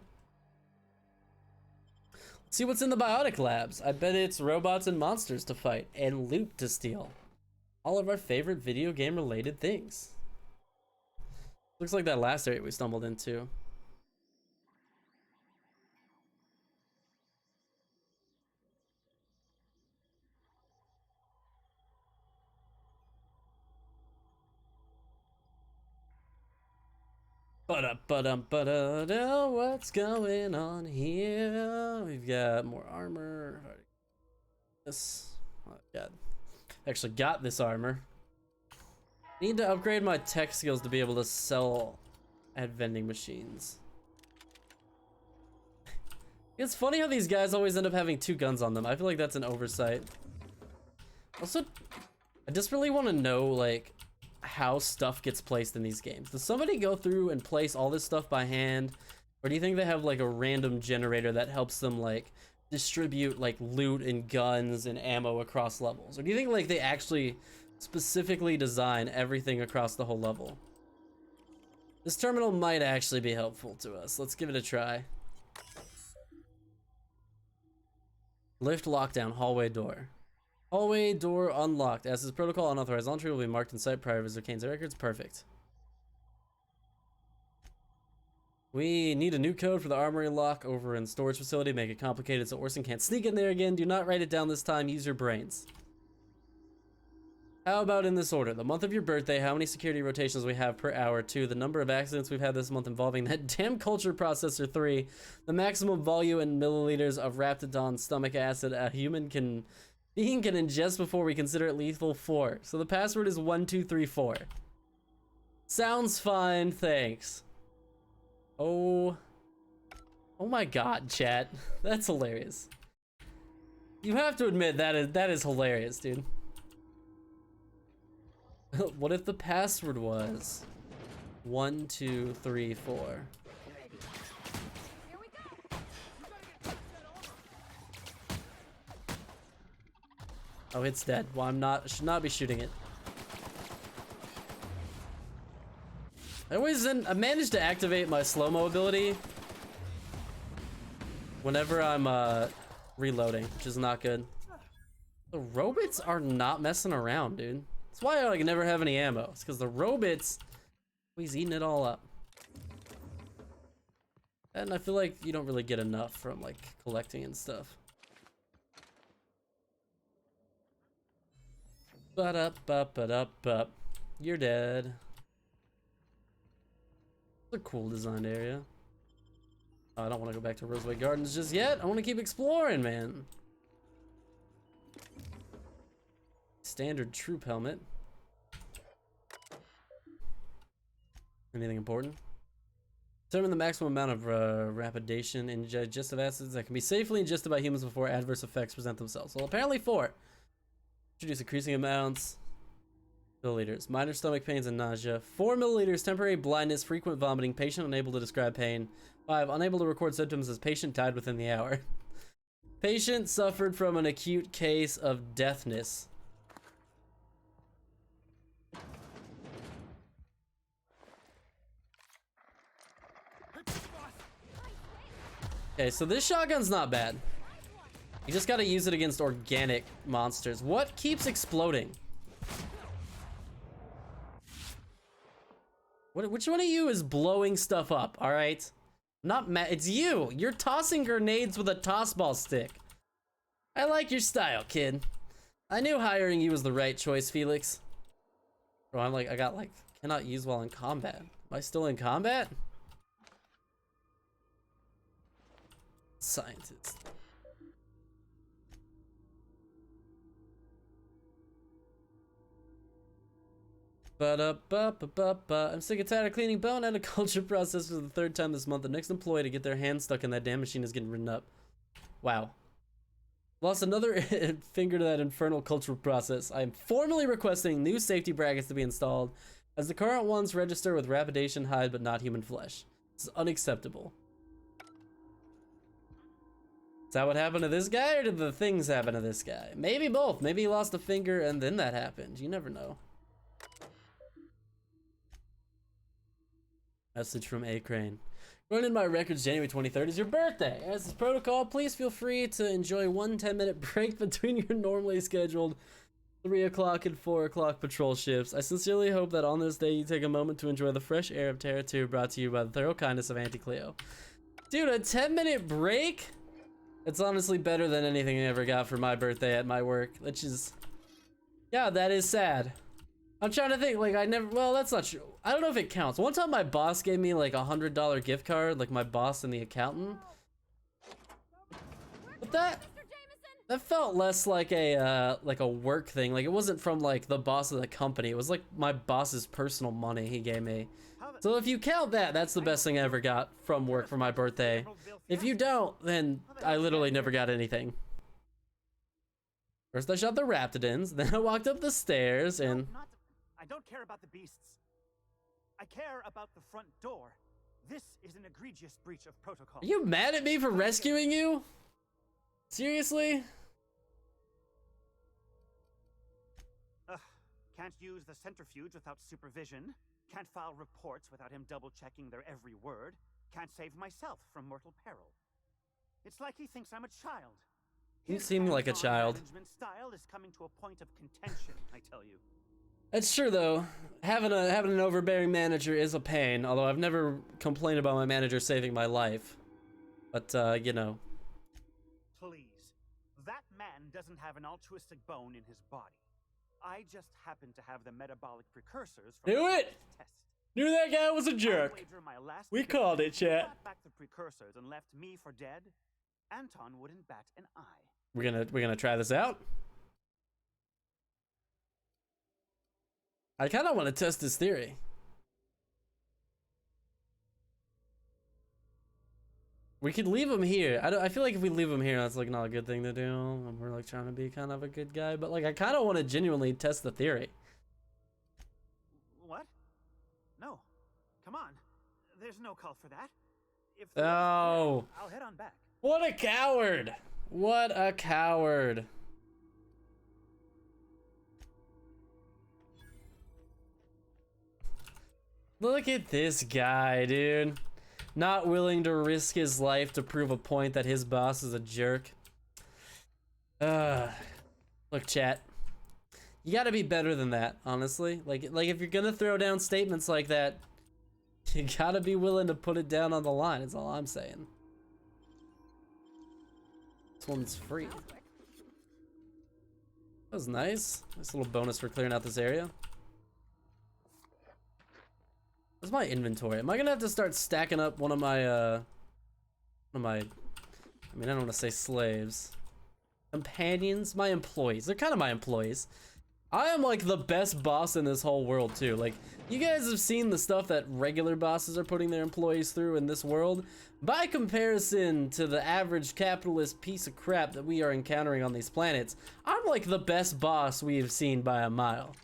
Let's see what's in the biotic labs. I bet it's robots and monsters to fight and loot to steal. All of our favorite video game related things. Looks like that last area we stumbled into. Ba-da-ba-dum-ba-da-da, what's going on here? We've got more armor. This, oh, God. Actually got this armor. Need to upgrade my tech skills to be able to sell at vending machines. It's funny how these guys always end up having 2 guns on them. I feel like that's an oversight. Also, I just really want to know, like, how stuff gets placed in these games. Does somebody go through and place all this stuff by hand? Or do you think they have, like, a random generator that helps them, like, distribute, like, loot and guns and ammo across levels? Or do you think, like, they actually specifically design everything across the whole level. This terminal might actually be helpful to us. Let's give it a try. Lift lockdown, hallway door. Hallway door unlocked. As this protocol, unauthorized entry will be marked in sight prior to visitor Kane's records. Perfect. We need a new code for the armory lock over in storage facility. Make it complicated so Orson can't sneak in there again. Do not write it down this time. Use your brains. How about in this order? The month of your birthday, how many security rotations we have per hour. 2, the number of accidents we've had this month involving that damn culture processor. 3, the maximum volume in milliliters of Raptidon stomach acid a human being can ingest before we consider it lethal. 4. So the password is 1234. Sounds fine, thanks. Oh my god, chat. That's hilarious. You have to admit that is hilarious, dude. What if the password was 1234? Oh, it's dead. Well, should not be shooting it. I managed to activate my slow-mo ability whenever I'm reloading, which is not good. The robots are not messing around, dude. That's why I like never have any ammo. It's because the robots, he's eating it all up. And I feel like you don't really get enough from like collecting and stuff. Ba-da-ba-ba-da-ba. You're dead. It's a cool designed area. Oh, I don't want to go back to Roseway Gardens just yet. I want to keep exploring, man. Standard troop helmet. Anything important? Determine the maximum amount of rapidation in digestive acids that can be safely ingested by humans before adverse effects present themselves. Well, apparently 4. Introduce increasing amounts. Milliliters. Minor stomach pains and nausea. 4 milliliters. Temporary blindness. Frequent vomiting. Patient unable to describe pain. 5. Unable to record symptoms as patient died within the hour. Patient suffered from an acute case of deafness. Okay, so this shotgun's not bad. You just gotta use it against organic monsters. What keeps exploding? Which one of you is blowing stuff up, alright? Not mad. It's you! You're tossing grenades with a toss ball stick. I like your style, kid. I knew hiring you was the right choice, Felix. Bro, I got cannot use while in combat. Am I still in combat? Scientist. I'm sick and tired of cleaning bone and a culture process for the 3rd time this month. The next employee to get their hands stuck in that damn machine is getting written up. Wow. Lost another finger to that infernal cultural process. I am formally requesting new safety brackets to be installed, as the current ones register with rapidation hide but not human flesh. This is unacceptable. Is that what happened to this guy, or did the things happen to this guy? Maybe both. Maybe he lost a finger and then that happened. You never know. Message from A. Crane. Running my records, January 23rd is your birthday. As is protocol, please feel free to enjoy one 10-minute break between your normally scheduled 3 o'clock and 4 o'clock patrol shifts. I sincerely hope that on this day you take a moment to enjoy the fresh air of Terra 2 brought to you by the thorough kindness of Auntie Cleo. Dude, a 10-minute break? It's honestly better than anything I ever got for my birthday at my work, which is... yeah, that is sad. I'm trying to think, like, well, that's not true. I don't know if it counts. One time my boss gave me, like, $100 gift card, like my boss and the accountant. But that felt less like a work thing. Like, it wasn't from, like, the boss of the company. It was, like, my boss's personal money he gave me. So if you count that, that's the best thing I ever got from work for my birthday. If you don't, then I literally never got anything. First I shot the Raptidons, then I walked up the stairs and... I don't care about the beasts. I care about the front door. This is an egregious breach of protocol. Are you mad at me for rescuing you? Seriously? Can't use the centrifuge without supervision. Can't file reports without him double-checking their every word. Can't save myself from mortal peril. It's like he thinks I'm a child. You seem like a child. Management style is coming to a point of contention, I tell you. It's true though. Having an overbearing manager is a pain. Although I've never complained about my manager saving my life. But you know. Please, that man doesn't have an altruistic bone in his body. I just happen to have the metabolic precursors. Knew it. Knew that guy was a jerk. We called it, chat. Brought back the precursors and left me for dead. Anton wouldn't bat an eye. We're gonna try this out. I kind of want to test this theory. We could leave him here. I feel like if we leave him here, that's like not a good thing to do. We're like trying to be kind of a good guy, but like I kind of want to genuinely test the theory. What? No. Come on. There's no call for that. If Oh. I'll head on back. What a coward. What a coward. Look at this guy, dude. Not willing to risk his life to prove a point that his boss is a jerk. Look, chat. You gotta be better than that, honestly. Like if you're gonna throw down statements like that, you gotta be willing to put it down on the line, is all I'm saying. This one's free. That was nice. Nice little bonus for clearing out this area. What's my inventory? Am I gonna have to start stacking up one of my, I mean, I don't want to say slaves. Companions? My employees. They're kind of my employees. I am like the best boss in this whole world too. Like, you guys have seen the stuff that regular bosses are putting their employees through in this world. By comparison to the average capitalist piece of crap that we are encountering on these planets, I'm like the best boss we have seen by a mile.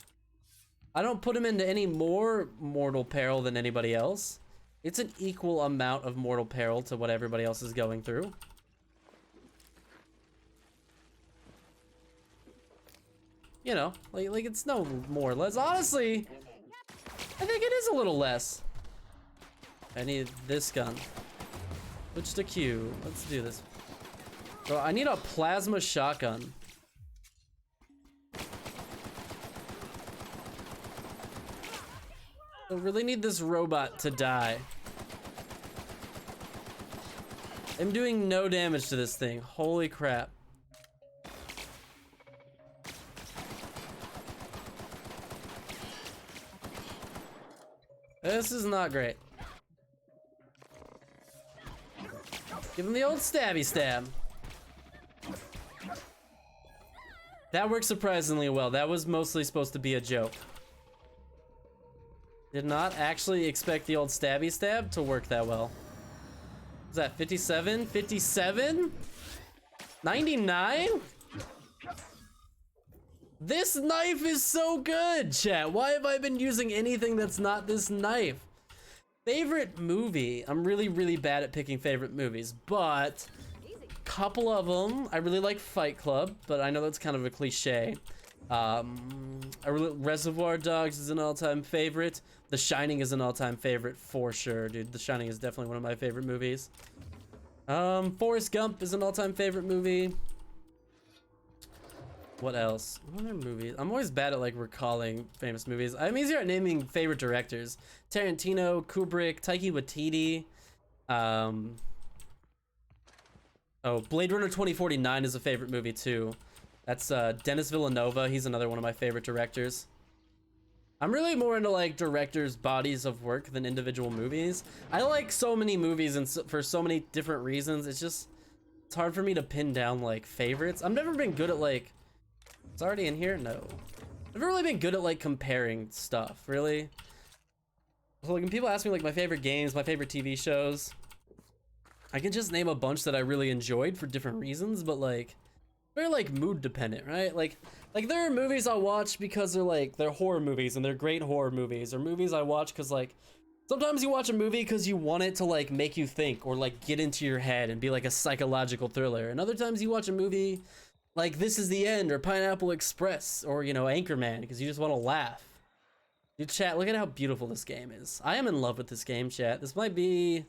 I don't put him into any more mortal peril than anybody else. It's an equal amount of mortal peril to what everybody else is going through. You know, like it's no more or less. Honestly, I think it is a little less. I need this gun. Switch to Q. Let's do this. So I need a plasma shotgun. I really need this robot to die. I'm doing no damage to this thing. Holy crap. This is not great. Give him the old stabby stab. That worked surprisingly well. That was mostly supposed to be a joke. Did not actually expect the old stabby stab to work that well. Is that 57? 57? 99? This knife is so good, chat. Why have I been using anything that's not this knife? Favorite movie. I'm really, really bad at picking favorite movies, but a couple of them. I really like Fight Club, but I know that's kind of a cliche. Reservoir Dogs is an all-time favorite. The Shining is an all-time favorite for sure, dude. The Shining is definitely one of my favorite movies. Forrest Gump is an all-time favorite movie. What else? What other movies? I'm always bad at like recalling famous movies. I'm easier at naming favorite directors. Tarantino, Kubrick, Taika Waititi. Oh, Blade Runner 2049 is a favorite movie too. That's Denis Villeneuve. He's another one of my favorite directors. I'm really more into like directors' bodies of work than individual movies. I like so many movies and for so many different reasons. It's hard for me to pin down like favorites. I've never been good at like, it's already in here? No. I've never really been good at like comparing stuff, really. So like when people ask me like my favorite games, my favorite TV shows, I can just name a bunch that I really enjoyed for different reasons, but like, they're like mood dependent, right? Like there are movies I'll watch because they're horror movies and they're great horror movies, or movies I watch because like sometimes you watch a movie because you want it to like make you think or like get into your head and be like a psychological thriller, and other times you watch a movie like This Is the End or Pineapple Express or, you know, Anchorman, because you just want to laugh. Dude, chat, look at how beautiful this game is. I am in love with this game, chat. It's gonna be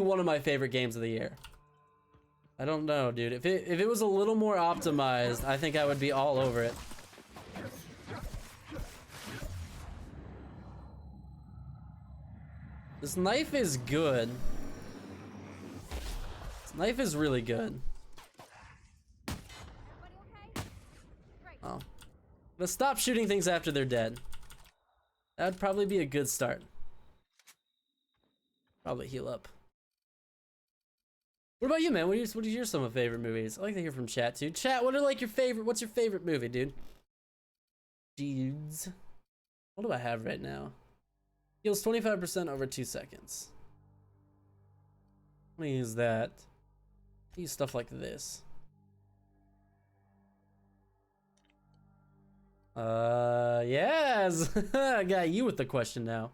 one of my favorite games of the year. I don't know, dude. If it was a little more optimized, I think I would be all over it. This knife is good. This knife is really good. Oh. But stop shooting things after they're dead. That would probably be a good start. Probably heal up. What about you, man? What are your some of favorite movies? I like to hear from chat too. Chat, what's your favorite movie, dude? Dudes. What do I have right now? Heals 25% over 2 seconds. I'm gonna use that. Use stuff like this. Yes. I got you with the question now.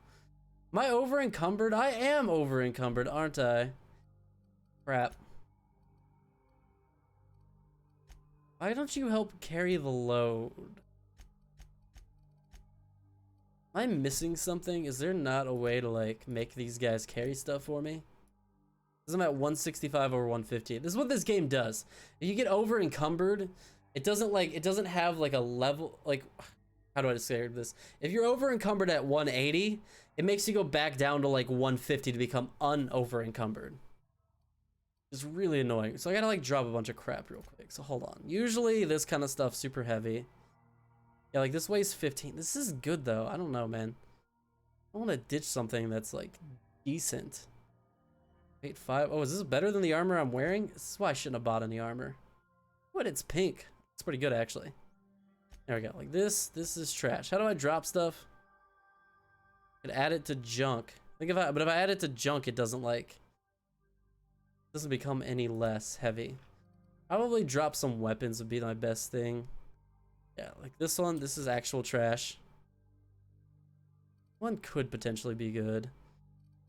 Am I over encumbered? I am over encumbered, aren't I? Crap. Why don't you help carry the load? Am I missing something? Is there not a way to like make these guys carry stuff for me? Because I'm at 165 over 150. This is what this game does. If you get over encumbered, it doesn't have like a level, like, how do I describe this? If you're over encumbered at 180, it makes you go back down to like 150 to become un-over encumbered. It's really annoying. So I gotta like drop a bunch of crap real quick. So hold on. Usually this kind of stuff's super heavy. Yeah, like this weighs 15. This is good though. I don't know, man. I want to ditch something that's like decent. 8.5. Oh, is this better than the armor I'm wearing? This is why I shouldn't have bought any armor. What? It's pink. It's pretty good actually. There we go. Like this. This is trash. How do I drop stuff? I could add it to junk. But if I add it to junk, it doesn't become any less heavy. Probably drop some weapons would be my best thing. Yeah, like this one. This is actual trash. One could potentially be good.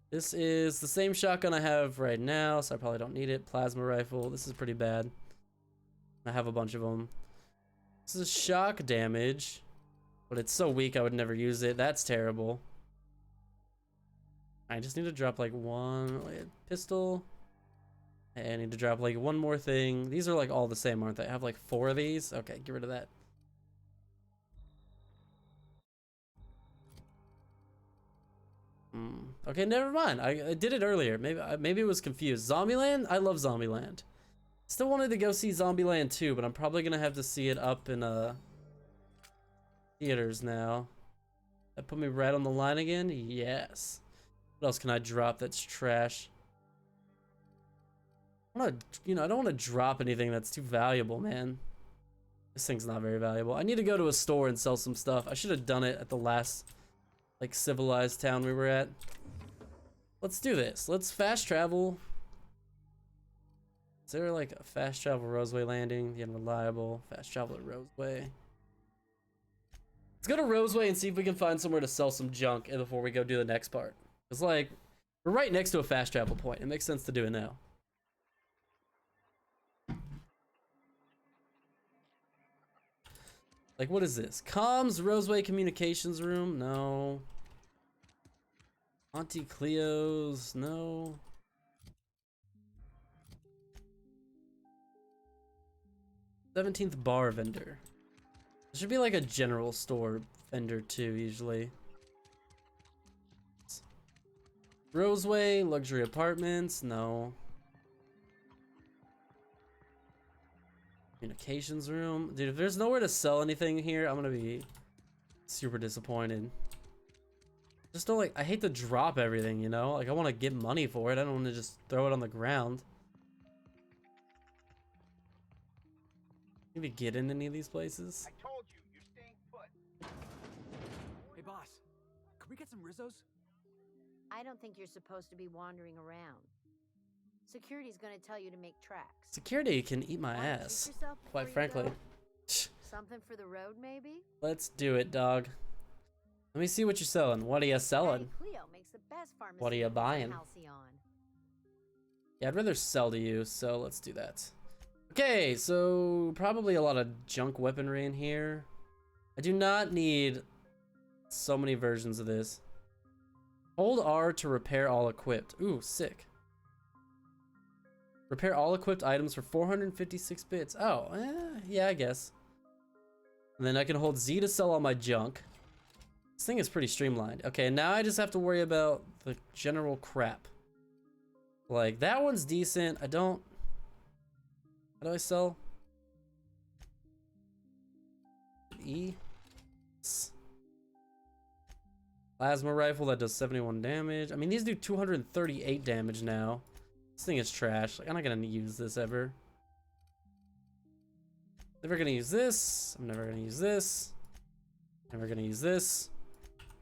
This is the same shotgun I have right now, so I probably don't need it. Plasma rifle. This is pretty bad. I have a bunch of them. This is shock damage, but it's so weak I would never use it. That's terrible. I just need to drop like one pistol. And I need to drop like one more thing. These are like all the same, aren't they? I have like 4 of these. Okay, get rid of that. Okay, never mind. I did it earlier. Maybe it was confused. Zombieland? I love Zombieland. Still wanted to go see Zombieland 2, but I'm probably gonna have to see it up in theaters now. That put me right on the line again? Yes. What else can I drop that's trash? I don't want to drop anything that's too valuable, man. This thing's not very valuable. I need to go to a store and sell some stuff. I should have done it at the last like civilized town we were at. Let's do this. Let's fast travel. Is there like a fast travel Roseway landing? The Unreliable. Fast travel at Roseway. Let's go to Roseway and see if we can find somewhere to sell some junk before we go do the next part. It's like, we're right next to a fast travel point. It makes sense to do it now. Like, what is this? Comms, Roseway Communications Room? No. Auntie Cleo's? No. '17th bar vendor. It should be like a general store vendor too, usually. Roseway, luxury apartments? No. Communications room? Dude, if there's nowhere to sell anything here, I'm gonna be super disappointed. Just don't like, I hate to drop everything, you know? Like, I want to get money for it. I don't want to just throw it on the ground. Maybe get in any of these places? I told you, you're staying put. Hey, boss. Could we get some Rizzos? I don't think you're supposed to be wandering around. Security's gonna tell you to make tracks. Security can eat my ass, quite frankly. Something for the road, maybe? Let's do it, dog. Let me see what you're selling. What are you selling? Cleo makes the best What are you buying? Halcyon. Yeah, I'd rather sell to you, so let's do that. Okay, so probably a lot of junk weaponry in here. I do not need so many versions of this. Hold R to repair all equipped. Ooh, sick. Repair all equipped items for 456 bits. Oh, yeah, I guess. And then I can hold Z to sell all my junk. This thing is pretty streamlined. Okay, now I just have to worry about the general crap. Like, that one's decent. I don't... How do I sell? E? Plasma rifle that does 71 damage. I mean, these do 238 damage now. This thing is trash. Like, I'm not gonna use this ever. Never gonna use this. I'm never gonna use this. Never gonna use this.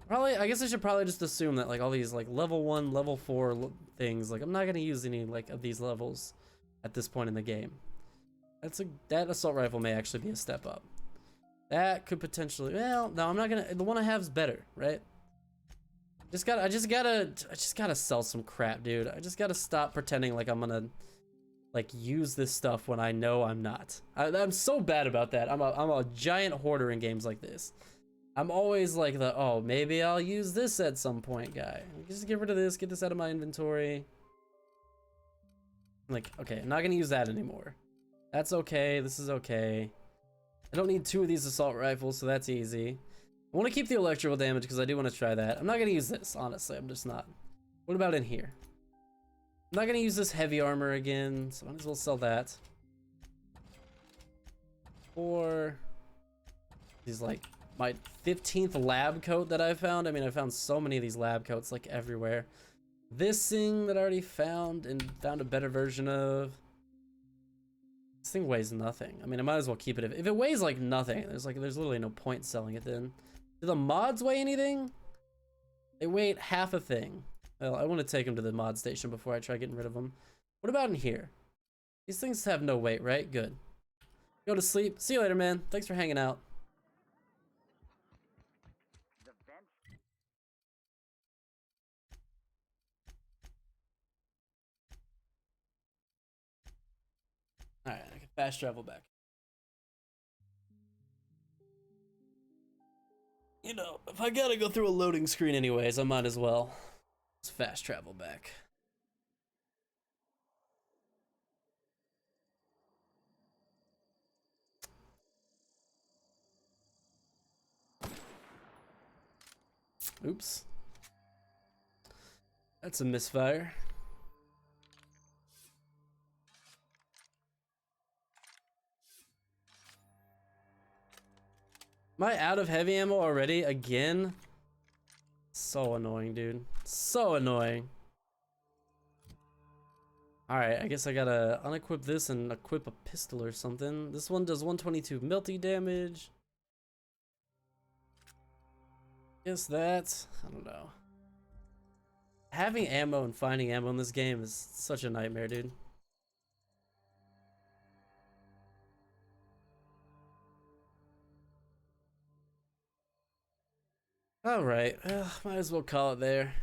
Probably, I guess I should probably just assume that like all these like level 1, level 4 things, like I'm not gonna use any like of these levels at this point in the game. That assault rifle may actually be a step up. That could potentially, well, no, I'm not gonna, the one I have is better, right? I just gotta sell some crap, dude. I just gotta stop pretending like I'm gonna like use this stuff when I know I'm not. I'm so bad about that. I'm a giant hoarder in games like this. I'm always like oh, maybe I'll use this at some point guy. Just get rid of this, get this out of my inventory. Like, okay, I'm not gonna use that anymore. That's okay, this is okay. I don't need 2 of these assault rifles, so that's easy. I want to keep the electrical damage because I do want to try that. I'm not gonna use this, honestly, I'm just not. What about in here? I'm not gonna use this heavy armor again, so I might as well sell that. Or these like my 15th lab coat that I found. I mean, I found so many of these lab coats like everywhere. This thing that I already found and found a better version of. This thing weighs nothing. I mean, I might as well keep it. If it weighs like nothing, there's literally no point selling it then. Do the mods weigh anything? They weigh half a thing. Well, I want to take them to the mod station before I try getting rid of them. What about in here? These things have no weight, right? Good. Go to sleep. See you later, man. Thanks for hanging out. Alright, I can fast travel back. You know, if I gotta go through a loading screen anyways, I might as well. Let's fast travel back. Oops. That's a misfire. Am I out of heavy ammo already? Again? So annoying, dude. So annoying. Alright, I guess I gotta unequip this and equip a pistol or something. This one does 122 melty damage. Guess that. I don't know. Having ammo and finding ammo in this game is such a nightmare, dude. Alright, might as well call it there.